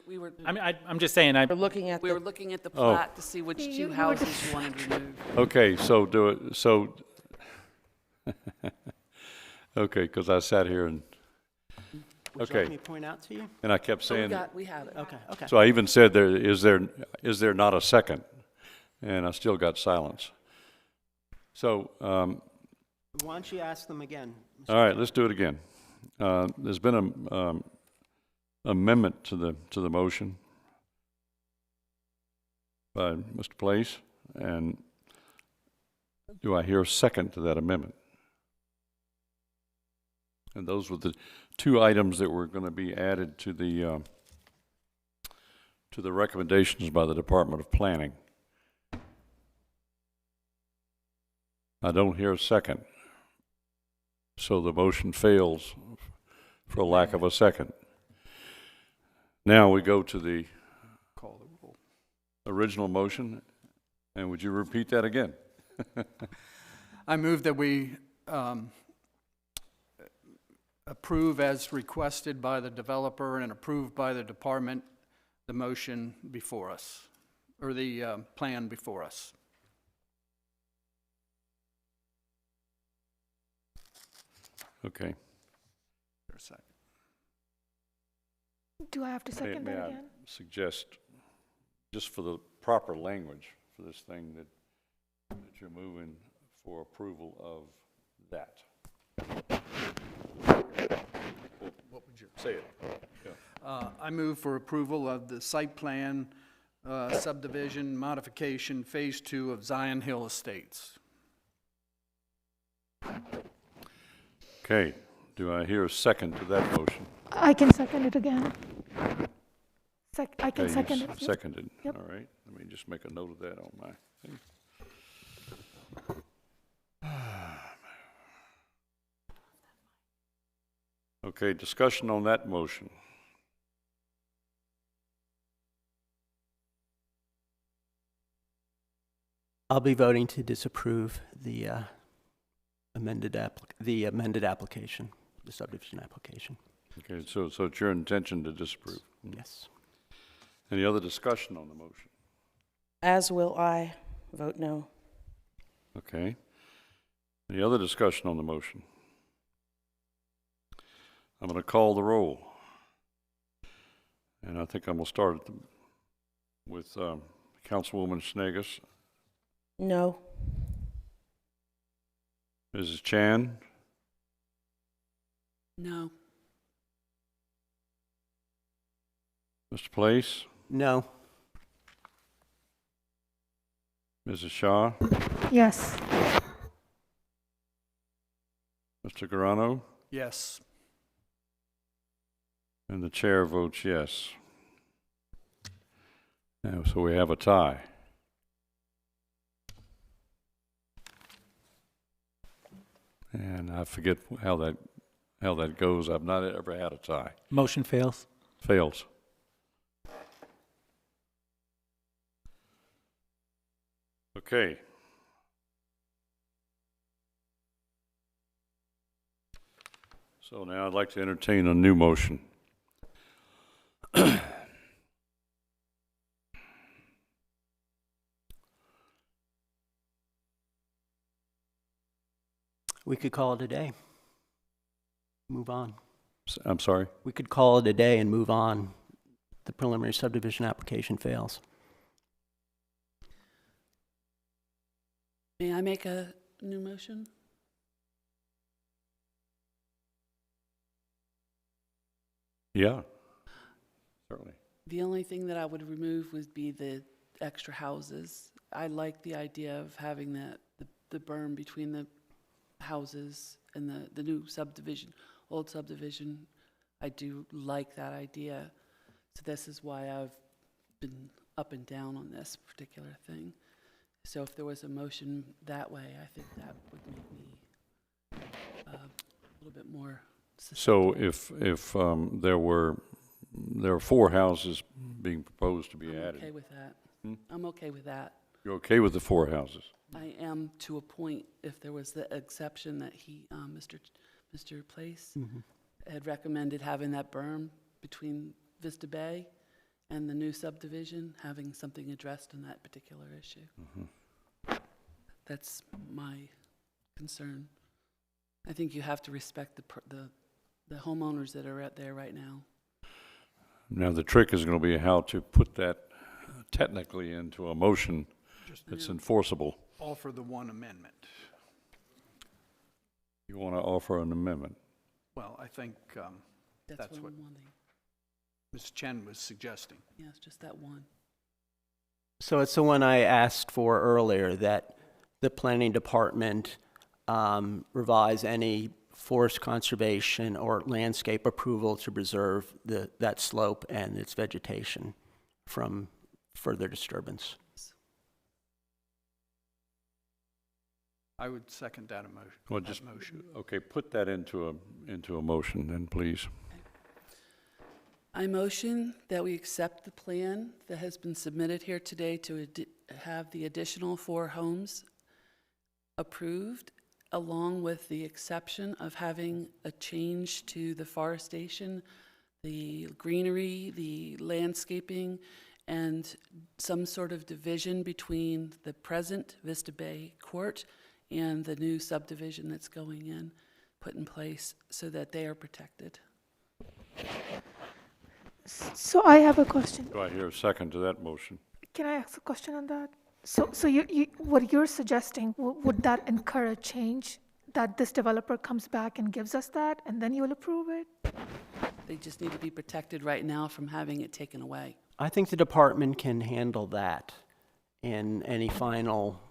Speaker 3: We were,
Speaker 4: I mean, I'm just saying.
Speaker 12: We're looking at
Speaker 3: we
Speaker 12: the
Speaker 3: were looking at the plat to see which 2 houses you wanted removed.
Speaker 1: Okay, so okay, because I sat here and,
Speaker 2: Would you
Speaker 1: okay,
Speaker 2: like me to point out to you?
Speaker 1: and I kept
Speaker 3: So
Speaker 1: saying,
Speaker 3: we have it.
Speaker 2: Okay.
Speaker 1: so I even said, is there not a second? And I still got silence. So
Speaker 2: Why don't you ask them again?
Speaker 1: All right, let's do it again. There's been a amendment to the motion by Mr. Place, and do I hear a second to that amendment? And those were the two items that were going to be added to the recommendations by the Department of Planning. I don't hear a second, so the motion fails for lack of a second. Now we go to the
Speaker 6: Call the roll.
Speaker 1: original motion, and would you repeat that again?
Speaker 6: I move that we approve as requested by the developer and approved by the department the motion before us, or the plan before us.
Speaker 1: Okay.
Speaker 6: For a second.
Speaker 13: Do I have to second
Speaker 1: May
Speaker 13: that
Speaker 1: I
Speaker 13: again?
Speaker 1: suggest, just for the proper language for this thing, that you're moving for approval of that?
Speaker 6: What would you?
Speaker 1: Say it.
Speaker 6: I move for approval of the site plan subdivision modification Phase 2 of Zion Hill Estates.
Speaker 1: Okay. Do I hear a second to that motion?
Speaker 13: I can second it again. I can
Speaker 1: Okay, you
Speaker 13: second it. Yep.
Speaker 1: Seconded.
Speaker 13: Yep.
Speaker 1: All right. Let me just make a note of that on my thing. Okay, discussion on that motion.
Speaker 2: I'll be voting to disapprove the amended application, the subdivision application.
Speaker 1: Okay, so it's your intention to disapprove.
Speaker 2: Yes.
Speaker 1: Any other discussion on the motion?
Speaker 12: As will I. Vote no.
Speaker 1: Okay. Any other discussion on the motion? I'm going to call the roll. And I think I'm going to start with Councilwoman Snegus.
Speaker 12: No.
Speaker 1: Mrs. Chan?
Speaker 3: No.
Speaker 1: Mr. Place?
Speaker 2: No.
Speaker 1: Mrs. Shaw?
Speaker 13: Yes.
Speaker 1: Mr. Garano?
Speaker 6: Yes.
Speaker 1: And the chair votes yes. Now, so we have a tie. And I forget how that goes. I've not ever had a tie.
Speaker 4: Motion fails.
Speaker 1: Fails. Okay. So now I'd like to entertain a new motion.
Speaker 2: We could call it a day. Move on.
Speaker 1: I'm sorry?
Speaker 2: We could call it a day and move on. The preliminary subdivision application fails.
Speaker 3: May I make a new motion?
Speaker 1: Yeah, certainly.
Speaker 3: The only thing that I would remove would be the extra houses. I like the idea of having the berm between the houses and the new subdivision, old subdivision. I do like that idea. So this is why I've been up and down on this particular thing. So if there was a motion that way, I think that would make me a little bit more
Speaker 1: So if there were 4 houses being proposed to be
Speaker 3: I'm
Speaker 1: added,
Speaker 3: okay with that.
Speaker 1: Hmm?
Speaker 3: I'm okay with that.
Speaker 1: you're okay with the 4 houses?
Speaker 3: I am to a point, if there was the exception that he, Mr. Place had recommended having that berm between Vista Bay and the new subdivision, having something addressed in that particular issue. That's my concern. I think you have to respect the homeowners that are out there right now.
Speaker 1: Now, the trick is going to be how to put that technically into a motion that's enforceable.
Speaker 6: All for the one amendment.
Speaker 1: You want to offer an amendment?
Speaker 6: Well, I think that's
Speaker 3: one
Speaker 6: what
Speaker 3: I'm wanting.
Speaker 6: Ms. Chen was suggesting.
Speaker 3: Yeah, it's just that one.
Speaker 2: So it's the one I asked for earlier, that the planning department revise any forest conservation or landscape approval to preserve that slope and its vegetation from further disturbance.
Speaker 6: I would second that emotion.
Speaker 1: Well, just, okay, put that into a motion then, please.
Speaker 3: I motion that we accept the plan that has been submitted here today to have the additional 4 homes approved, along with the exception of having a change to the forestation, the greenery, the landscaping, and some sort of division between the present Vista Bay Court and the new subdivision that's going in, put in place so that they are protected.
Speaker 13: So I have a question.
Speaker 1: Do I hear a second to that motion?
Speaker 13: Can I ask a question on that? So what you're suggesting, would that encourage change, that this developer comes back and gives us that, and then you'll approve it?
Speaker 3: They just need to be protected right now from having it taken away.
Speaker 2: I think the department can handle that in any final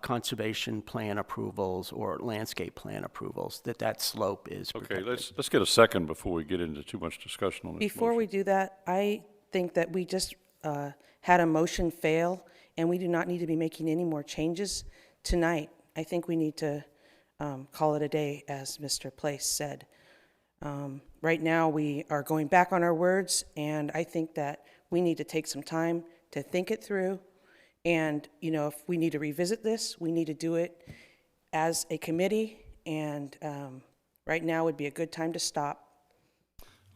Speaker 2: conservation plan approvals or landscape plan approvals, that slope is
Speaker 1: Okay,
Speaker 2: protected.
Speaker 1: let's get a second before we get into too much discussion on this
Speaker 12: Before
Speaker 1: motion.
Speaker 12: we do that, I think that we just had a motion fail, and we do not need to be making any more changes tonight. I think we need to call it a day, as Mr. Place said. Right now, we are going back on our words, and I think that we need to take some time to think it through. And, you know, if we need to revisit this, we need to do it as a committee, and right now would be a good time to stop.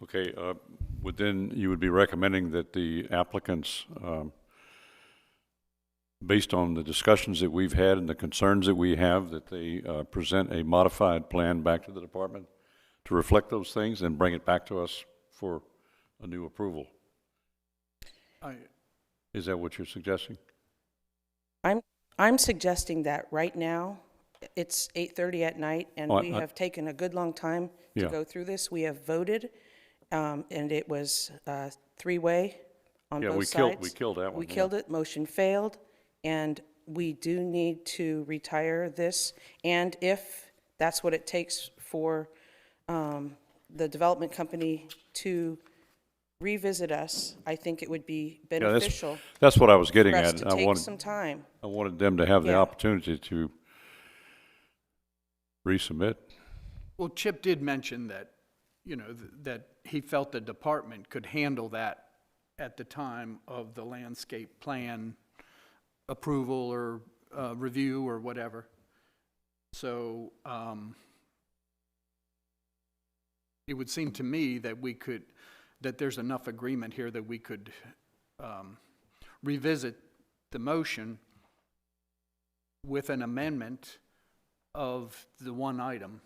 Speaker 1: Okay, you would be recommending that the applicants, based on the discussions that we've had and the concerns that we have, that they present a modified plan back to the department to reflect those things and bring it back to us for a new approval. Is that what you're suggesting?
Speaker 12: I'm suggesting that right now, it's 8:30 at night, and we have taken a good long time to go through this. We have voted, and it was 3-way on both sides.
Speaker 1: We killed that one.
Speaker 12: We killed it, motion failed, and we do need to retire this. And if that's what it takes for the development company to revisit us, I think it would be beneficial
Speaker 1: That's what I was getting
Speaker 12: for us
Speaker 1: at.
Speaker 12: to take some time.
Speaker 1: I wanted them to have the
Speaker 12: Yeah.
Speaker 1: opportunity to resubmit.
Speaker 6: Well, Chip did mention that, you know, that he felt the department could handle that at the time of the landscape plan approval or review or whatever. So it would seem to me that that there's enough agreement here that we could revisit the motion with an amendment of the one item.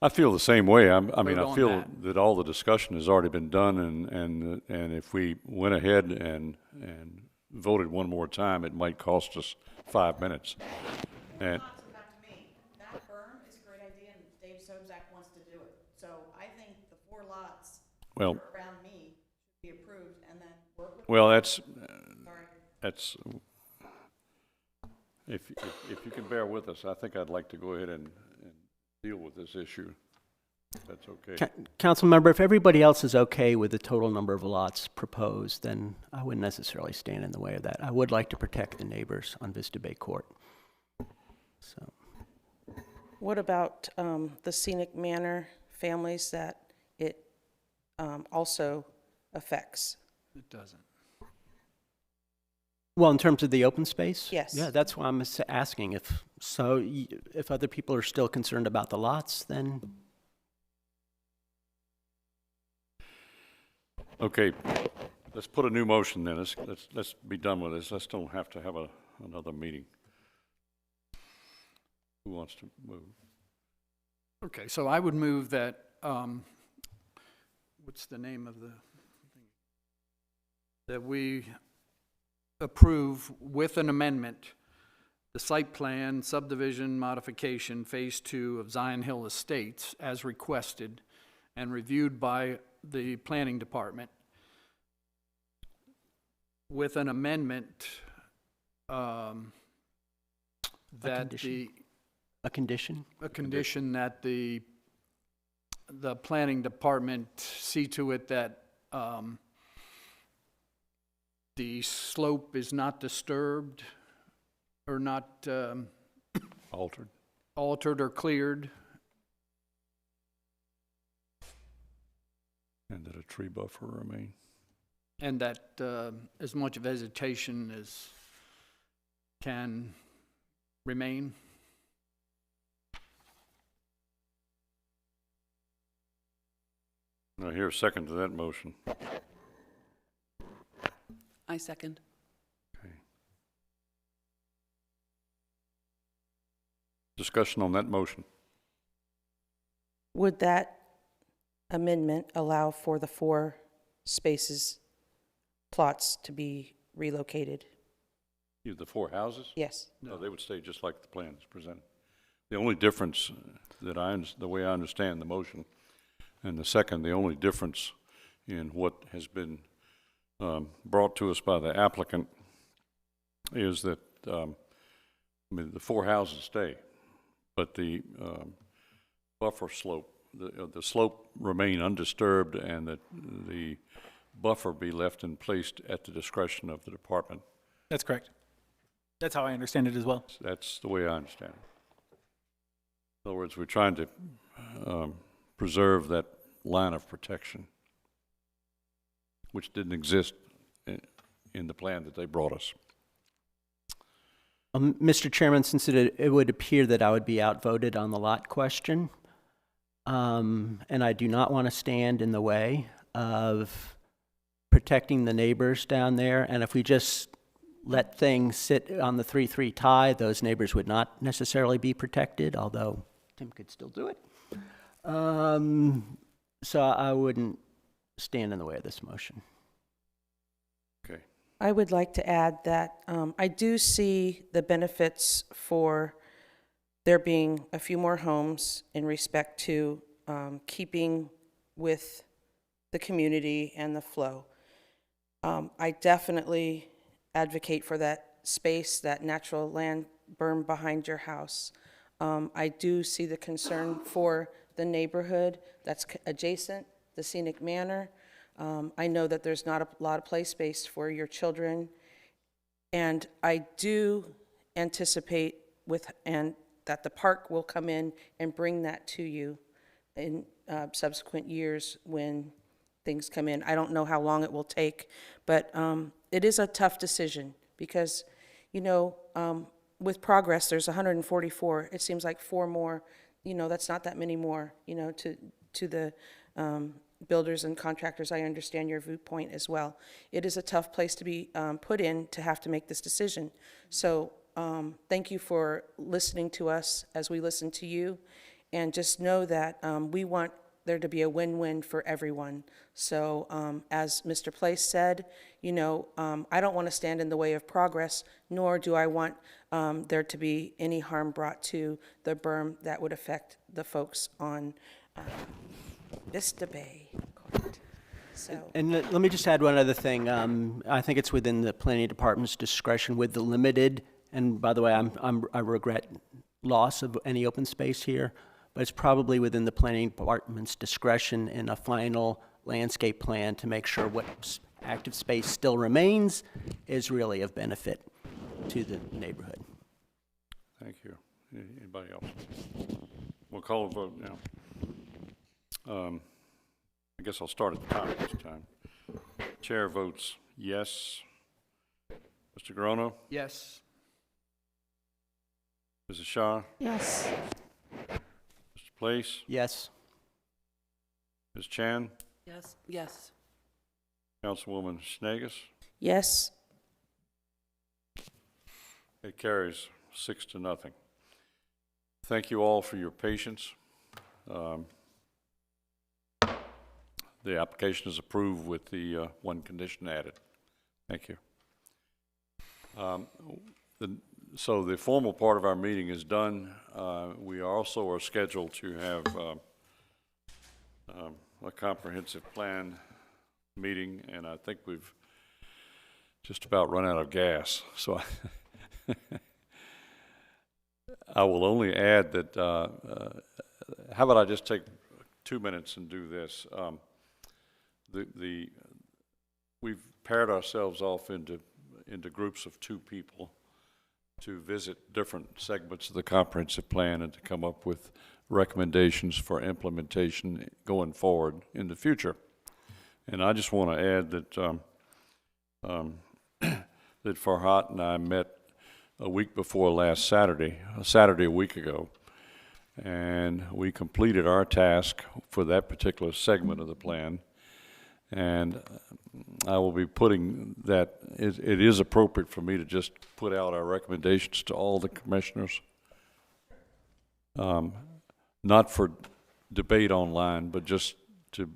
Speaker 1: I feel the same way. I mean,
Speaker 6: Vote
Speaker 1: I
Speaker 6: on
Speaker 1: feel
Speaker 6: that.
Speaker 1: that all the discussion has already been done, and if we went ahead and voted one more time, it might cost us 5 minutes. And
Speaker 9: That berm is a great idea, and Dave Sobzak wants to do it. So I think the 4 lots
Speaker 1: well,
Speaker 9: around me should be approved, and then work with.
Speaker 1: well,
Speaker 9: Sorry.
Speaker 1: that's. If you can bear with us, I think I'd like to go ahead and deal with this issue. If that's okay.
Speaker 2: Council member, if everybody else is okay with the total number of lots proposed, then I wouldn't necessarily stand in the way of that. I would like to protect the neighbors on Vista Bay Court. So,
Speaker 12: What about the Scenic Manor families that it also affects?
Speaker 6: It doesn't.
Speaker 2: well, in terms of the open space?
Speaker 12: Yes.
Speaker 2: Yeah, that's why I'm asking. If other people are still concerned about the lots, then
Speaker 1: Okay, let's put a new motion then. Let's be done with this. Let's don't have to have another meeting. Who wants to move?
Speaker 6: Okay, so I would move that, what's the name of the thing? That we approve with an amendment the site plan subdivision modification, Phase 2 of Zion Hill Estates, as requested and reviewed by the planning department, with an amendment that
Speaker 2: condition. A condition?
Speaker 6: a condition that the planning department see to it that the slope is not disturbed or not
Speaker 1: Altered.
Speaker 6: altered or cleared,
Speaker 1: And that a tree buffer remain.
Speaker 6: and that as much vegetation as can remain.
Speaker 1: I hear a second to that motion.
Speaker 3: I second.
Speaker 1: Okay. Discussion on that motion.
Speaker 12: Would that amendment allow for the 4 spaces, plots to be relocated?
Speaker 1: The 4 houses?
Speaker 12: Yes.
Speaker 1: No, they would stay just like the plan is presented. The only difference the way I understand the motion, and the second, the only difference in what has been brought to us by the applicant is that, the 4 houses stay, but the buffer slope, the slope remain undisturbed, and that the buffer be left in place at the discretion of the department.
Speaker 4: That's correct. That's how I understand it as well.
Speaker 1: That's the way I understand it. In other words, we're trying to preserve that line of protection, which didn't exist in the plan that they brought us.
Speaker 2: Mr. Chairman, since it would appear that I would be outvoted on the lot question, and I do not want to stand in the way of protecting the neighbors down there, and if we just let things sit on the 3-3 tie, those neighbors would not necessarily be protected, although Tim could still do it. So I wouldn't stand in the way of this motion.
Speaker 1: Okay.
Speaker 12: I would like to add that I do see the benefits for there being a few more homes in respect to keeping with the community and the flow. I definitely advocate for that space, that natural land berm behind your house. I do see the concern for the neighborhood that's adjacent, the scenic manor. I know that there's not a lot of play space for your children, and I do anticipate that the park will come in and bring that to you in subsequent years when things come in. I don't know how long it will take, but it is a tough decision because, with progress, there's 144. It seems like 4 more, that's not that many more, to the builders and contractors. I understand your viewpoint as well. It is a tough place to be put in to have to make this decision. So thank you for listening to us as we listen to you, and just know that we want there to be a win-win for everyone. So as Mr. Place said, I don't want to stand in the way of progress, nor do I want there to be any harm brought to the berm that would affect the folks on Vista Bay Court. So.
Speaker 2: And let me just add one other thing. I think it's within the planning department's discretion with the limited, and by the way, I regret loss of any open space here, but it's probably within the planning department's discretion in a final landscape plan to make sure what active space still remains is really of benefit to the neighborhood.
Speaker 1: Thank you. Anybody else? We'll call a vote now. I guess I'll start at the top this time. Chair votes yes. Mr. Grono?
Speaker 6: Yes.
Speaker 1: Mrs. Shaw?
Speaker 13: Yes.
Speaker 1: Mr. Place?
Speaker 2: Yes.
Speaker 1: Ms. Chan?
Speaker 3: Yes. Yes.
Speaker 1: Councilwoman Schnagus?
Speaker 12: Yes.
Speaker 1: It carries 6-0. Thank you all for your patience. The application is approved with the one condition added. Thank you. The So the formal part of our meeting is done. We also are scheduled to have a comprehensive plan meeting, and I think we've just about run out of gas. So I will only add that, how about I just take 2 minutes and do this? We've paired ourselves off into groups of 2 people to visit different segments of the comprehensive plan and to come up with recommendations for implementation going forward in the future. And I just want to add that that Farhat and I met a week before last Saturday, a week ago, and we completed our task for that particular segment of the plan. And I will be putting that, it is appropriate for me to just put out our recommendations to all the commissioners. Not for debate online, but just to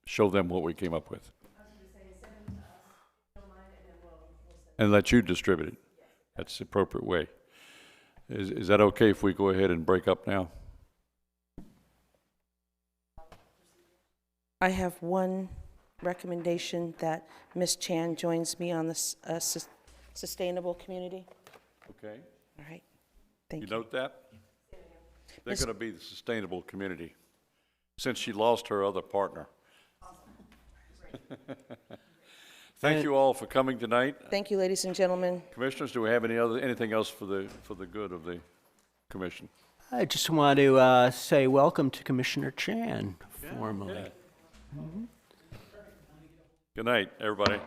Speaker 1: show them what we came up with. And let you distribute it. That's the appropriate way. Is that okay if we go ahead and break up now?
Speaker 12: I have one recommendation that Ms. Chan joins me on this sustainable community.
Speaker 1: Okay.
Speaker 12: All right. Thank you.
Speaker 1: You note that? They're
Speaker 12: Ms.
Speaker 1: going to be the sustainable community since she lost her other partner. Thank you all for coming tonight.
Speaker 12: Thank you, ladies and gentlemen.
Speaker 1: Commissioners, do we have anything else for the good of the commission?
Speaker 2: I just want to say welcome to Commissioner Chan formally.
Speaker 1: Good night, everybody.